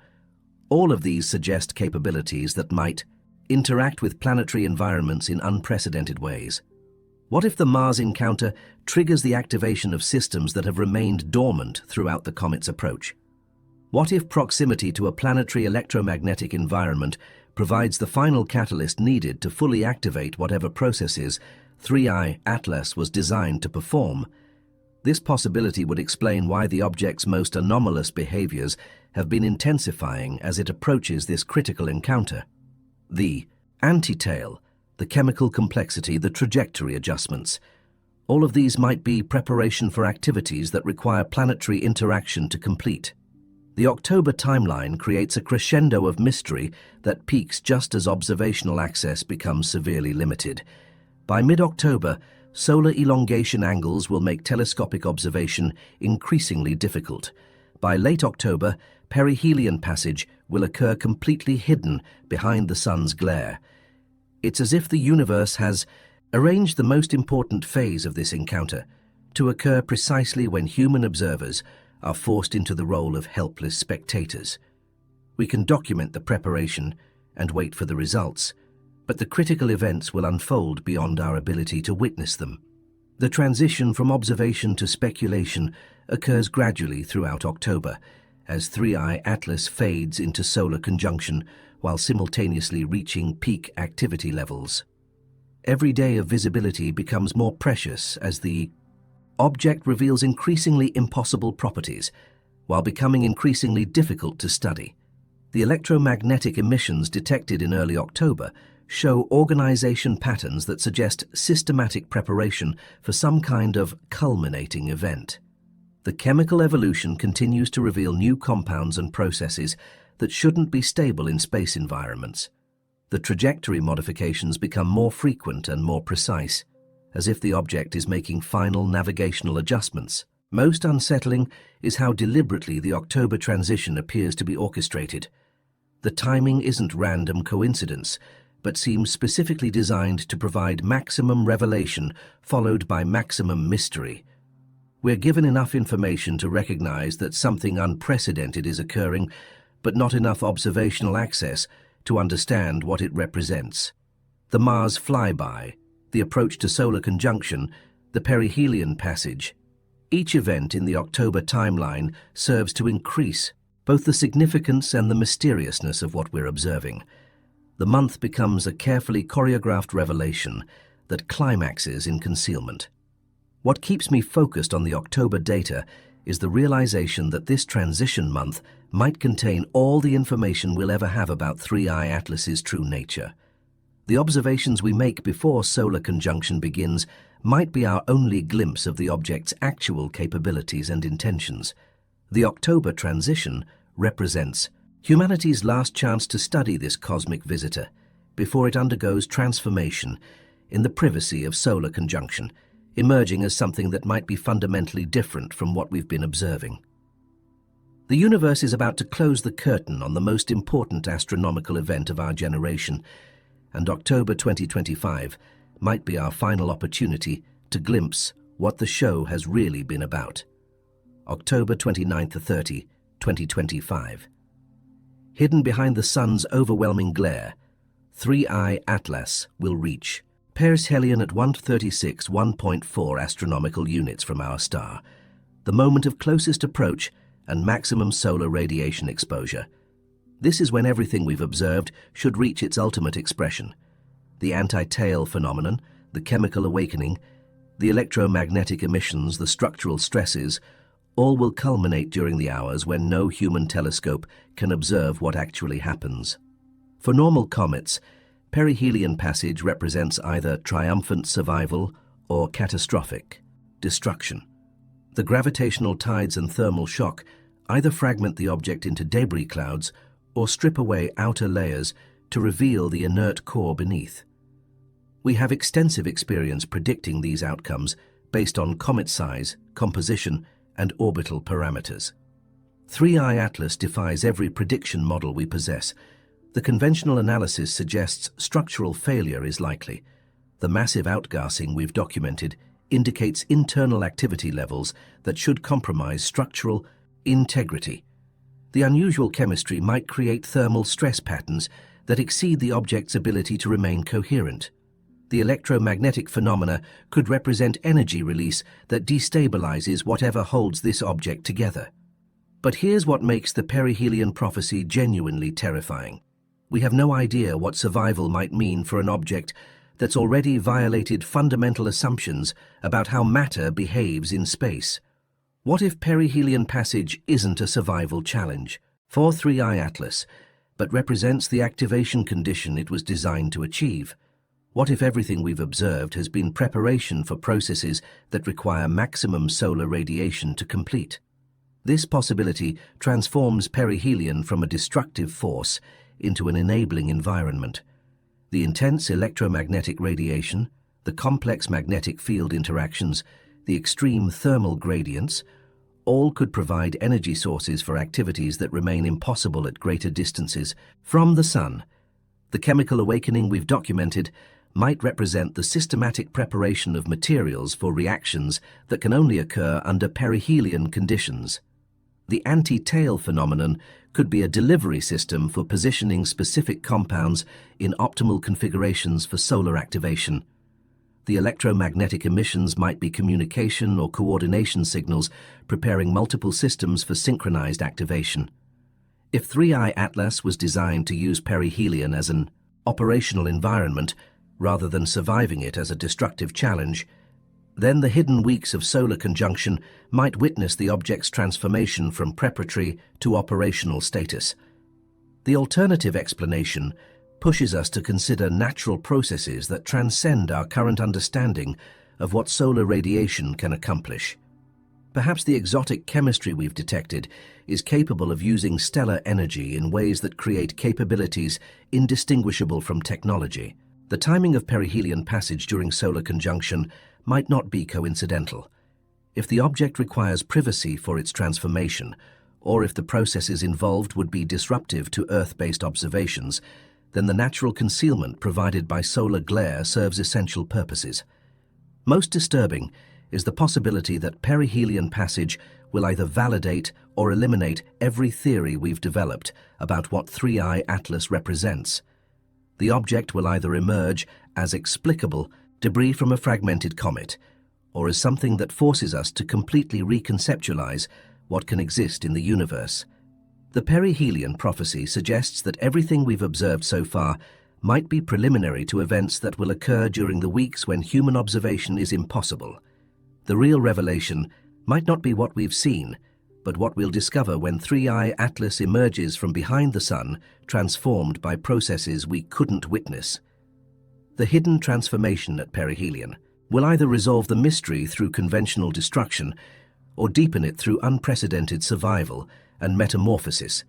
A: all of these suggest capabilities that might interact with planetary environments in unprecedented ways. What if the Mars encounter triggers the activation of systems that have remained dormant throughout the comet's approach? What if proximity to a planetary electromagnetic environment provides the final catalyst needed to fully activate whatever processes 3i Atlas was designed to perform? This possibility would explain why the object's most anomalous behaviors have been intensifying as it approaches this critical encounter. The anti-tail, the chemical complexity, the trajectory adjustments. All of these might be preparation for activities that require planetary interaction to complete. The October timeline creates a crescendo of mystery that peaks just as observational access becomes severely limited. By mid-October, solar elongation angles will make telescopic observation increasingly difficult. By late October, perihelion passage will occur completely hidden behind the sun's glare. It's as if the universe has arranged the most important phase of this encounter to occur precisely when human observers are forced into the role of helpless spectators. We can document the preparation and wait for the results, but the critical events will unfold beyond our ability to witness them. The transition from observation to speculation occurs gradually throughout October, as 3i Atlas fades into solar conjunction while simultaneously reaching peak activity levels. Every day of visibility becomes more precious as the object reveals increasingly impossible properties, while becoming increasingly difficult to study. The electromagnetic emissions detected in early October show organization patterns that suggest systematic preparation for some kind of culminating event. The chemical evolution continues to reveal new compounds and processes that shouldn't be stable in space environments. The trajectory modifications become more frequent and more precise, as if the object is making final navigational adjustments. Most unsettling is how deliberately the October transition appears to be orchestrated. The timing isn't random coincidence, but seems specifically designed to provide maximum revelation followed by maximum mystery. We're given enough information to recognize that something unprecedented is occurring, but not enough observational access to understand what it represents. The Mars flyby, the approach to solar conjunction, the perihelion passage. Each event in the October timeline serves to increase both the significance and the mysteriousness of what we're observing. The month becomes a carefully choreographed revelation that climaxes in concealment. What keeps me focused on the October data is the realization that this transition month might contain all the information we'll ever have about 3i Atlas's true nature. The observations we make before solar conjunction begins might be our only glimpse of the object's actual capabilities and intentions. The October transition represents Humanity's last chance to study this cosmic visitor before it undergoes transformation in the privacy of solar conjunction, emerging as something that might be fundamentally different from what we've been observing. The universe is about to close the curtain on the most important astronomical event of our generation, and October 2025 might be our final opportunity to glimpse what the show has really been about. October 29 to 30, 2025. Hidden behind the sun's overwhelming glare, 3I Atlas will reach perihelion at 136 1.4 astronomical units from our star, the moment of closest approach and maximum solar radiation exposure. This is when everything we've observed should reach its ultimate expression. The anti-tail phenomenon, the chemical awakening, the electromagnetic emissions, the structural stresses, all will culminate during the hours when no human telescope can observe what actually happens. For normal comets, perihelion passage represents either triumphant survival or catastrophic destruction. The gravitational tides and thermal shock either fragment the object into debris clouds or strip away outer layers to reveal the inert core beneath. We have extensive experience predicting these outcomes based on comet size, composition, and orbital parameters. 3I Atlas defies every prediction model we possess. The conventional analysis suggests structural failure is likely. The massive outgassing we've documented indicates internal activity levels that should compromise structural integrity. The unusual chemistry might create thermal stress patterns that exceed the object's ability to remain coherent. The electromagnetic phenomena could represent energy release that destabilizes whatever holds this object together. But here's what makes the perihelion prophecy genuinely terrifying. We have no idea what survival might mean for an object that's already violated fundamental assumptions about how matter behaves in space. What if perihelion passage isn't a survival challenge for 3I Atlas, but represents the activation condition it was designed to achieve? What if everything we've observed has been preparation for processes that require maximum solar radiation to complete? This possibility transforms perihelion from a destructive force into an enabling environment. The intense electromagnetic radiation, the complex magnetic field interactions, the extreme thermal gradients, all could provide energy sources for activities that remain impossible at greater distances from the sun. The chemical awakening we've documented might represent the systematic preparation of materials for reactions that can only occur under perihelion conditions. The anti-tail phenomenon could be a delivery system for positioning specific compounds in optimal configurations for solar activation. The electromagnetic emissions might be communication or coordination signals preparing multiple systems for synchronized activation. If 3I Atlas was designed to use perihelion as an operational environment rather than surviving it as a destructive challenge, then the hidden weeks of solar conjunction might witness the object's transformation from preparatory to operational status. The alternative explanation pushes us to consider natural processes that transcend our current understanding of what solar radiation can accomplish. Perhaps the exotic chemistry we've detected is capable of using stellar energy in ways that create capabilities indistinguishable from technology. The timing of perihelion passage during solar conjunction might not be coincidental. If the object requires privacy for its transformation, or if the processes involved would be disruptive to Earth-based observations, then the natural concealment provided by solar glare serves essential purposes. Most disturbing is the possibility that perihelion passage will either validate or eliminate every theory we've developed about what 3I Atlas represents. The object will either emerge as explicable debris from a fragmented comet, or as something that forces us to completely reconceptualize what can exist in the universe. The perihelion prophecy suggests that everything we've observed so far might be preliminary to events that will occur during the weeks when human observation is impossible. The real revelation might not be what we've seen, but what we'll discover when 3I Atlas emerges from behind the sun, transformed by processes we couldn't witness. The hidden transformation at perihelion will either resolve the mystery through conventional destruction or deepen it through unprecedented survival and metamorphosis.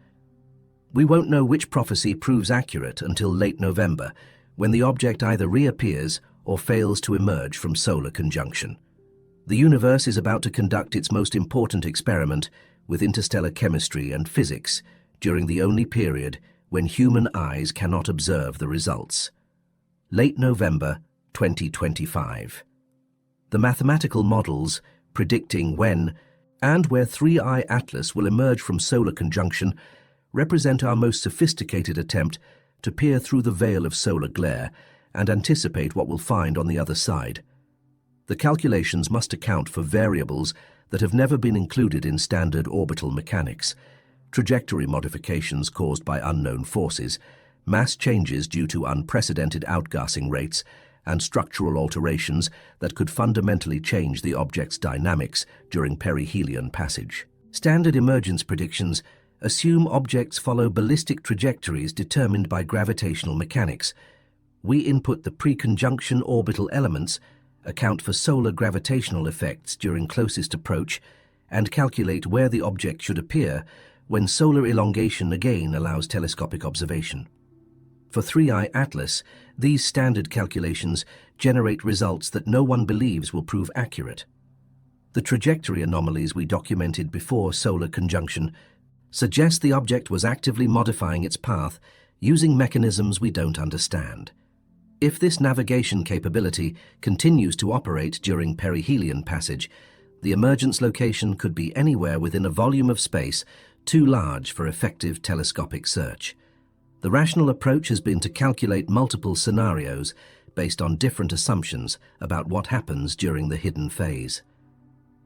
A: We won't know which prophecy proves accurate until late November, when the object either reappears or fails to emerge from solar conjunction. The universe is about to conduct its most important experiment with interstellar chemistry and physics during the only period when human eyes cannot observe the results. Late November 2025. The mathematical models predicting when and where 3I Atlas will emerge from solar conjunction represent our most sophisticated attempt to peer through the veil of solar glare and anticipate what we'll find on the other side. The calculations must account for variables that have never been included in standard orbital mechanics: trajectory modifications caused by unknown forces, mass changes due to unprecedented outgassing rates, and structural alterations that could fundamentally change the object's dynamics during perihelion passage. Standard emergence predictions assume objects follow ballistic trajectories determined by gravitational mechanics. We input the pre-conjunction orbital elements, account for solar gravitational effects during closest approach, and calculate where the object should appear when solar elongation again allows telescopic observation. For 3I Atlas, these standard calculations generate results that no one believes will prove accurate. The trajectory anomalies we documented before solar conjunction suggest the object was actively modifying its path using mechanisms we don't understand. If this navigation capability continues to operate during perihelion passage, the emergence location could be anywhere within a volume of space too large for effective telescopic search. The rational approach has been to calculate multiple scenarios based on different assumptions about what happens during the hidden phase.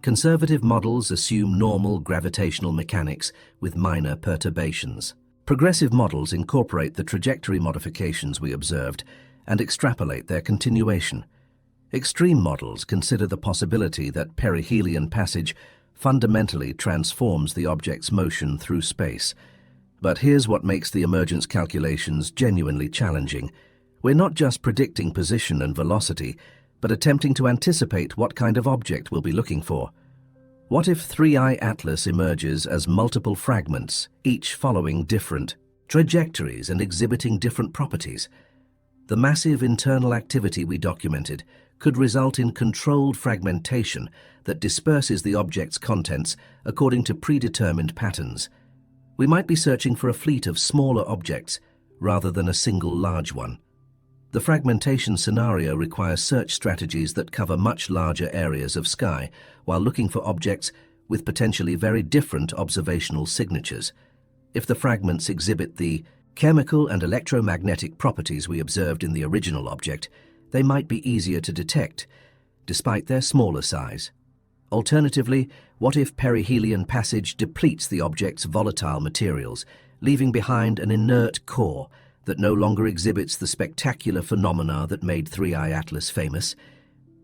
A: Conservative models assume normal gravitational mechanics with minor perturbations. Progressive models incorporate the trajectory modifications we observed and extrapolate their continuation. Extreme models consider the possibility that perihelion passage fundamentally transforms the object's motion through space. But here's what makes the emergence calculations genuinely challenging. We're not just predicting position and velocity, but attempting to anticipate what kind of object we'll be looking for. What if 3I Atlas emerges as multiple fragments, each following different trajectories and exhibiting different properties? The massive internal activity we documented could result in controlled fragmentation that disperses the object's contents according to predetermined patterns. We might be searching for a fleet of smaller objects rather than a single large one. The fragmentation scenario requires search strategies that cover much larger areas of sky while looking for objects with potentially very different observational signatures. If the fragments exhibit the chemical and electromagnetic properties we observed in the original object, they might be easier to detect, despite their smaller size. Alternatively, what if perihelion passage depletes the object's volatile materials, leaving behind an inert core that no longer exhibits the spectacular phenomena that made 3I Atlas famous?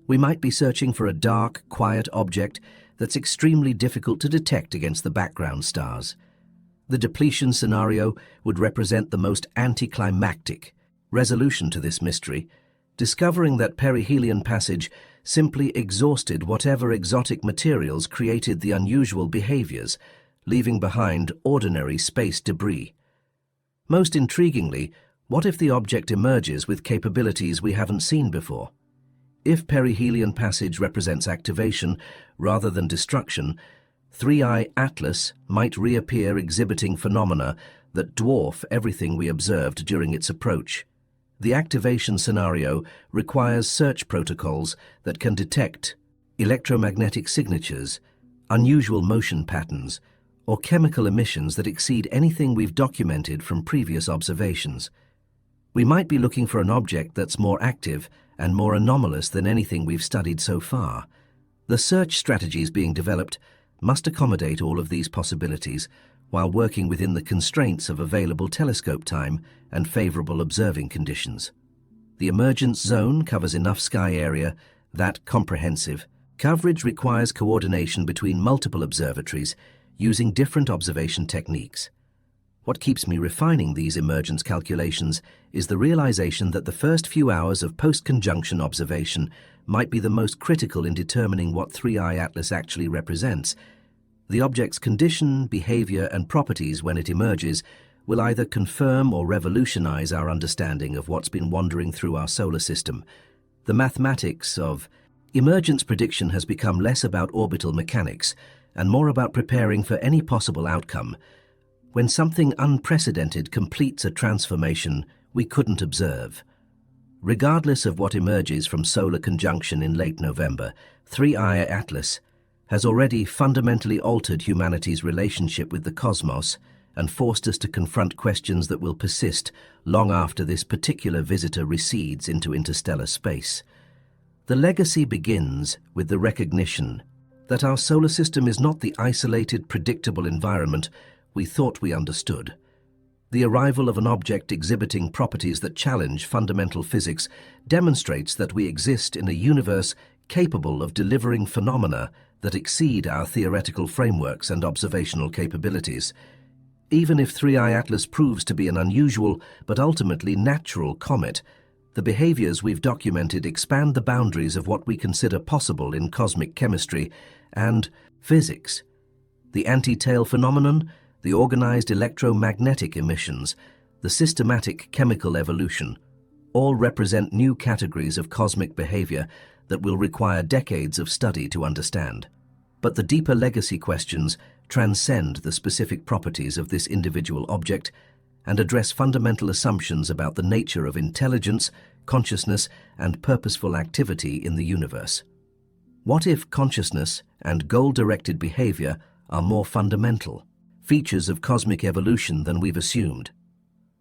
A: We might be searching for a dark, quiet object that's extremely difficult to detect against the background stars. The depletion scenario would represent the most anticlimactic resolution to this mystery, discovering that perihelion passage simply exhausted whatever exotic materials created the unusual behaviors, leaving behind ordinary space debris. Most intriguingly, what if the object emerges with capabilities we haven't seen before? If perihelion passage represents activation rather than destruction, 3I Atlas might reappear exhibiting phenomena that dwarf everything we observed during its approach. The activation scenario requires search protocols that can detect electromagnetic signatures, unusual motion patterns, or chemical emissions that exceed anything we've documented from previous observations. We might be looking for an object that's more active and more anomalous than anything we've studied so far. The search strategies being developed must accommodate all of these possibilities while working within the constraints of available telescope time and favorable observing conditions. The emergence zone covers enough sky area that comprehensive coverage requires coordination between multiple observatories using different observation techniques. What keeps me refining these emergence calculations is the realization that the first few hours of post-conjunction observation might be the most critical in determining what 3I Atlas actually represents. The object's condition, behavior, and properties when it emerges will either confirm or revolutionize our understanding of what's been wandering through our solar system. The mathematics of emergence prediction has become less about orbital mechanics and more about preparing for any possible outcome. When something unprecedented completes a transformation we couldn't observe. Regardless of what emerges from solar conjunction in late November, 3i Atlas has already fundamentally altered humanity's relationship with the cosmos and forced us to confront questions that will persist long after this particular visitor recedes into interstellar space. The legacy begins with the recognition that our solar system is not the isolated, predictable environment we thought we understood. The arrival of an object exhibiting properties that challenge fundamental physics demonstrates that we exist in a universe capable of delivering phenomena that exceed our theoretical frameworks and observational capabilities. Even if 3i Atlas proves to be an unusual but ultimately natural comet, the behaviors we've documented expand the boundaries of what we consider possible in cosmic chemistry and physics. The anti-tail phenomenon, the organized electromagnetic emissions, the systematic chemical evolution, all represent new categories of cosmic behavior that will require decades of study to understand. But the deeper legacy questions transcend the specific properties of this individual object and address fundamental assumptions about the nature of intelligence, consciousness, and purposeful activity in the universe. What if consciousness and goal-directed behavior are more fundamental features of cosmic evolution than we've assumed?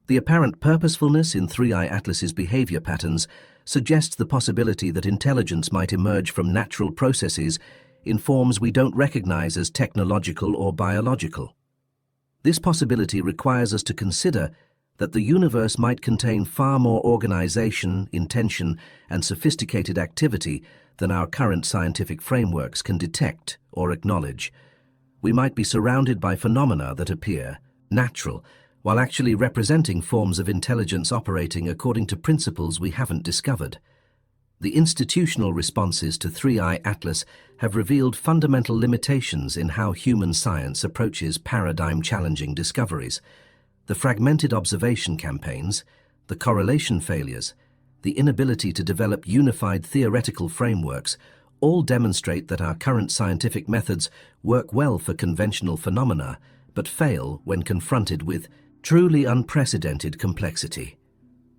A: The apparent purposefulness in 3i Atlas's behavior patterns suggests the possibility that intelligence might emerge from natural processes in forms we don't recognize as technological or biological. This possibility requires us to consider that the universe might contain far more organization, intention, and sophisticated activity than our current scientific frameworks can detect or acknowledge. We might be surrounded by phenomena that appear natural, while actually representing forms of intelligence operating according to principles we haven't discovered. The institutional responses to 3i Atlas have revealed fundamental limitations in how human science approaches paradigm-challenging discoveries. The fragmented observation campaigns, the correlation failures, the inability to develop unified theoretical frameworks all demonstrate that our current scientific methods work well for conventional phenomena, but fail when confronted with truly unprecedented complexity.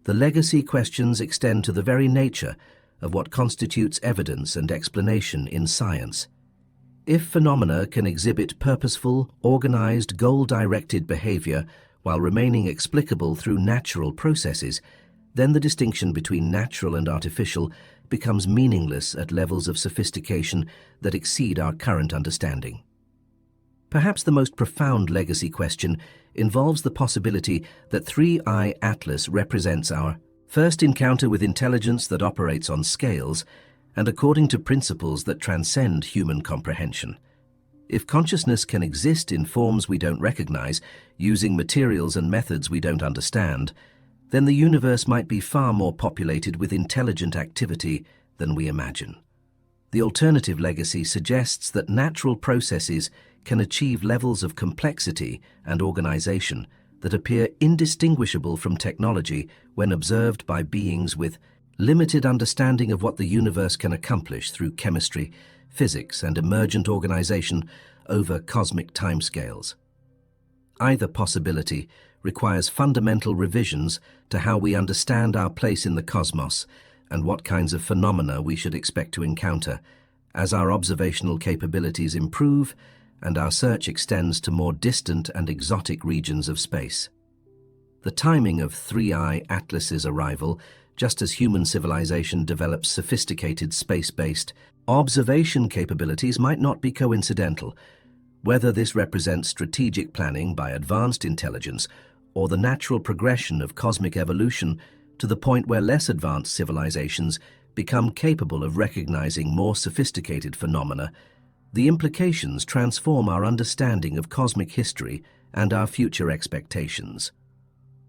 A: The legacy questions extend to the very nature of what constitutes evidence and explanation in science. If phenomena can exhibit purposeful, organized, goal-directed behavior while remaining explicable through natural processes, then the distinction between natural and artificial becomes meaningless at levels of sophistication that exceed our current understanding. Perhaps the most profound legacy question involves the possibility that 3i Atlas represents our first encounter with intelligence that operates on scales and according to principles that transcend human comprehension. If consciousness can exist in forms we don't recognize, using materials and methods we don't understand, then the universe might be far more populated with intelligent activity than we imagine. The alternative legacy suggests that natural processes can achieve levels of complexity and organization that appear indistinguishable from technology when observed by beings with limited understanding of what the universe can accomplish through chemistry, physics, and emergent organization over cosmic timescales. Either possibility requires fundamental revisions to how we understand our place in the cosmos and what kinds of phenomena we should expect to encounter as our observational capabilities improve and our search extends to more distant and exotic regions of space. The timing of 3i Atlas's arrival, just as human civilization develops sophisticated space-based observation capabilities, might not be coincidental. Whether this represents strategic planning by advanced intelligence or the natural progression of cosmic evolution to the point where less advanced civilizations become capable of recognizing more sophisticated phenomena, the implications transform our understanding of cosmic history and our future expectations.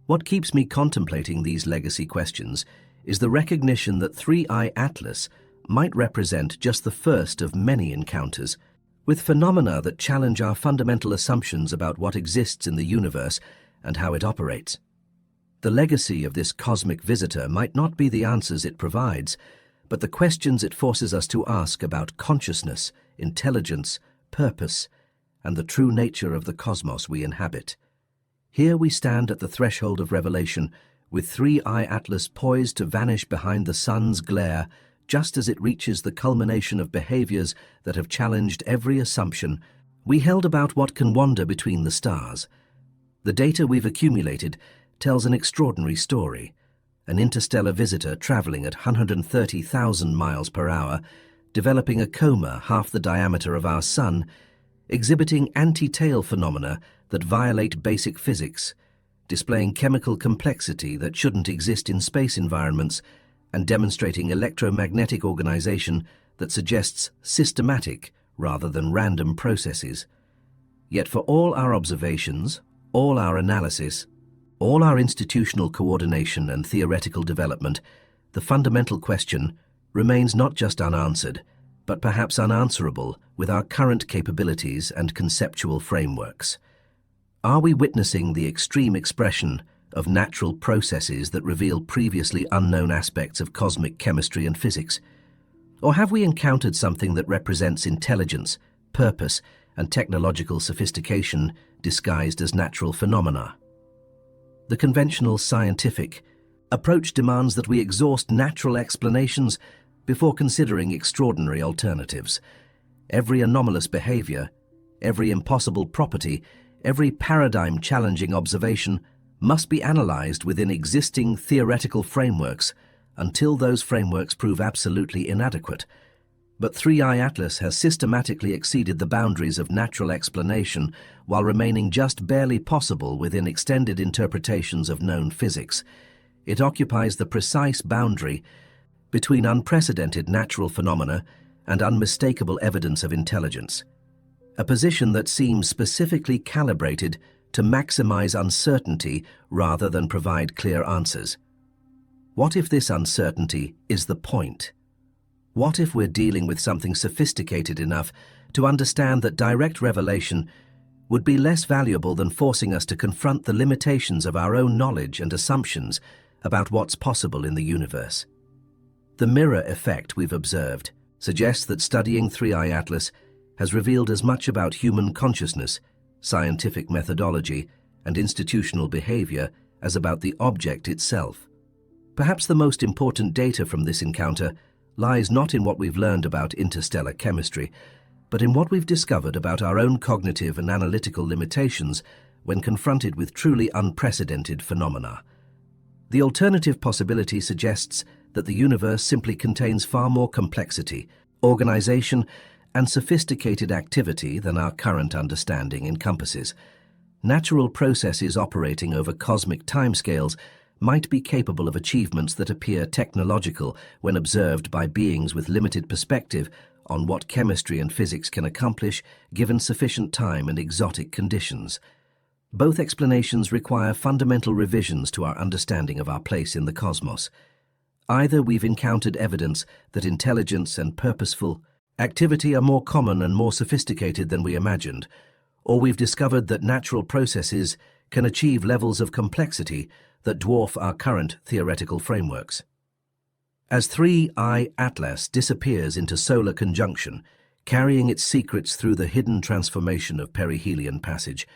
A: What keeps me contemplating these legacy questions is the recognition that 3i Atlas might represent just the first of many encounters with phenomena that challenge our fundamental assumptions about what exists in the universe and how it operates. The legacy of this cosmic visitor might not be the answers it provides, but the questions it forces us to ask about consciousness, intelligence, purpose, and the true nature of the cosmos we inhabit. Here we stand at the threshold of revelation, with 3I Atlas poised to vanish behind the sun's glare just as it reaches the culmination of behaviors that have challenged every assumption we held about what can wander between the stars. The data we've accumulated tells an extraordinary story. An interstellar visitor traveling at 130,000 miles per hour, developing a coma half the diameter of our sun, exhibiting anti-tail phenomena that violate basic physics, displaying chemical complexity that shouldn't exist in space environments, and demonstrating electromagnetic organization that suggests systematic rather than random processes. Yet for all our observations, all our analysis, all our institutional coordination and theoretical development, the fundamental question remains not just unanswered, but perhaps unanswerable with our current capabilities and conceptual frameworks. Are we witnessing the extreme expression of natural processes that reveal previously unknown aspects of cosmic chemistry and physics? Or have we encountered something that represents intelligence, purpose, and technological sophistication disguised as natural phenomena? The conventional scientific approach demands that we exhaust natural explanations before considering extraordinary alternatives. Every anomalous behavior, every impossible property, every paradigm-challenging observation must be analyzed within existing theoretical frameworks until those frameworks prove absolutely inadequate. But 3I Atlas has systematically exceeded the boundaries of natural explanation while remaining just barely possible within extended interpretations of known physics. It occupies the precise boundary between unprecedented natural phenomena and unmistakable evidence of intelligence, a position that seems specifically calibrated to maximize uncertainty rather than provide clear answers. What if this uncertainty is the point? What if we're dealing with something sophisticated enough to understand that direct revelation would be less valuable than forcing us to confront the limitations of our own knowledge and assumptions about what's possible in the universe? The mirror effect we've observed suggests that studying 3I Atlas has revealed as much about human consciousness, scientific methodology, and institutional behavior as about the object itself. Perhaps the most important data from this encounter lies not in what we've learned about interstellar chemistry, but in what we've discovered about our own cognitive and analytical limitations when confronted with truly unprecedented phenomena. The alternative possibility suggests that the universe simply contains far more complexity, organization, and sophisticated activity than our current understanding encompasses. Natural processes operating over cosmic timescales might be capable of achievements that appear technological when observed by beings with limited perspective on what chemistry and physics can accomplish given sufficient time and exotic conditions. Both explanations require fundamental revisions to our understanding of our place in the cosmos. Either we've encountered evidence that intelligence and purposeful activity are more common and more sophisticated than we imagined, or we've discovered that natural processes can achieve levels of complexity that dwarf our current theoretical frameworks. As 3I Atlas disappears into solar conjunction, carrying its secrets through the hidden transformation of perihelion passage,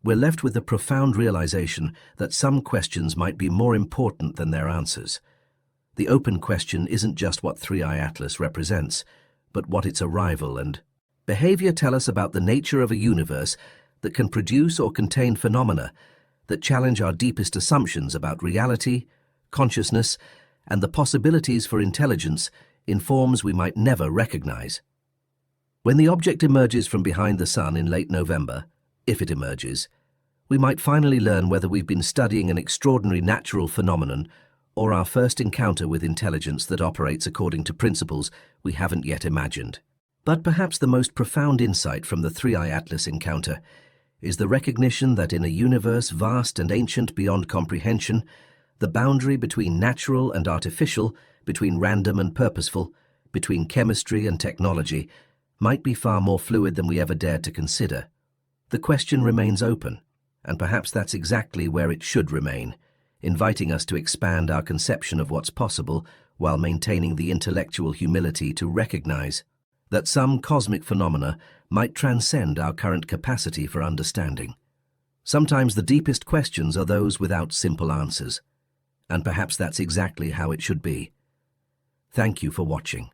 A: we're left with the profound realization that some questions might be more important than their answers. The open question isn't just what 3I Atlas represents, but what its arrival and behavior tell us about the nature of a universe that can produce or contain phenomena that challenge our deepest assumptions about reality, consciousness, and the possibilities for intelligence in forms we might never recognize. When the object emerges from behind the sun in late November, if it emerges, we might finally learn whether we've been studying an extraordinary natural phenomenon or our first encounter with intelligence that operates according to principles we haven't yet imagined. But perhaps the most profound insight from the 3I Atlas encounter is the recognition that in a universe vast and ancient beyond comprehension, the boundary between natural and artificial, between random and purposeful, between chemistry and technology, might be far more fluid than we ever dared to consider. The question remains open. And perhaps that's exactly where it should remain, inviting us to expand our conception of what's possible while maintaining the intellectual humility to recognize that some cosmic phenomena might transcend our current capacity for understanding. Sometimes the deepest questions are those without simple answers, and perhaps that's exactly how it should be. Thank you for watching.